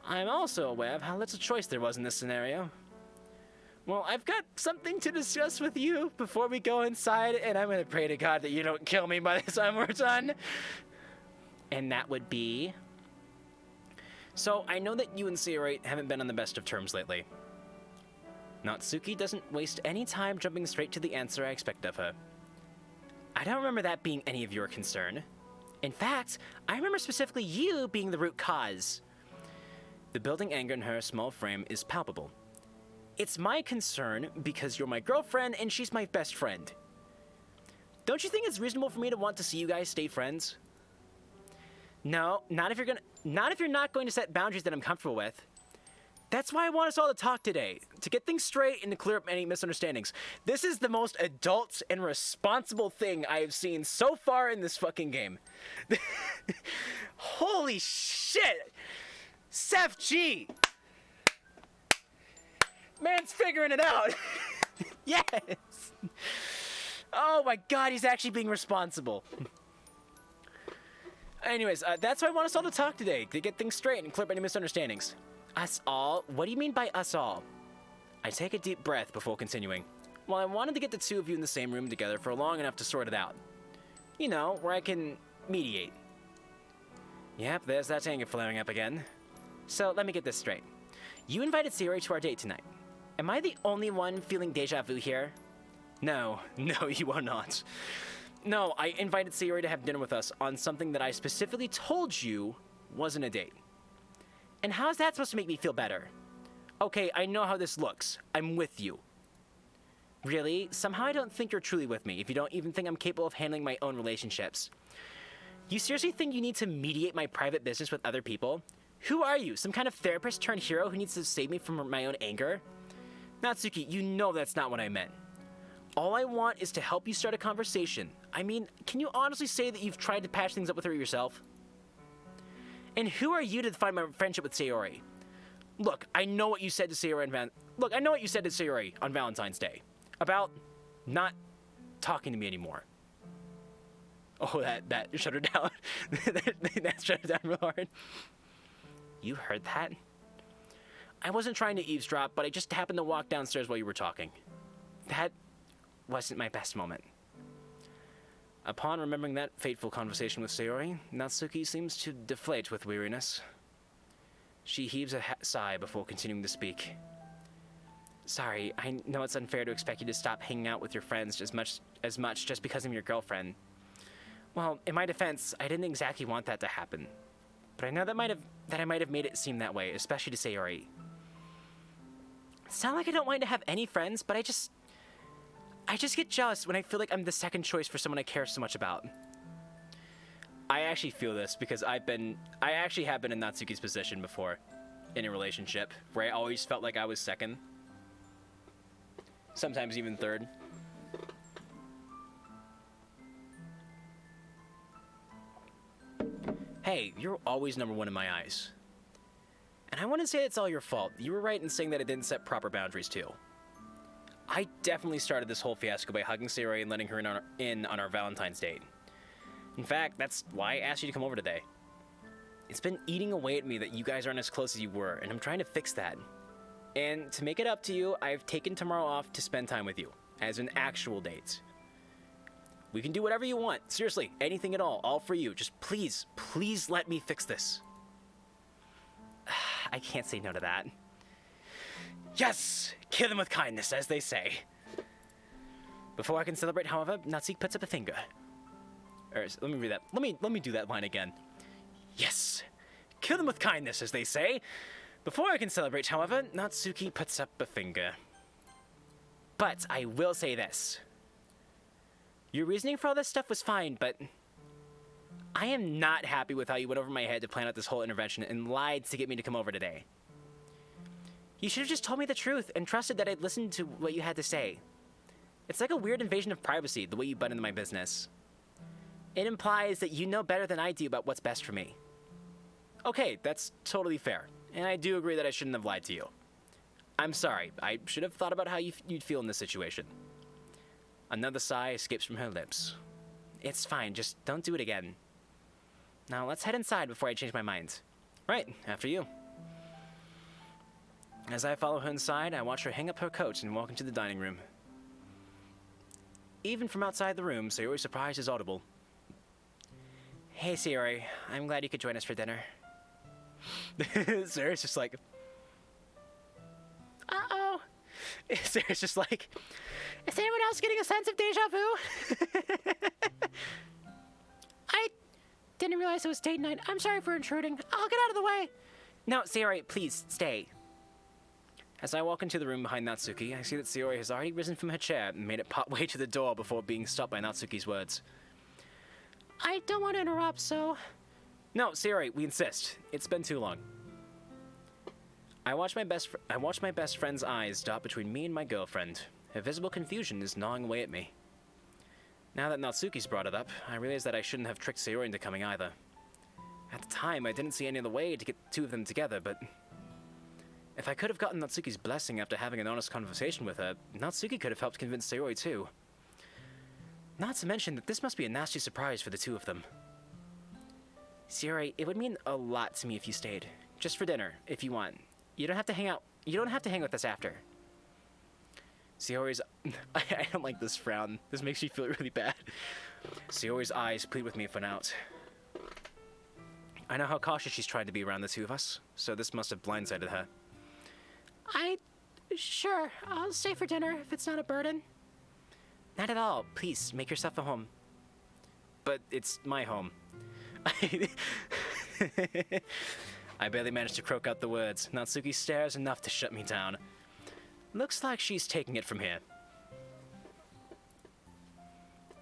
I'm also aware of how little choice there was in this scenario. Well, I've got something to discuss with you before we go inside, and I'm gonna pray to God that you don't kill me by the time we're done. And that would be... So, I know that you and Sayori haven't been on the best of terms lately. Natsuki doesn't waste any time jumping straight to the answer I expect of her. I don't remember that being any of your concern. In fact, I remember specifically you being the root cause. The building anger in her small frame is palpable. It's my concern because you're my girlfriend and she's my best friend. Don't you think it's reasonable for me to want to see you guys stay friends? No, not if you're not going to set boundaries that I'm comfortable with. That's why I want us all to talk today, to get things straight and to clear up any misunderstandings. This is the most adult and responsible thing I have seen so far in this fucking game. Holy shit! Seth G! Man's figuring it out! Yes! Oh my god, he's actually being responsible. Anyways, that's why I want us all to talk today, to get things straight and clear up any misunderstandings. Us all? What do you mean by us all? I take a deep breath before continuing. Well, I wanted to get the 2 of you in the same room together for long enough to sort it out. You know, where I can mediate. Yep, there's that anger flaring up again. So, let me get this straight. You invited Sayori to our date tonight. Am I the only one feeling deja vu here? No, you are not. No, I invited Sayori to have dinner with us on something that I specifically told you wasn't a date. And how is that supposed to make me feel better? Okay, I know how this looks. I'm with you. Really? Somehow I don't think you're truly with me if you don't even think I'm capable of handling my own relationships. You seriously think you need to mediate my private business with other people? Who are you? Some kind of therapist turned hero who needs to save me from my own anger? Natsuki, you know that's not what I meant. All I want is to help you start a conversation. I mean, can you honestly say that you've tried to patch things up with her yourself? And who are you to define my friendship with Sayori? Look, I know what you said to Sayori on Valentine's Day about not talking to me anymore. Oh, that shut her down. that shut her down real hard. You heard that? I wasn't trying to eavesdrop, but I just happened to walk downstairs while you were talking. That wasn't my best moment. Upon remembering that fateful conversation with Sayori, Natsuki seems to deflate with weariness. She heaves a sigh before continuing to speak. Sorry, I know it's unfair to expect you to stop hanging out with your friends as much just because I'm your girlfriend. Well, in my defense, I didn't exactly want that to happen. But I know that I might have made it seem that way, especially to Sayori. It's not like I don't want to have any friends, but I just get jealous when I feel like I'm the second choice for someone I care so much about. I actually feel this because I actually have been in Natsuki's position before in a relationship where I always felt like I was second. Sometimes even third. Hey, you're always number one in my eyes. And I wouldn't say it's all your fault. You were right in saying that I didn't set proper boundaries too. I definitely started this whole fiasco by hugging Sayori and letting her in on our Valentine's date. In fact, that's why I asked you to come over today. It's been eating away at me that you guys aren't as close as you were, and I'm trying to fix that. And to make it up to you, I've taken tomorrow off to spend time with you, as an actual date. We can do whatever you want. Seriously, anything at all for you. Just please let me fix this. I can't say no to that. Yes! Kill them with kindness, as they say. Before I can celebrate, however, Natsuki puts up a finger. Let me read that. Let me do that line again. Yes! Kill them with kindness, as they say. Before I can celebrate, however, Natsuki puts up a finger. But I will say this. Your reasoning for all this stuff was fine, but I am not happy with how you went over my head to plan out this whole intervention and lied to get me to come over today. You should have just told me the truth and trusted that I'd listen to what you had to say. It's like a weird invasion of privacy, the way you butt into my business. It implies that you know better than I do about what's best for me. Okay, that's totally fair, and I do agree that I shouldn't have lied to you. I'm sorry, I should have thought about how you'd feel in this situation. Another sigh escapes from her lips. It's fine, just don't do it again. Now let's head inside before I change my mind. Right, after you. As I follow her inside, I watch her hang up her coat and walk into the dining room. Even from outside the room, Sayori's surprise is audible. Hey Sayori, I'm glad you could join us for dinner. Sayori's just like... Uh-oh. Sayori's just like... Is anyone else getting a sense of deja vu? I didn't realize it was date night. I'm sorry for intruding. I'll get out of the way. No, Sayori, please, stay. As I walk into the room behind Natsuki, I see that Sayori has already risen from her chair and made it part way to the door before being stopped by Natsuki's words. I don't want to interrupt, so... No, Sayori, we insist. It's been too long. I watch my best friend's eyes dot between me and my girlfriend. Her visible confusion is gnawing away at me. Now that Natsuki's brought it up, I realize that I shouldn't have tricked Sayori into coming either. At the time, I didn't see any other way to get the two of them together, but... If I could have gotten Natsuki's blessing after having an honest conversation with her, Natsuki could have helped convince Sayori too. Not to mention that this must be a nasty surprise for the two of them. Sayori, it would mean a lot to me if you stayed. Just for dinner, if you want. You don't have to hang out. You don't have to hang with us after. Sayori's... I don't like this frown. This makes me feel really bad. Sayori's eyes plead with me for an out. I know how cautious she's trying to be around the two of us, so this must have blindsided her. Sure, I'll stay for dinner if it's not a burden. Not at all. Please, make yourself at home. But it's my home. I barely managed to croak out the words. Natsuki stares enough to shut me down. Looks like she's taking it from here.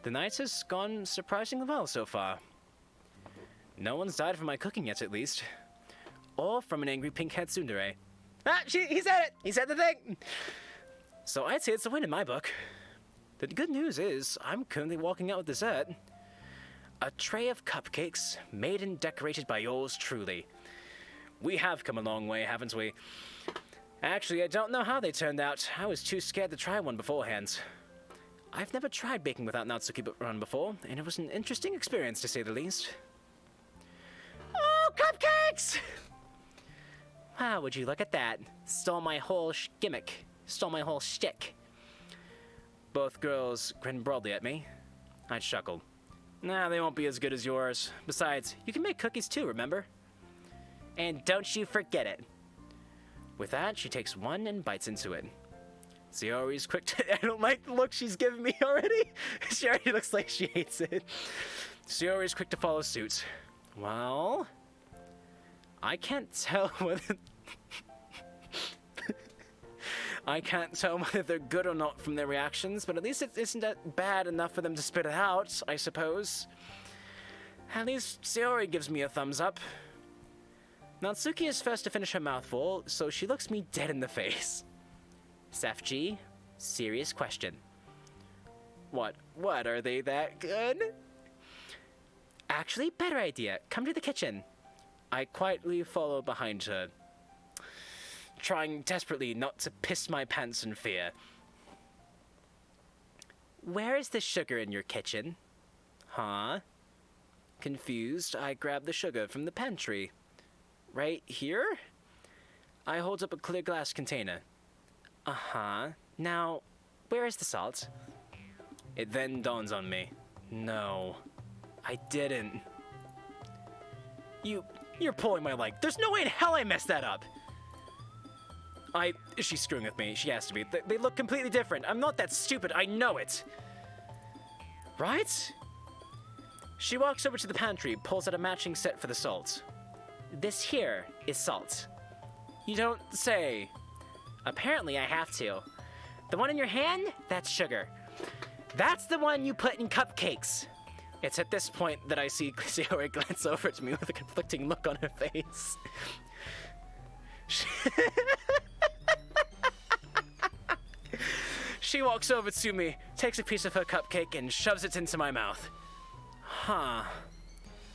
The night has gone surprisingly well so far. No one's died from my cooking yet, at least. Or from an angry pink-haired tsundere. Ah, he said it! He said the thing! So I'd say it's a win in my book. The good news is, I'm currently walking out with dessert. A tray of cupcakes, made and decorated by yours truly. We have come a long way, haven't we? Actually, I don't know how they turned out. I was too scared to try one beforehand. I've never tried baking without Natsuki run before, and it was an interesting experience to say the least. Oh, cupcakes! Wow, would you look at that? Stole my whole gimmick. Stole my whole shtick. Both girls grinned broadly at me. I chuckled. Nah, they won't be as good as yours. Besides, you can make cookies too, remember? And don't you forget it. With that, she takes one and bites into it. Sayori's quick to— I don't like the look she's giving me already. She already looks like she hates it. Sayori's quick to follow suit. Well, I can't tell whether— I can't tell whether they're good or not from their reactions, but at least it isn't that bad enough for them to spit it out, I suppose. At least Sayori gives me a thumbs up. Natsuki is first to finish her mouthful, so she looks me dead in the face. Sefji, serious question. What, are they that good? Actually, better idea. Come to the kitchen. I quietly follow behind her, trying desperately not to piss my pants in fear. Where is the sugar in your kitchen? Huh? Confused, I grab the sugar from the pantry. Right here? I hold up a clear glass container. Uh-huh. Now, where is the salt? It then dawns on me. No, I didn't. You're pulling my leg. There's no way in hell I messed that up. She's screwing with me. She has to be. They look completely different. I'm not that stupid. I know it. Right? She walks over to the pantry, pulls out a matching set for the salt. This here is salt. You don't say. Apparently I have to. The one in your hand, that's sugar. That's the one you put in cupcakes. It's at this point that I see Sayori glance over at me with a conflicting look on her face. She walks over to me, takes a piece of her cupcake, and shoves it into my mouth. Huh.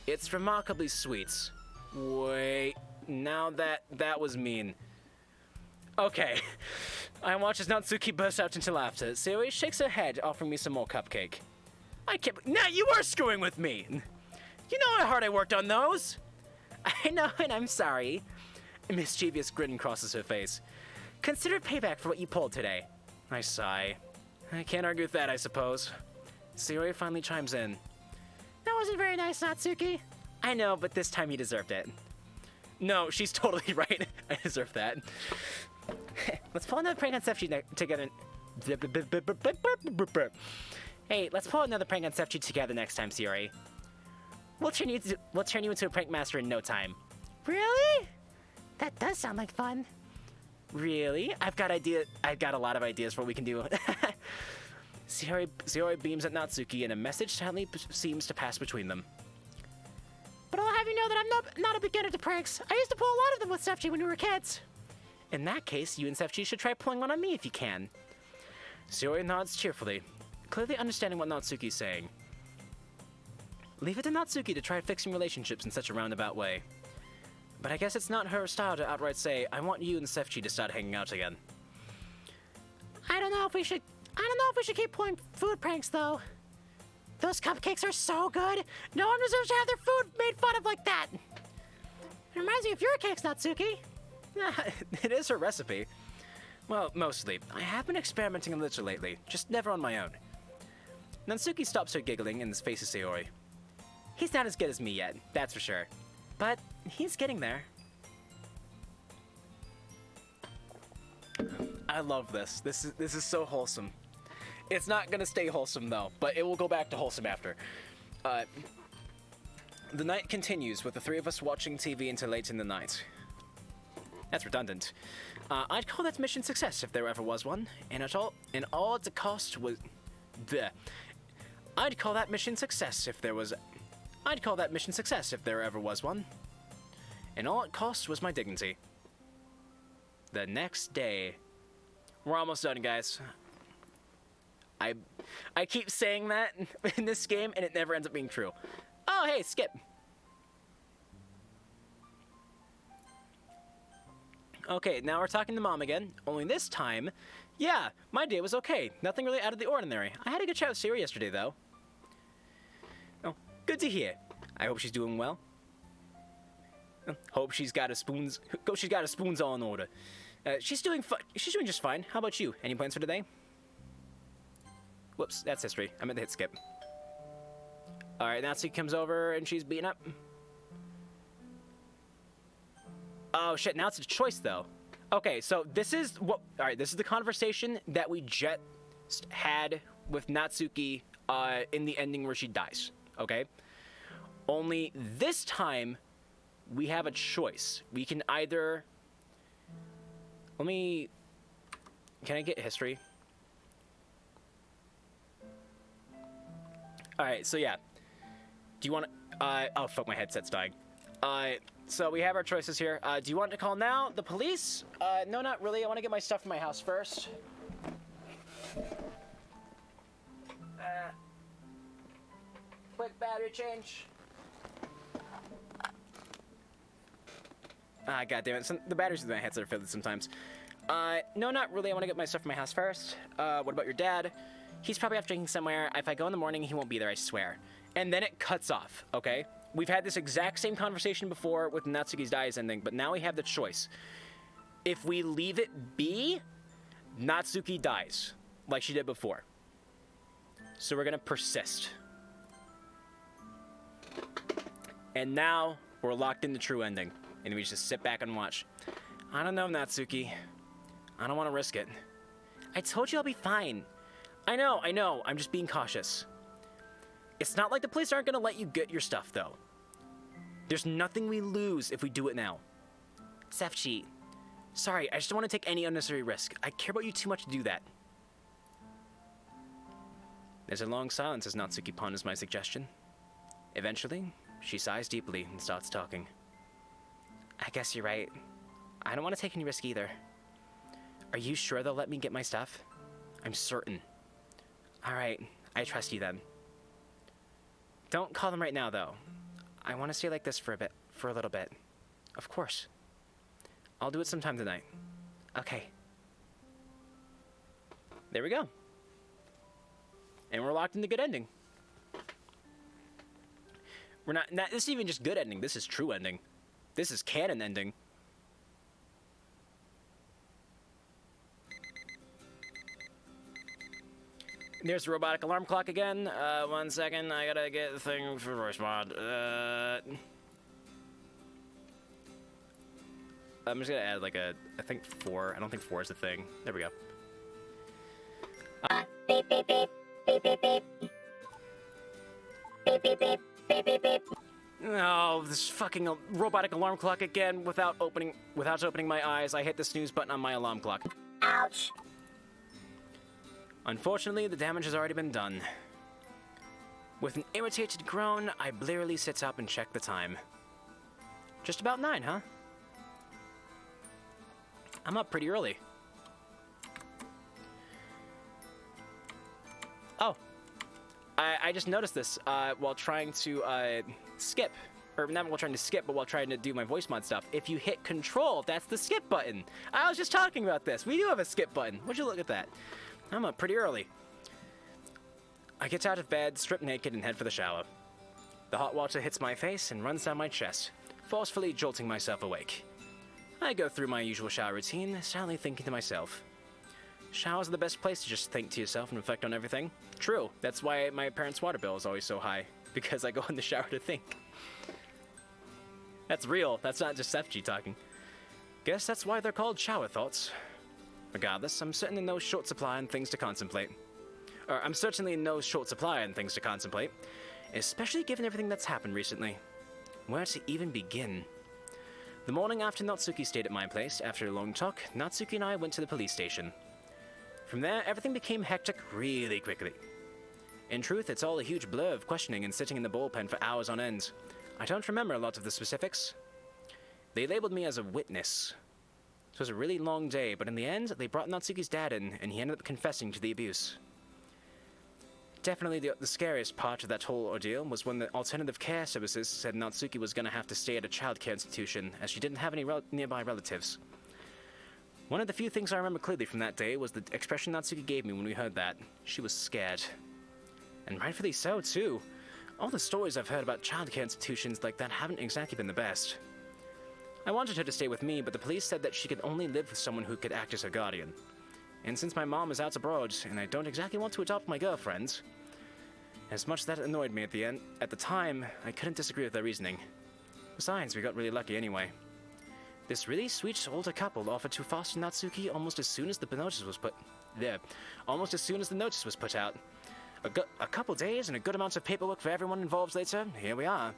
It's remarkably sweet. Wait, now that was mean. Okay. I watch as Natsuki bursts out into laughter. Sayori shakes her head, offering me some more cupcake. I can't— Now you are screwing with me! You know how hard I worked on those! I know, and I'm sorry. A mischievous grin crosses her face. Consider payback for what you pulled today. I sigh. I can't argue with that, I suppose. Sayori finally chimes in. That wasn't very nice, Natsuki. I know, but this time you deserved it. No, she's totally right. I deserve that. Let's pull another prank on Sefji together. Hey, let's pull another prank on Sefji together next time, Sayori. We'll turn you into a prank master in no time. Really? That does sound like fun. Really? I've got a lot of ideas for what we can do. Sayori beams at Natsuki, and a message sadly seems to pass between them. But I'll have you know that I'm not a beginner to pranks. I used to pull a lot of them with Sefji when we were kids. In that case, you and Sefji should try pulling one on me if you can. Sayori nods cheerfully, clearly understanding what Natsuki's saying. Leave it to Natsuki to try fixing relationships in such a roundabout way. But I guess it's not her style to outright say, I want you and Sefji to start hanging out again. I don't know if we should keep pulling food pranks, though. Those cupcakes are so good. No one deserves to have their food made fun of like that. It reminds me of your cakes, Natsuki. It is her recipe. Well, mostly. I have been experimenting a little lately, just never on my own. Natsuki stops her giggling and faces Sayori. He's not as good as me yet, that's for sure. But he's getting there. I love this. This is so wholesome. It's not gonna stay wholesome though, but it will go back to wholesome after. The night continues with the three of us watching TV until late in the night. That's redundant. I'd call that mission success if there ever was one, and all the cost was... I'd call that mission success if there was... I'd call that mission success if there ever was one. And all it cost was my dignity. The next day... We're almost done, guys. I keep saying that in this game, and it never ends up being true. Oh, hey, skip. Okay, now we're talking to Mom again, only this time, yeah, my day was okay. Nothing really out of the ordinary. I had a good chat with Sarah yesterday, though. Oh, good to hear. I hope she's doing well. Hope she's got her spoons all in order. She's doing just fine. How about you? Any plans for today? Whoops, that's history. I meant to hit skip. Alright, Natsuki comes over and she's beaten up. Oh shit, now it's a choice though. Okay, so this is this is the conversation that we just had with Natsuki in the ending where she dies. Okay? Only this time we have a choice. We can either... Can I get history? Alright, so yeah. Do you want to... oh, fuck, my headset's dying. So we have our choices here. Do you want to call now? The police? No, not really. I want to get my stuff from my house first. Quick battery change. God damn it. The batteries in my headset are filled sometimes. No, not really. I want to get my stuff from my house first. What about your dad? He's probably off drinking somewhere. If I go in the morning, he won't be there, I swear. And then it cuts off, okay? We've had this exact same conversation before with Natsuki's Dies ending, but now we have the choice. If we leave it be, Natsuki dies, like she did before. So we're gonna persist. And now, we're locked in the true ending, and we just sit back and watch. I don't know, Natsuki. I don't want to risk it. I told you I'll be fine. I know, I'm just being cautious. It's not like the police aren't gonna let you get your stuff, though. There's nothing we lose if we do it now. Sefchi, sorry, I just don't want to take any unnecessary risk. I care about you too much to do that. There's a long silence as Natsuki ponders my suggestion. Eventually, she sighs deeply and starts talking. I guess you're right. I don't want to take any risk either. Are you sure they'll let me get my stuff? I'm certain. Alright, I trust you then. Don't call them right now, though. I want to stay like this for a little bit. Of course. I'll do it sometime tonight. Okay. There we go. And we're locked in the good ending. We're not this is even just good ending. This is true ending. This is canon ending. There's the robotic alarm clock again. 1 second, I gotta get the thing for voice mod. I'm just gonna add like I think 4. I don't think 4 is the thing. There we go. Beep, beep, beep. Beep, beep, beep. Beep, beep, beep. Beep, beep, beep. Oh, this fucking robotic alarm clock again without opening my eyes. I hit the snooze button on my alarm clock. Ouch. Unfortunately, the damage has already been done. With an irritated groan, I blearily sit up and check the time. Just about 9, huh? I'm up pretty early. Oh. I just noticed this while trying to skip. Or not while trying to skip, but while trying to do my voice mod stuff. If you hit Control, that's the skip button. I was just talking about this. We do have a skip button. Would you look at that? I'm up pretty early. I get out of bed, strip naked, and head for the shower. The hot water hits my face and runs down my chest, forcefully jolting myself awake. I go through my usual shower routine, silently thinking to myself. Showers are the best place to just think to yourself and reflect on everything. True, that's why my parents' water bill is always so high, because I go in the shower to think. That's real, that's not just Sefchi talking. Guess that's why they're called shower thoughts. Regardless, I'm certainly in no short supply and things to contemplate. Especially given everything that's happened recently. Where to even begin? The morning after Natsuki stayed at my place, after a long talk, Natsuki and I went to the police station. From there, everything became hectic really quickly. In truth, it's all a huge blur of questioning and sitting in the bullpen for hours on end. I don't remember a lot of the specifics. They labeled me as a witness. It was a really long day, but in the end, they brought Natsuki's dad in, and he ended up confessing to the abuse. Definitely the scariest part of that whole ordeal was when the alternative care services said Natsuki was going to have to stay at a child care institution, as she didn't have any nearby relatives. One of the few things I remember clearly from that day was the expression Natsuki gave me when we heard that. She was scared. And rightfully so, too. All the stories I've heard about childcare institutions like that haven't exactly been the best. I wanted her to stay with me, but the police said that she could only live with someone who could act as her guardian. And since my mom is out abroad, and I don't exactly want to adopt my girlfriend, as much as that annoyed me at the time, I couldn't disagree with their reasoning. Besides, we got really lucky anyway. This really sweet older couple offered to foster Natsuki almost as soon as the notice was put out. A couple days and a good amount of paperwork for everyone involved later, here we are.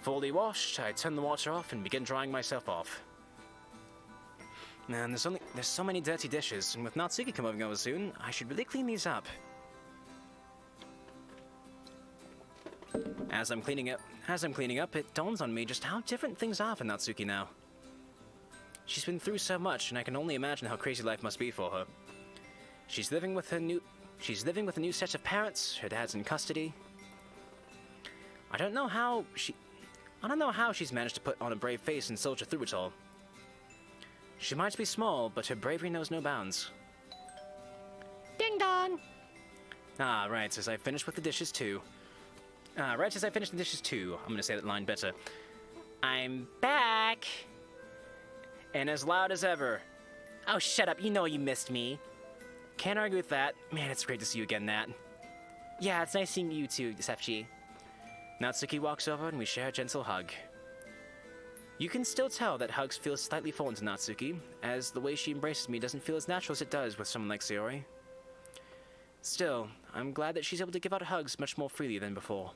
Fully washed, I turn the water off and begin drying myself off. Man, there's so many dirty dishes, and with Natsuki coming over soon, I should really clean these up. As I'm cleaning up, it dawns on me just how different things are for Natsuki now. She's been through so much, and I can only imagine how crazy life must be for her. She's living with a new set of parents, her dad's in custody. I don't know how she's managed to put on a brave face and soldier through it all. She might be small, but her bravery knows no bounds. Ding dong! Ah, right, as I finished the dishes too. I'm gonna say that line better. I'm back! And as loud as ever. Oh, shut up, you know you missed me. Can't argue with that. Man, it's great to see you again, Nat. Yeah, it's nice seeing you too, Sefchi. Natsuki walks over and we share a gentle hug. You can still tell that hugs feel slightly foreign to Natsuki, as the way she embraces me doesn't feel as natural as it does with someone like Sayori. Still, I'm glad that she's able to give out hugs much more freely than before.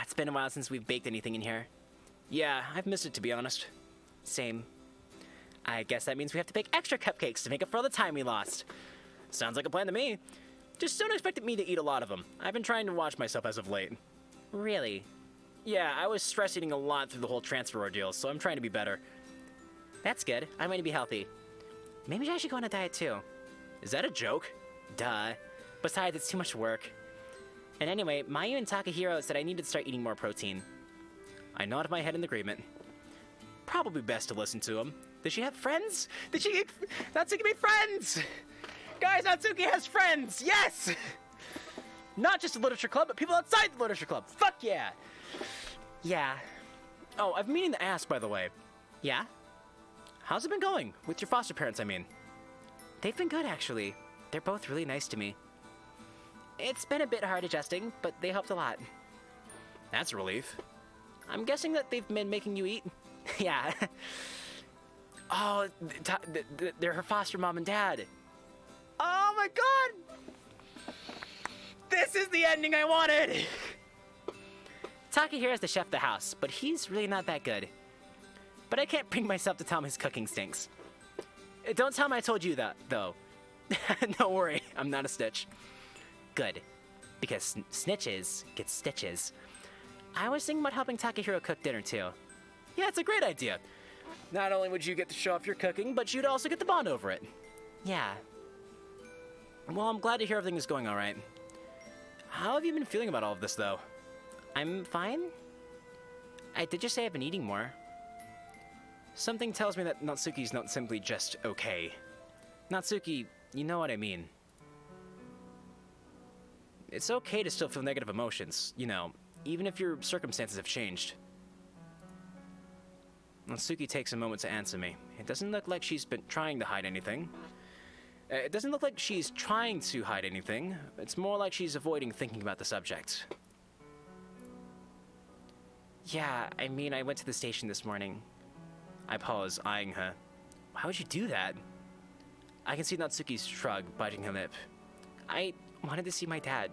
It's been a while since we've baked anything in here. Yeah, I've missed it, to be honest. Same. I guess that means we have to bake extra cupcakes to make up for all the time we lost. Sounds like a plan to me. Just don't expect me to eat a lot of them. I've been trying to watch myself as of late. Really? Yeah, I was stress eating a lot through the whole transfer ordeal, so I'm trying to be better. That's good. I'm going to be healthy. Maybe I should go on a diet too. Is that a joke? Duh. Besides, it's too much work. And anyway, Mayu and Takahiro said I needed to start eating more protein. I nodded my head in agreement. Probably best to listen to him. Does she have friends? Natsuki made friends! Guys, Natsuki has friends! Yes! Not just the literature club, but people outside the literature club. Fuck yeah! Yeah. Oh, I've been meaning to ask, by the way. Yeah? How's it been going? With your foster parents, I mean. They've been good, actually. They're both really nice to me. It's been a bit hard adjusting, but they helped a lot. That's a relief. I'm guessing that they've been making you eat? Yeah. Oh, they're her foster mom and dad. Oh my god! This is the ending I wanted! Takehiro's the chef of the house, but he's really not that good. But I can't bring myself to tell him his cooking stinks. Don't tell him I told you that, though. Don't worry, I'm not a snitch. Good, because snitches get stitches. I was thinking about helping Takahiro cook dinner, too. Yeah, it's a great idea. Not only would you get to show off your cooking, but you'd also get the bond over it. Yeah. Well, I'm glad to hear everything is going all right. How have you been feeling about all of this, though? I'm fine. I did just say I've been eating more. Something tells me that Natsuki's not simply just okay. Natsuki, you know what I mean. It's okay to still feel negative emotions, you know, even if your circumstances have changed. Natsuki takes a moment to answer me. It doesn't look like she's been trying to hide anything. It's more like she's avoiding thinking about the subject. Yeah, I mean, I went to the station this morning. I pause, eyeing her. Why would you do that? I can see Natsuki's shrug, biting her lip. I wanted to see my dad.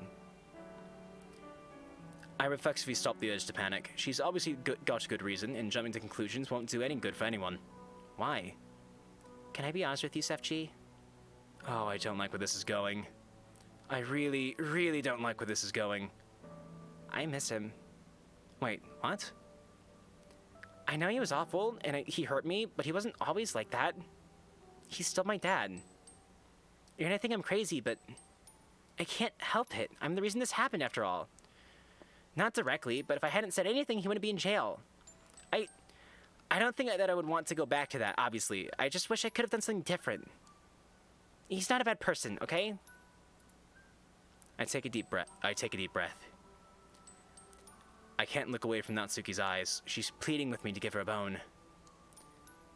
I reflexively stopped the urge to panic. She's obviously got a good reason, and jumping to conclusions won't do any good for anyone. Why? Can I be honest with you, Sefchi? Oh, I don't like where this is going. I really, really don't like where this is going. I miss him. Wait, what? I know he was awful, and he hurt me, but he wasn't always like that. He's still my dad. You're gonna think I'm crazy, but I can't help it. I'm the reason this happened, after all. Not directly, but if I hadn't said anything, he wouldn't be in jail. I don't think that I would want to go back to that, obviously. I just wish I could have done something different. He's not a bad person, okay? I take a deep breath. I can't look away from Natsuki's eyes. She's pleading with me to give her a bone.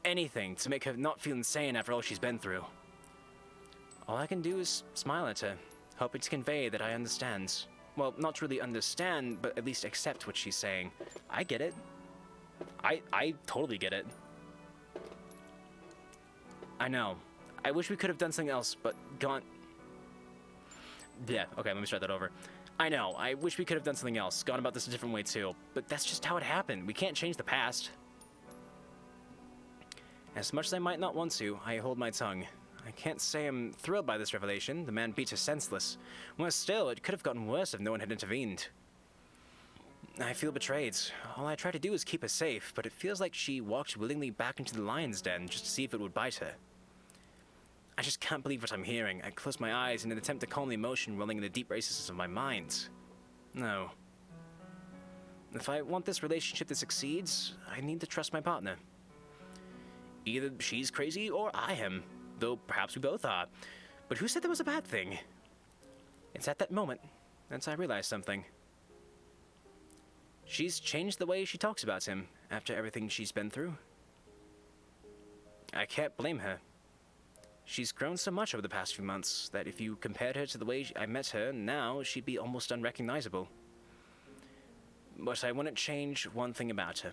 Anything to make her not feel insane after all she's been through. All I can do is smile at her, hoping to convey that I understand. Well, not really understand, but at least accept what she's saying. I get it. I totally get it. I know. I wish we could have done something else, but gone... Yeah, okay, let me start that over. I know, I wish we could have done something else, gone about this a different way too, but that's just how it happened. We can't change the past. As much as I might not want to, I hold my tongue. I can't say I'm thrilled by this revelation. The man beat her senseless. Worse still, it could have gotten worse if no one had intervened. I feel betrayed. All I try to do is keep her safe, but it feels like she walked willingly back into the lion's den just to see if it would bite her. I just can't believe what I'm hearing. I close my eyes in an attempt to calm the emotion rolling in the deep recesses of my mind. No. If I want this relationship to succeed, I need to trust my partner. Either she's crazy or I am, though perhaps we both are. But who said there was a bad thing? It's at that moment that I realized something. She's changed the way she talks about him after everything she's been through. I can't blame her. She's grown so much over the past few months that if you compared her to the way I met her now, she'd be almost unrecognizable. But I wouldn't change one thing about her.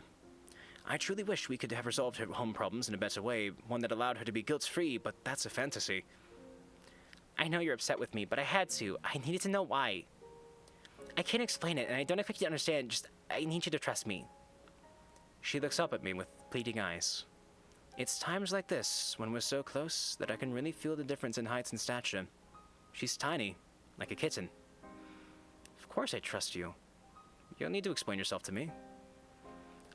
I truly wish we could have resolved her home problems in a better way, one that allowed her to be guilt-free, but that's a fantasy. I know you're upset with me, but I had to. I needed to know why. I can't explain it, and I don't expect you to understand, just I need you to trust me. She looks up at me with pleading eyes. It's times like this, when we're so close, that I can really feel the difference in height and stature. She's tiny, like a kitten. Of course I trust you. You don't need to explain yourself to me.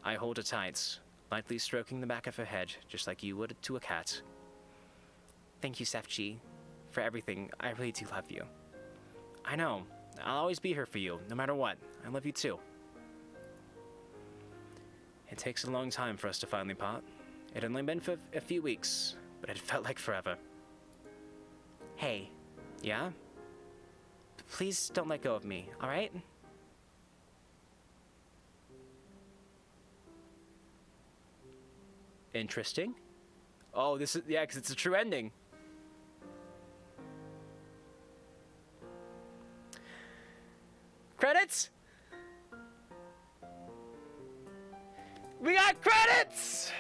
I hold her tight, lightly stroking the back of her head, just like you would to a cat. Thank you, Sefchi, for everything. I really do love you. I know. I'll always be here for you, no matter what. I love you too. It takes a long time for us to finally part. It had only been for a few weeks, but it felt like forever. Hey. Yeah? Please don't let go of me, alright? Interesting. Oh, this is... Yeah, because it's a true ending. Credits? We got credits!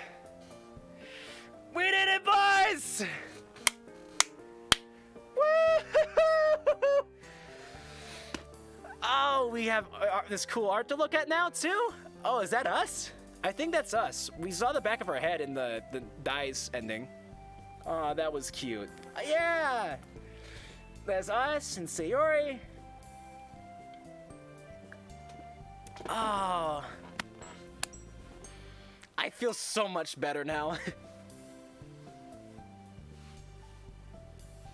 We did it, boys! Woo! Oh, we have this cool art to look at now, too? Oh, is that us? I think that's us. We saw the back of our head in the dice ending. Oh, that was cute. Yeah! There's us and Sayori. Oh. I feel so much better now.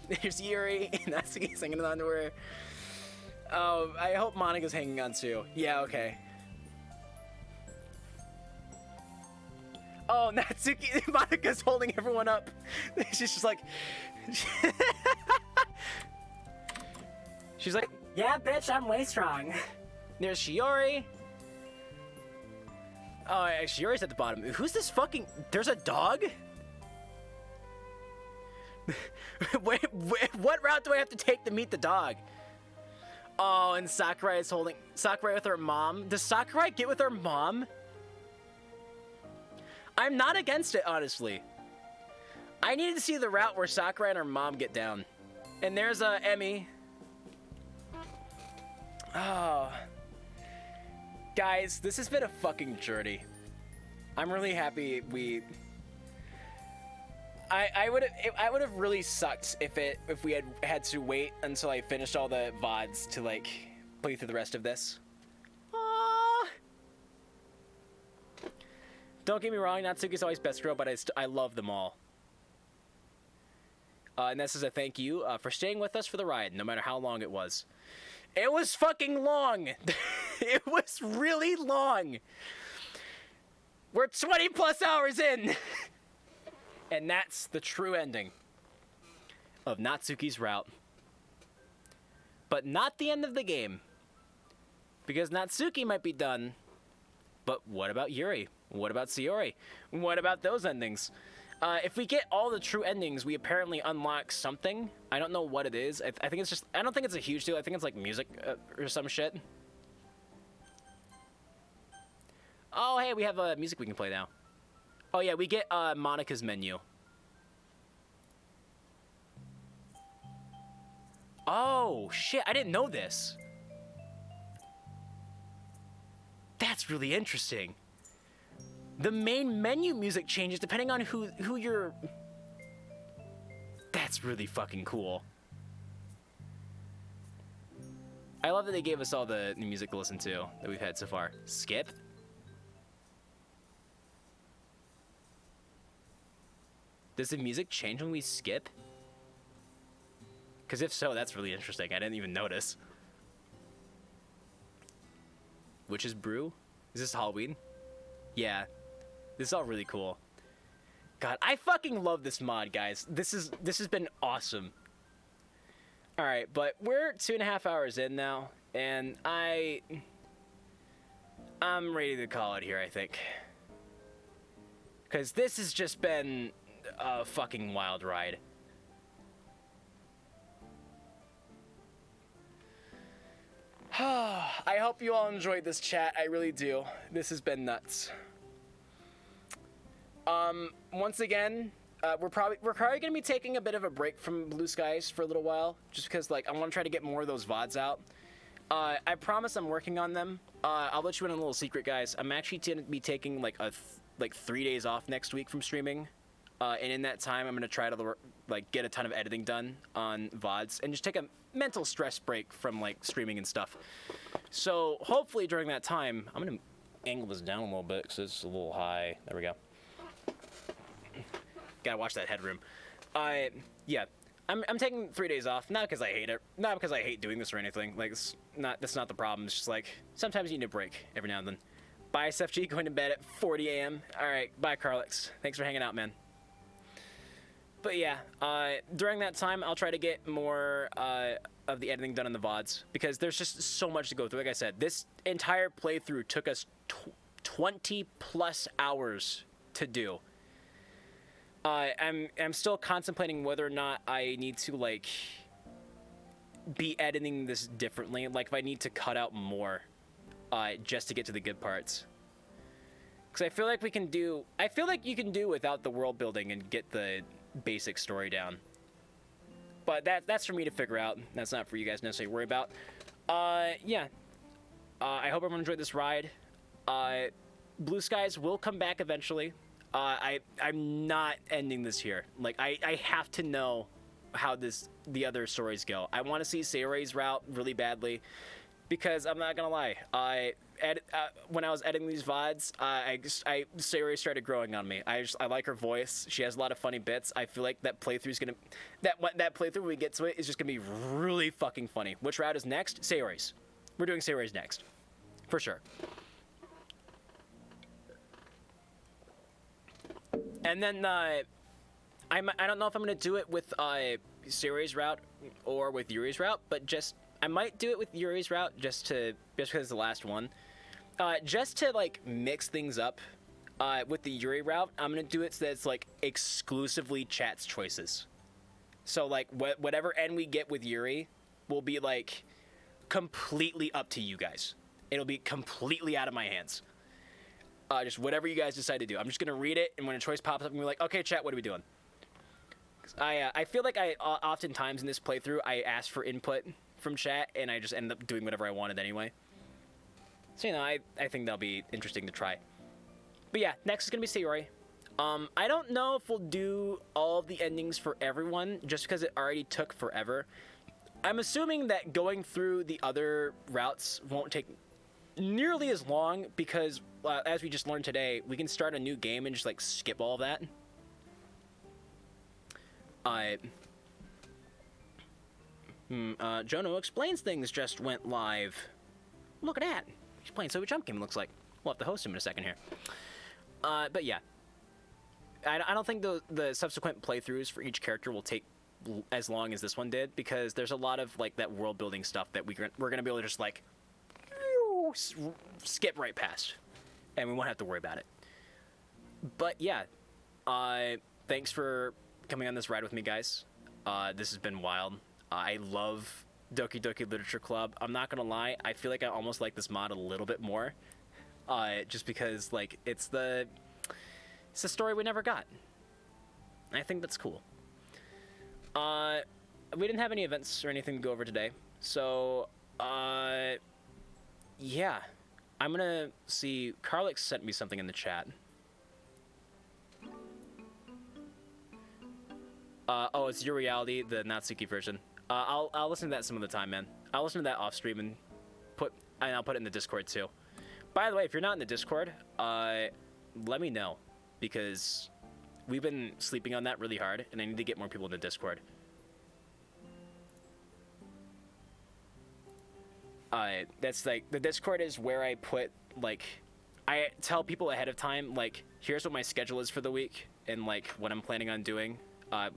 There's Yuri and Natsuki singing in the underwear. Oh, I hope Monika's hanging on too. Yeah, okay. Oh, Natsuki, Monika's holding everyone up. She's just like... She's like... Yeah, bitch, I'm way strong. There's Shiori. Oh, Shiori's at the bottom. Who's this fucking... There's a dog? Wait, what route do I have to take to meet the dog? Oh, and Sakurai is holding... Sakurai with her mom. Does Sakurai get with her mom? I'm not against it, honestly. I needed to see the route where Sakurai and her mom get down. And there's Emmy. Oh. Guys, this has been a fucking journey. I'm really happy we... I would have really sucked if we had to wait until I finished all the VODs to like play through the rest of this. Aww. Don't get me wrong, Natsuki's always best girl, but I love them all. And this is a thank you for staying with us for the ride, no matter how long it was. It was fucking long. It was really long. We're 20 plus hours in. And that's the true ending of Natsuki's route. But not the end of the game. Because Natsuki might be done. But what about Yuri? What about Sayori? What about those endings? If we get all the true endings, we apparently unlock something. I don't know what it is. I think it's just... I don't think it's a huge deal. I think it's like music or some shit. Oh, hey, we have music we can play now. Oh, yeah, we get Monica's menu. Oh, shit, I didn't know this. That's really interesting. The main menu music changes depending on who you're... That's really fucking cool. I love that they gave us all the new music to listen to that we've had so far. Skip? Does the music change when we skip? Because if so, that's really interesting. I didn't even notice. Witch's Brew? Is this Halloween? Yeah. This is all really cool. God, I fucking love this mod, guys. This has been awesome. Alright, but we're 2.5 hours in now, and I'm ready to call it here, I think. Because this has just been a fucking wild ride. I hope you all enjoyed this chat. I really do. This has been nuts. Once again, we're probably gonna be taking a bit of a break from Blue Skies for a little while, just because like I want to try to get more of those VODs out. I promise I'm working on them. I'll let you in a little secret, guys. I'm actually gonna be taking like 3 days off next week from streaming. And in that time, I'm gonna try to like get a ton of editing done on VODs and just take a mental stress break from like streaming and stuff. So hopefully during that time, I'm gonna angle this down a little bit because it's a little high. There we go. Gotta watch that headroom. Yeah, I'm taking 3 days off, not because I hate it, not because I hate doing this or anything. Like that's not the problem. It's just like sometimes you need a break every now and then. Bye, SFG. Going to bed at 40 a.m. All right, bye, Carlix. Thanks for hanging out, man. But yeah, during that time, I'll try to get more of the editing done in the VODs, because there's just so much to go through. Like I said, this entire playthrough took us 20 plus hours to do. I'm still contemplating whether or not I need to like be editing this differently, like if I need to cut out more just to get to the good parts. Because I feel like you can do without the world building and get the basic story down. But that's for me to figure out. That's not for you guys to necessarily worry about. Yeah. I hope everyone enjoyed this ride. Blue Skies will come back eventually. I'm not ending this here. Like, I have to know how the other stories go. I want to see Sayori's route really badly, because I'm not gonna lie. When I was editing these VODs, Sayori started growing on me. I like her voice. She has a lot of funny bits. I feel like that playthrough's gonna that playthrough when we get to it is just gonna be really fucking funny. Which route is next? Sayori's. We're doing Sayori's next, for sure. And then I don't know if I'm gonna do it with Sayori's route or with Yuri's route, but I might do it with Yuri's route just because it's the last one. Just to like mix things up with the Yuri route, I'm gonna do it so that it's like exclusively chat's choices. So like whatever end we get with Yuri will be like completely up to you guys. It'll be completely out of my hands. Just whatever you guys decide to do. I'm just gonna read it, and when a choice pops up, I'm gonna be like, okay, chat, what are we doing? I feel like I oftentimes in this playthrough I ask for input from chat, and I just end up doing whatever I wanted anyway. So, I think that'll be interesting to try. But yeah, next is going to be Sayori. I don't know if we'll do all of the endings for everyone, just because it already took forever. I'm assuming that going through the other routes won't take nearly as long, because, as we just learned today, we can start a new game and just, like, skip all of that. Jono Explains Things just went live. Look at that. He's playing Soviet Jump Game, it looks like. We'll have to host him in a second here. But yeah. I don't think the subsequent playthroughs for each character will take as long as this one did, because there's a lot of, like, that world building stuff that we're going to be able to just, like, skip right past. And we won't have to worry about it. But yeah. Thanks for coming on this ride with me, guys. This has been wild. I love Doki Doki Literature Club. I'm not gonna lie, I feel like I almost like this mod a little bit more, just because, like, it's a story we never got. I think that's cool. We didn't have any events or anything to go over today, so yeah, I'm gonna see. Carlix sent me something in the chat. Oh, it's Your Reality, the Natsuki version. I'll listen to that some of the time, man. I'll listen to that off stream and I'll put it in the Discord too. By the way, if you're not in the Discord, let me know, because we've been sleeping on that really hard, and I need to get more people in the Discord. That's like, the Discord is where I put, like, I tell people ahead of time, like, here's what my schedule is for the week and, like, what I'm planning on doing.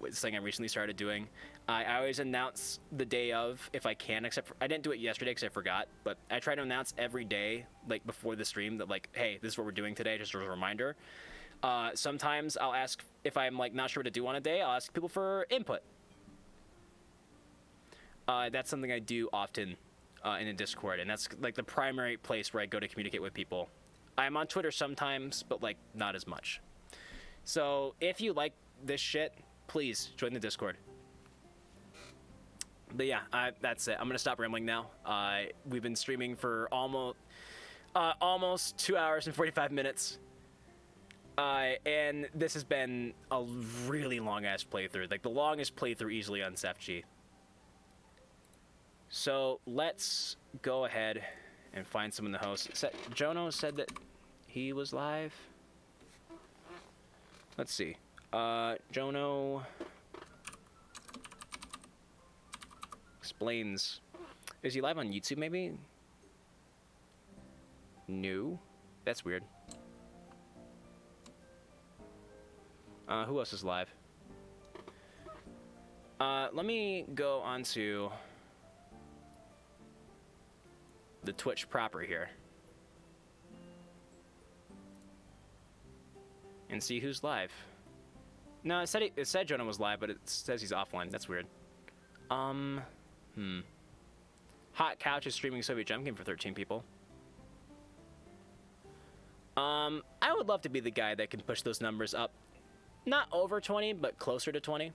It's something I recently started doing. I always announce the day of, if I can, except for, I didn't do it yesterday because I forgot, but I try to announce every day, like, before the stream, that, like, hey, this is what we're doing today, just as a reminder. Sometimes I'll ask, if I'm, like, not sure what to do on a day, I'll ask people for input. That's something I do often in a Discord, and that's, like, the primary place where I go to communicate with people. I'm on Twitter sometimes, but, like, not as much. So if you like this shit, please join the Discord. But yeah, that's it. I'm gonna stop rambling now. We've been streaming for almost 2 hours and 45 minutes. And this has been a really long-ass playthrough. Like, the longest playthrough easily on SFG. So let's go ahead and find someone to host. Jono said that he was live. Let's see. Jono Explains. Is he live on YouTube, maybe? No. That's weird. Who else is live? Let me go on to the Twitch proper here and see who's live. No, it said Jonah was live, but it says he's offline. That's weird. Hot Couch is streaming Soviet Jump Game for 13 people. I would love to be the guy that can push those numbers up. Not over 20, but closer to 20.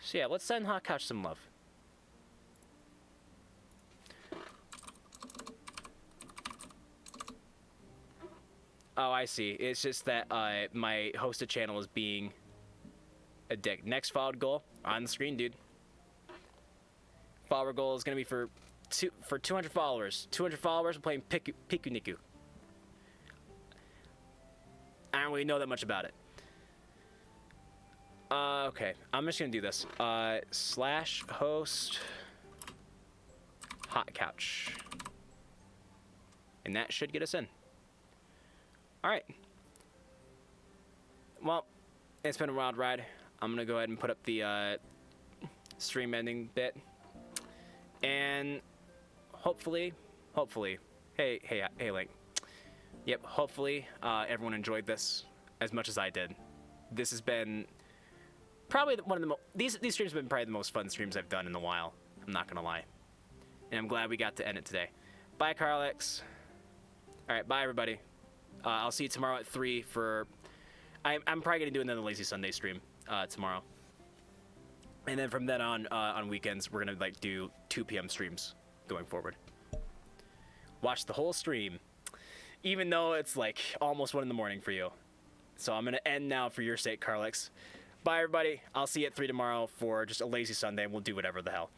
So yeah, let's send Hot Couch some love. Oh, I see. It's just that my hosted channel is being a dick. Next followed goal on the screen, dude. Follower goal is gonna be for 200 followers. 200 followers. We're playing Piku Niku. I don't really know that much about it. Okay, I'm just gonna do this. /host Hot Couch, and that should get us in. All right. Well, it's been a wild ride. I'm gonna go ahead and put up the stream ending bit, and hopefully, hey, Link. Yep, hopefully everyone enjoyed this as much as I did. This has been probably one of the these streams have been probably the most fun streams I've done in a while. I'm not gonna lie, and I'm glad we got to end it today. Bye, Carlix. All right, bye everybody. I'll see you tomorrow at 3 for. I'm probably gonna do another Lazy Sunday stream tomorrow, and then from then on weekends we're gonna like do 2 p.m. streams going forward. Watch the whole stream, even though it's like almost 1 in the morning for you. So I'm gonna end now for your sake, Carlix. Bye, everybody. I'll see you at 3 tomorrow for just a lazy Sunday, and we'll do whatever the hell.